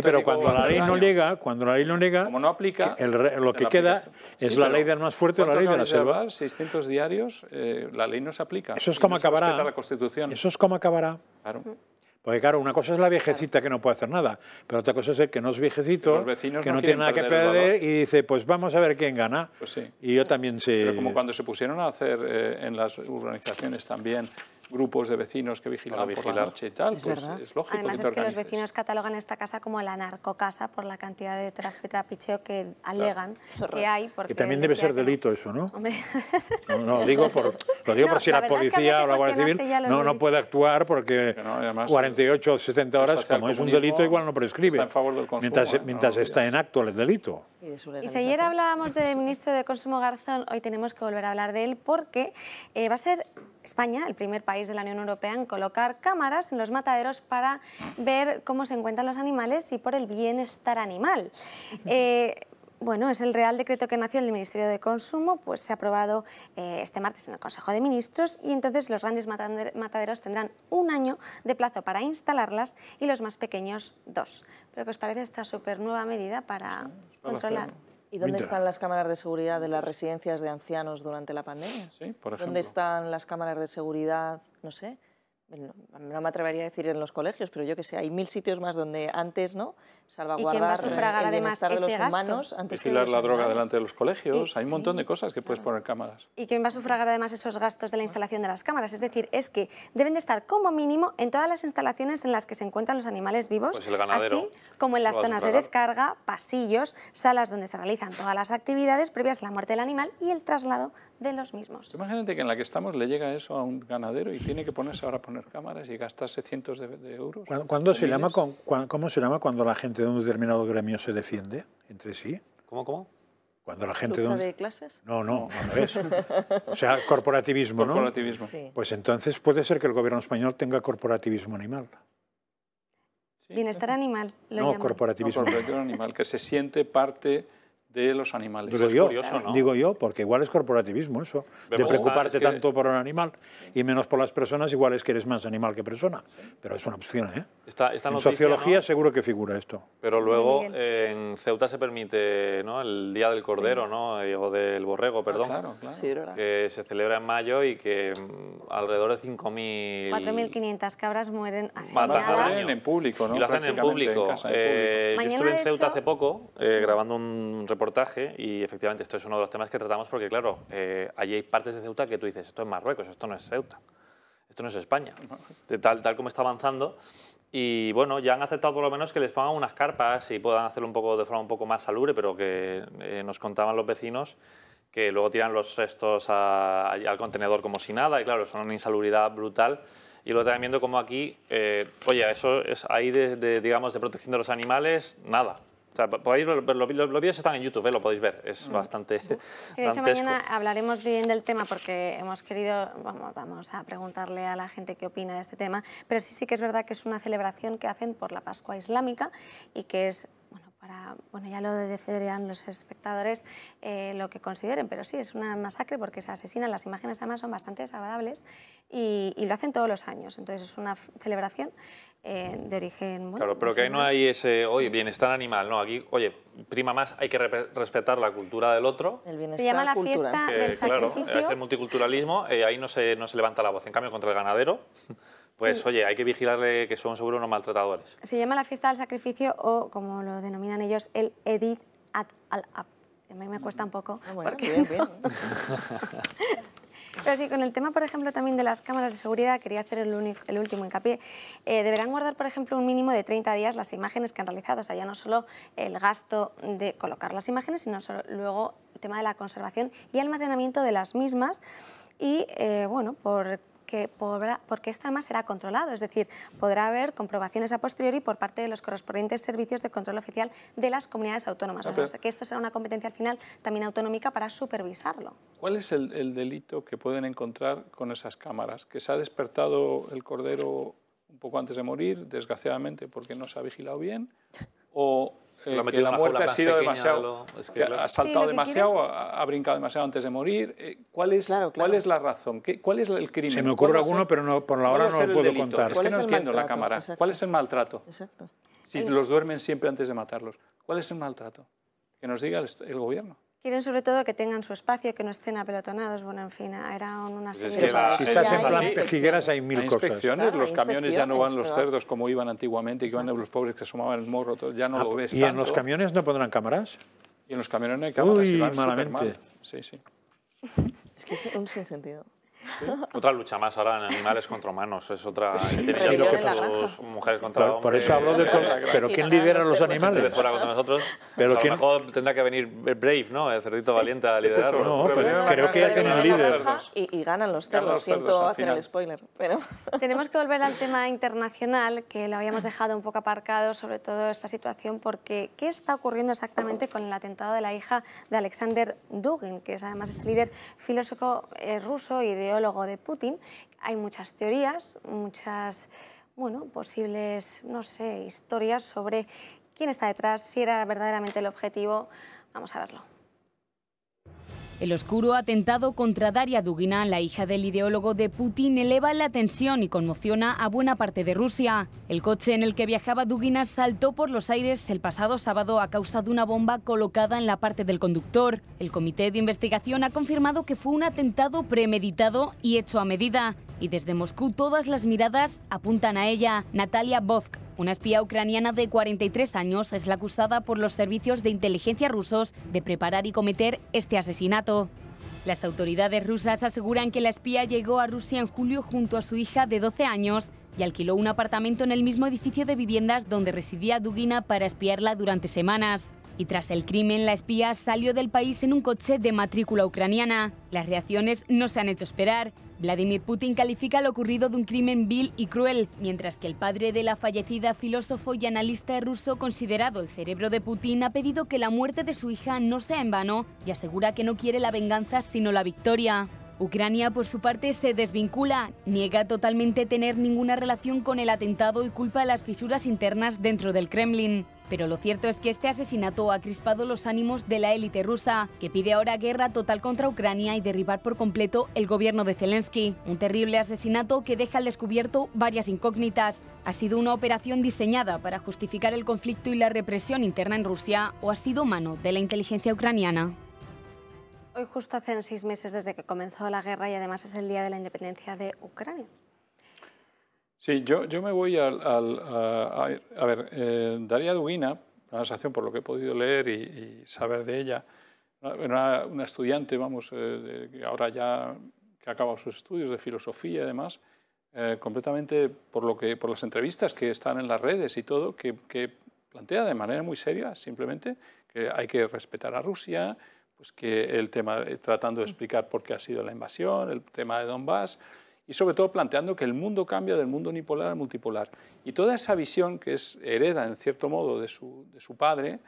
pero cuando la ley no llega, como no aplica, lo que queda es la ley del más fuerte o la ley de la selva. 600 diarios, la ley no se aplica. Eso es como acabará. La Constitución. Eso es como acabará. Claro. Porque claro, una cosa es la viejecita que no puede hacer nada, pero otra cosa es el que no es viejecito, que no tiene nada que perder y dice, pues vamos a ver quién gana. Pues sí. Y yo también sé... Pero como cuando se pusieron a hacer en las urbanizaciones también grupos de vecinos que vigilaban por la noche y tal, pues es lógico. Además que te es que los vecinos catalogan esta casa como la narcocasa por la cantidad de trapicheo que alegan que hay. Que también debe ser delito eso, ¿no? Hombre. No, lo digo por si la policía o la Guardia Civil no puede actuar porque 48 o 70 horas, como es un delito, igual no prescribe. Está en favor del consumo, mientras está en acto el delito. Y si ayer hablábamos del ministro de Consumo Garzón, hoy tenemos que volver a hablar de él porque va a ser España el primer país de la Unión Europea en colocar cámaras en los mataderos para ver cómo se encuentran los animales y por el bienestar animal. Bueno, es el Real Decreto que nació del Ministerio de Consumo, pues se ha aprobado este martes en el Consejo de Ministros y entonces los grandes mataderos tendrán 1 año de plazo para instalarlas y los más pequeños 2. ¿Pero qué os parece esta súper nueva medida para controlar? ¿Y dónde están las cámaras de seguridad de las residencias de ancianos durante la pandemia? Sí, por ejemplo. ¿Dónde están las cámaras de seguridad, no sé? No me atrevería a decir en los colegios, pero yo que sé, hay 1000 sitios más donde antes, ¿no? Salvaguardar el bienestar de los humanos antes que de los vigilar la droga animales. delante de los colegios, hay un montón de cosas que puedes poner cámaras. ¿Y quién va a sufragar además esos gastos de la instalación de las cámaras? Es decir, es que deben de estar como mínimo en todas las instalaciones en las que se encuentran los animales vivos, pues el ganadero, así como en las zonas de descarga, pasillos, salas donde se realizan todas las actividades previas a la muerte del animal y el traslado de los mismos. Imagínate que en la que estamos le llega eso a un ganadero y tiene que ponerse ahora a poner cámaras y gastarse cientos de euros. ¿Cómo se llama cuando la gente de un determinado gremio se defiende entre sí? ¿Cómo? Cuando la gente ¿Lucha de clases? No es. O sea, corporativismo, ¿no? Corporativismo. Sí. Pues entonces puede ser que el gobierno español tenga corporativismo animal. Bienestar animal, lo llaman. Corporativismo. Corporativismo animal, que se siente parte de los animales. Digo yo, porque igual es corporativismo eso, de preocuparte tanto por el animal y menos por las personas, igual es que eres más animal que persona, pero es una opción, ¿eh? En sociología seguro que figura esto. Pero luego en Ceuta se permite, ¿no?, el Día del Cordero, ¿no?, o del Borrego, perdón, claro. que se celebra en mayo y que alrededor de 4.500 cabras mueren asesinadas. En público, ¿no? Y lo hacen en público. Yo estuve en Ceuta hace poco grabando un reportaje y efectivamente esto es uno de los temas que tratamos porque, claro, allí hay partes de Ceuta que tú dices, esto es Marruecos, esto no es Ceuta, esto no es España, tal como está avanzando. Y bueno, ya han aceptado por lo menos que les pongan unas carpas y puedan hacerlo de forma un poco más salubre, pero que nos contaban los vecinos que luego tiran los restos al contenedor como si nada y claro, son una insalubridad brutal. Y luego también viendo como aquí, oye, eso es ahí digamos, de protección de los animales, nada. O sea, podéis ver, los vídeos están en YouTube, lo podéis ver, es bastante Sí, de hecho, mañana hablaremos bien del tema porque hemos querido, vamos a preguntarle a la gente qué opina de este tema, pero sí que es verdad que es una celebración que hacen por la Pascua Islámica y que es, bueno, ya lo decidirán los espectadores lo que consideren, pero sí, es una masacre porque se asesinan, las imágenes además son bastante desagradables y lo hacen todos los años, entonces es una celebración de origen... Bueno, claro, pero que ahí no hay ese, oye, bienestar animal, no, aquí, oye, prima más, hay que respetar la cultura del otro. El bienestar se llama la fiesta del sacrificio. Claro, es el multiculturalismo, ahí no se levanta la voz, en cambio contra el ganadero, pues sí, oye, hay que vigilarle que son seguro unos maltratadores. Se llama la fiesta del sacrificio o, como lo denominan ellos, el Eid al-Adha. A mí me cuesta un poco. Bien. Pero sí, con el tema, por ejemplo, también de las cámaras de seguridad, quería hacer el último hincapié. Deberán guardar, por ejemplo, un mínimo de 30 días las imágenes que han realizado. O sea, ya no solo el gasto de colocar las imágenes, sino luego el tema de la conservación y almacenamiento de las mismas. Y, bueno, porque esto además será controlado, es decir, podrá haber comprobaciones a posteriori por parte de los correspondientes servicios de control oficial de las comunidades autónomas. O sea, que esto será una competencia al final también autonómica para supervisarlo. ¿Cuál es el delito que pueden encontrar con esas cámaras? ¿Que se ha despertado el cordero un poco antes de morir, desgraciadamente porque no se ha vigilado bien? ¿O que la muerte ha sido demasiado, ha saltado demasiado, ha brincado demasiado antes de morir? ¿Cuál es la razón? ¿Cuál es el crimen? Se me ocurre alguno, pero no, por la hora no lo puedo contar. Es que no entiendo la cámara. Exacto. ¿Cuál es el maltrato? Exacto. Si los duermen siempre antes de matarlos. ¿Cuál es el maltrato? Que nos diga el gobierno. Quieren sobre todo que tengan su espacio, que no estén apelotonados, bueno, en fin, era una serie de cosas. Si estás en plan Figueras hay mil cosas. Inspecciones, los camiones ya no van los cerdos como iban antiguamente, que iban los pobres que asomaban el morro, ya no lo ves ¿Y en los camiones no pondrán cámaras? Y en los camiones no hay cámaras. Uy, malamente. Sí. Es que es un sinsentido. ¿Sí? Otra lucha más ahora en animales contra humanos, es otra inteligencia versus mujeres contra hombres. Por eso hablo de todo. ¿Pero quién lidera los animales? De fuera contra nosotros. Pero a lo mejor tendrá que venir Brave, ¿no? El cerdito valiente a liderarlo. No, pero creo que ya tienen líder. Y ganan los cerdos, siento hacer el spoiler. Pero... Tenemos que volver al tema internacional, que lo habíamos dejado un poco aparcado, sobre todo esta situación, porque ¿qué está ocurriendo exactamente con el atentado de la hija de Alexander Dugin, que además es el líder filósofo ruso y ideólogo de Putin? Hay muchas teorías, muchas posibles, no sé, historias sobre quién está detrás, si era verdaderamente el objetivo. Vamos a verlo. El oscuro atentado contra Daria Dugina, la hija del ideólogo de Putin, eleva la tensión y conmociona a buena parte de Rusia. El coche en el que viajaba Dugina saltó por los aires el pasado sábado a causa de una bomba colocada en la parte del conductor. El comité de investigación ha confirmado que fue un atentado premeditado y hecho a medida. Y desde Moscú todas las miradas apuntan a ella. Natalia Bovk, una espía ucraniana de 43 años, es la acusada por los servicios de inteligencia rusos de preparar y cometer este asesinato. Las autoridades rusas aseguran que la espía llegó a Rusia en julio junto a su hija de 12 años y alquiló un apartamento en el mismo edificio de viviendas donde residía Dugina para espiarla durante semanas. Y tras el crimen, la espía salió del país en un coche de matrícula ucraniana. Las reacciones no se han hecho esperar. Vladimir Putin califica lo ocurrido de un crimen vil y cruel, mientras que el padre de la fallecida filósofo y analista ruso, considerado el cerebro de Putin, ha pedido que la muerte de su hija no sea en vano y asegura que no quiere la venganza sino la victoria. Ucrania, por su parte, se desvincula, niega totalmente tener ninguna relación con el atentado y culpa las fisuras internas dentro del Kremlin. Pero lo cierto es que este asesinato ha crispado los ánimos de la élite rusa, que pide ahora guerra total contra Ucrania y derribar por completo el gobierno de Zelensky. Un terrible asesinato que deja al descubierto varias incógnitas. ¿Ha sido una operación diseñada para justificar el conflicto y la represión interna en Rusia o ha sido mano de la inteligencia ucraniana? Hoy justo hacen 6 meses desde que comenzó la guerra y además es el día de la independencia de Ucrania. Sí, yo me voy a ver, Daria Dugina, una sensación por lo que he podido leer y saber de ella, una estudiante, vamos, ahora ya que ha acabado sus estudios de filosofía y demás, completamente por las entrevistas que están en las redes y todo, que plantea de manera muy seria simplemente que hay que respetar a Rusia, pues que el tema, tratando de explicar por qué ha sido la invasión, el tema de Donbass, y sobre todo planteando que el mundo cambia del mundo unipolar al multipolar. Y toda esa visión que hereda en cierto modo de su padre,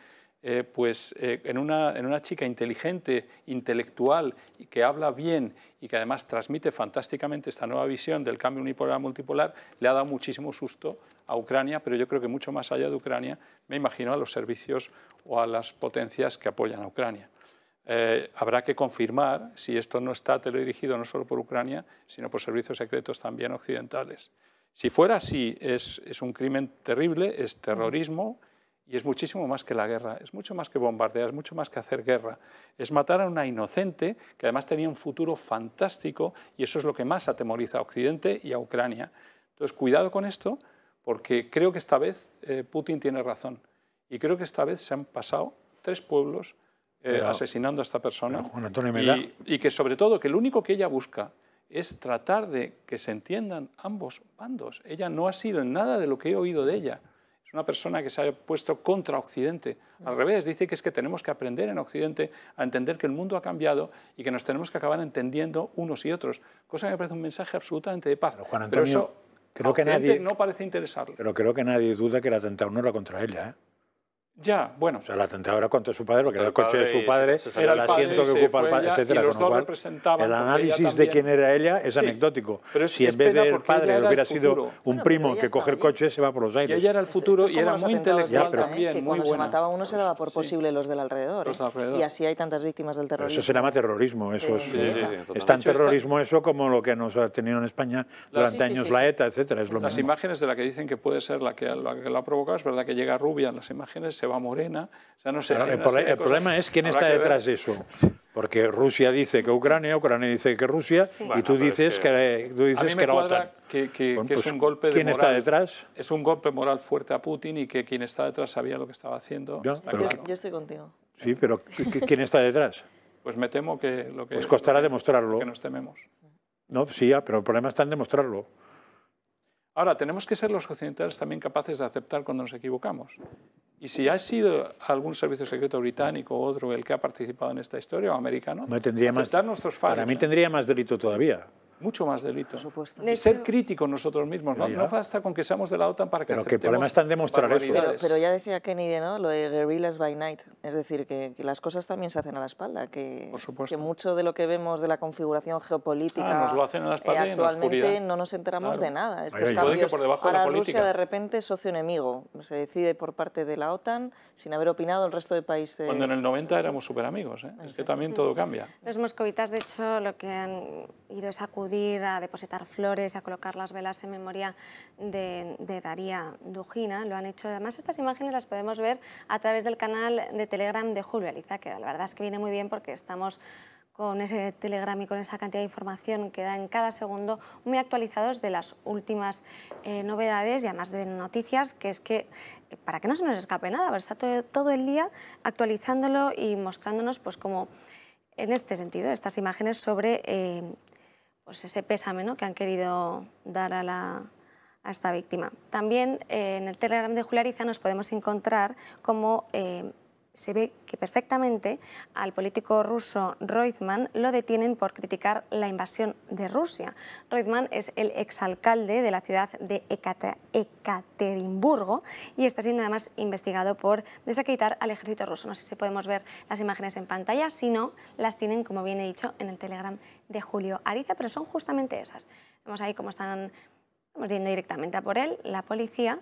en una chica inteligente, intelectual, y que habla bien y que además transmite fantásticamente esta nueva visión del cambio unipolar a multipolar, le ha dado muchísimo susto a Ucrania, pero yo creo que mucho más allá de Ucrania, me imagino a los servicios o a las potencias que apoyan a Ucrania. Habrá que confirmar si esto no está teledirigido no solo por Ucrania, sino por servicios secretos también occidentales. Si fuera así, es un crimen terrible, es terrorismo y es muchísimo más que la guerra, es mucho más que bombardear, es mucho más que hacer guerra. Es matar a una inocente que además tenía un futuro fantástico y eso es lo que más atemoriza a Occidente y a Ucrania. Entonces, cuidado con esto, porque creo que esta vez Putin tiene razón y creo que esta vez se han pasado 3 pueblos asesinando a esta persona y que sobre todo que lo único que ella busca es tratar de que se entiendan ambos bandos. Ella no ha sido en nada de lo que he oído de ella. Es una persona que se ha puesto contra Occidente. Al revés, dice que es que tenemos que aprender en Occidente a entender que el mundo ha cambiado y que nos tenemos que acabar entendiendo unos y otros. Cosa que me parece un mensaje absolutamente de paz. Pero, Juan Antonio, pero eso creo que nadie no parece interesarle. Pero creo que nadie duda que el atentado no era contra ella, ¿eh? Ya, bueno. O sea, el atentado era contra su padre, porque era el coche de su padre, era el asiento que ocupa el padre, etcétera. Con lo cual, el análisis de quién era ella es anecdótico. Pero si en vez del padre hubiera sido un primo que coge el coche, se va por los aires. Y ella era el futuro y era muy intelectual también, que muy cuando buena. se mataba uno se daba por posible los del alrededor. Y así hay tantas víctimas del terrorismo. Eso se llama terrorismo. Eso es tan terrorismo eso como lo que nos ha tenido en España durante años la ETA, etcétera. Es lo mismo. Las imágenes de la que dicen que puede ser la que la ha provocado, es verdad que llega rubia en las imágenes, se va morena. O sea, no sé, el problema es quién está detrás de eso. Porque Rusia dice que Ucrania dice que Rusia, y tú dices que la OTAN. Que es un golpe de ¿quién moral, está detrás? Es un golpe moral fuerte a Putin y que quien está detrás sabía lo que estaba haciendo. Yo estoy contigo. Sí, pero ¿quién está detrás? Pues me temo que lo que... Pues costará demostrarlo. Que nos tememos. No, sí, pero el problema está en demostrarlo. Ahora, tenemos que ser los occidentales también capaces de aceptar cuando nos equivocamos. Y si ha sido algún servicio secreto británico u otro el que ha participado en esta historia, o americano, aceptar nuestros fallos. Para mí tendría más delito todavía. Mucho más delito. Por supuesto. Y ser críticos nosotros mismos. No basta con que seamos de la OTAN para que pero aceptemos. Que el problema está en demostrar eso. Pero ya decía Kennedy, ¿no? Lo de guerrillas by night. Es decir, que las cosas también se hacen a la espalda. Por supuesto. Que mucho de lo que vemos de la configuración geopolítica nos lo hacen a la espalda actualmente no nos enteramos de nada. Estos cambios. Ahora Rusia de repente es socio enemigo. Se decide por parte de la OTAN sin haber opinado el resto de países. Cuando en el 90 éramos súper amigos. Es que también todo cambia. Los moscovitas, de hecho, lo que han ido es acudir a depositar flores, a colocar las velas en memoria de Daria Dugina. Lo han hecho. Además, estas imágenes las podemos ver a través del canal de Telegram de Julio Ariza, que la verdad es que viene muy bien porque estamos con ese Telegram y con esa cantidad de información que da en cada segundo, muy actualizados de las últimas novedades y además de noticias, que es que para que no se nos escape nada, está todo el día actualizándolo y mostrándonos pues como en este sentido, estas imágenes sobre pues ese pésame, ¿no?, que han querido dar a esta víctima. También en el Telegram de Julio Ariza nos podemos encontrar cómo se ve que perfectamente al político ruso Roitman lo detienen por criticar la invasión de Rusia. Roitman es el exalcalde de la ciudad de Ekaterimburgo y está siendo además investigado por desacreditar al ejército ruso. No sé si podemos ver las imágenes en pantalla, si no, las tienen, como bien he dicho, en el Telegram de Julio Ariza, pero son justamente esas. Vemos ahí cómo están yendo directamente a por él, la policía.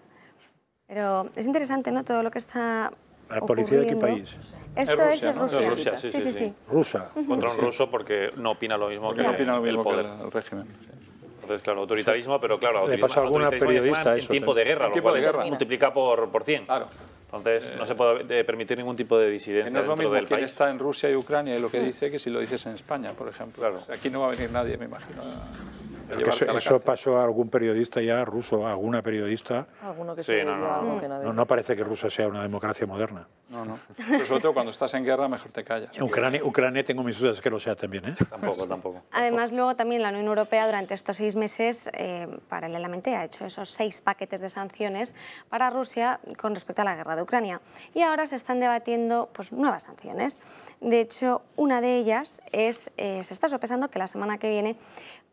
Pero es interesante, ¿no?, todo lo que está ¿La policía de qué ocurriendo. país? Esto es Rusia. Rusia, sí. Rusa. Contra un ruso porque no opina lo mismo que el poder. El régimen. Entonces, claro, autoritarismo, pero claro, Le pasa a alguna periodista en tiempo de guerra, lo cual de guerra. multiplica por 100. Claro. Entonces, no se puede permitir ningún tipo de disidencia no es lo dentro mismo del quien país. está en Rusia y Ucrania y lo que dice que si lo dices en España, por ejemplo. Claro. O sea, aquí no va a venir nadie, me imagino. Eso pasó a algún periodista ya ruso, a alguna periodista. Alguno que se algo que no parece que Rusia sea una democracia moderna. No. Pero sobre todo cuando estás en guerra, mejor te callas. Ucrania tengo mis dudas que lo sea también, ¿eh? Tampoco. Además, luego también la Unión Europea durante estos 6 meses, paralelamente, ha hecho esos 6 paquetes de sanciones para Rusia con respecto a la guerra de Ucrania. Y ahora se están debatiendo pues, nuevas sanciones. De hecho, una de ellas es, se está sopesando que la semana que viene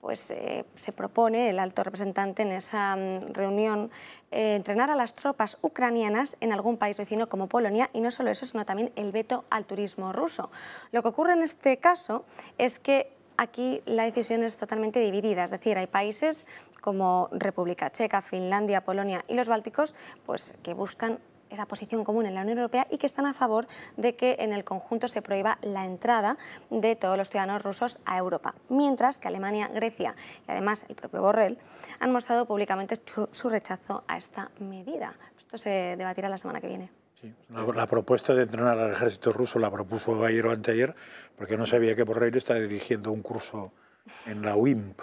pues, se propone el alto representante en esa reunión entrenar a las tropas ucranianas en algún país vecino como Polonia, y no solo eso, sino también el veto al turismo ruso. Lo que ocurre en este caso es que aquí la decisión es totalmente dividida, es decir, hay países como República Checa, Finlandia, Polonia y los bálticos pues, que buscan esa posición común en la Unión Europea y que están a favor de que en el conjunto se prohíba la entrada de todos los ciudadanos rusos a Europa, mientras que Alemania, Grecia y además el propio Borrell han mostrado públicamente su rechazo a esta medida. Esto se debatirá la semana que viene. Sí, la propuesta de entrenar al ejército ruso la propuso ayer o anteayer porque no sabía que Borrell está dirigiendo un curso en la UIMP,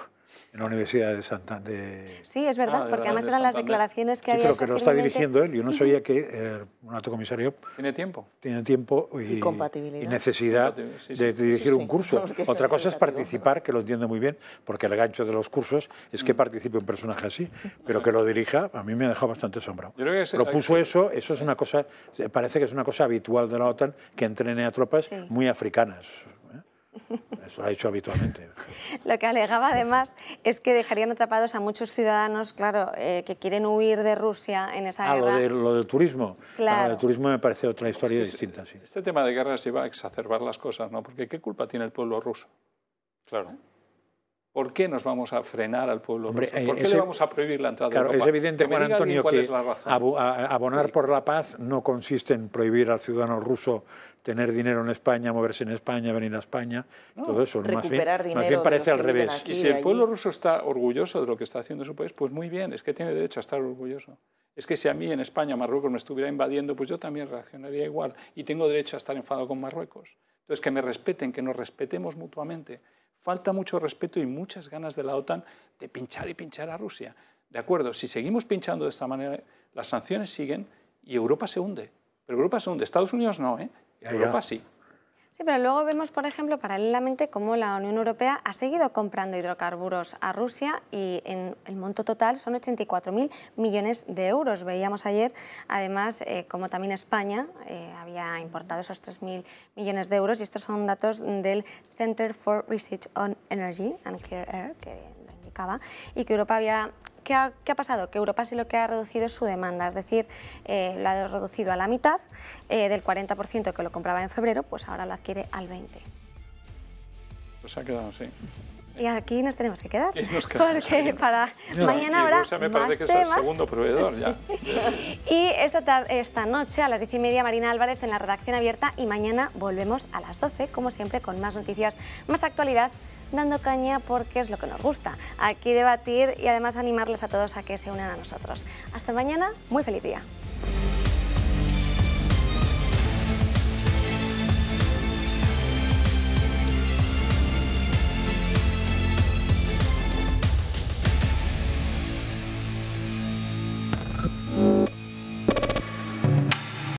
en la Universidad de Santander. Sí, es verdad, porque además eran las declaraciones que había pero hecho que lo está firmemente. dirigiendo él. Yo no sabía que un alto comisario tiene tiempo y compatibilidad. Y necesidad de dirigir un curso. Otra cosa es participar, que lo entiendo muy bien, porque el gancho de los cursos es que participe un personaje así, pero que lo dirija, a mí me ha dejado bastante asombrado. Propuso eso es una cosa, parece que es una cosa habitual de la OTAN, que entrene a tropas muy africanas. Eso lo ha hecho habitualmente. Lo que alegaba además es que dejarían atrapados a muchos ciudadanos, claro, que quieren huir de Rusia en esa guerra. Lo del turismo. Claro. Lo del turismo me parece otra historia distinta. Sí. Este tema de guerra se va a exacerbar las cosas, ¿no? Porque ¿qué culpa tiene el pueblo ruso? Claro. ¿Por qué nos vamos a frenar al pueblo ruso? ¿Por qué le vamos a prohibir la entrada a Europa? Es evidente, Juan Antonio, que abonar abonar por la paz no consiste en prohibir al ciudadano ruso tener dinero en España, moverse en España, venir a España, todo eso. Más bien parece al revés. Y si el pueblo ruso está orgulloso de lo que está haciendo su país, pues muy bien, es que tiene derecho a estar orgulloso. Es que si a mí en España Marruecos me estuviera invadiendo, pues yo también reaccionaría igual y tengo derecho a estar enfadado con Marruecos. Entonces, que me respeten, que nos respetemos mutuamente. Falta mucho respeto y muchas ganas de la OTAN de pinchar y pinchar a Rusia. De acuerdo, si seguimos pinchando de esta manera, las sanciones siguen y Europa se hunde. Pero Europa se hunde, Estados Unidos no, ¿eh? Europa sí. Sí, pero luego vemos, por ejemplo, paralelamente cómo la Unión Europea ha seguido comprando hidrocarburos a Rusia y en el monto total son 84.000 millones de euros. Veíamos ayer, además, como también España había importado esos 3.000 millones de euros, y estos son datos del Center for Research on Energy and Clean Air, que lo indicaba, y que Europa había... ¿Qué ha pasado? Que Europa sí lo que ha reducido es su demanda, es decir, lo ha reducido a la mitad, del 40% que lo compraba en febrero, pues ahora lo adquiere al 20%. Pues se ha quedado así. Y aquí nos tenemos que quedar, porque para mañana habrá más me parece que es el segundo proveedor ya. Y esta noche a las 10:30 Marina Álvarez en la redacción abierta, y mañana volvemos a las 12, como siempre, con más noticias, más actualidad, dando caña porque es lo que nos gusta, aquí debatir y además animarles a todos a que se unan a nosotros. Hasta mañana, muy feliz día.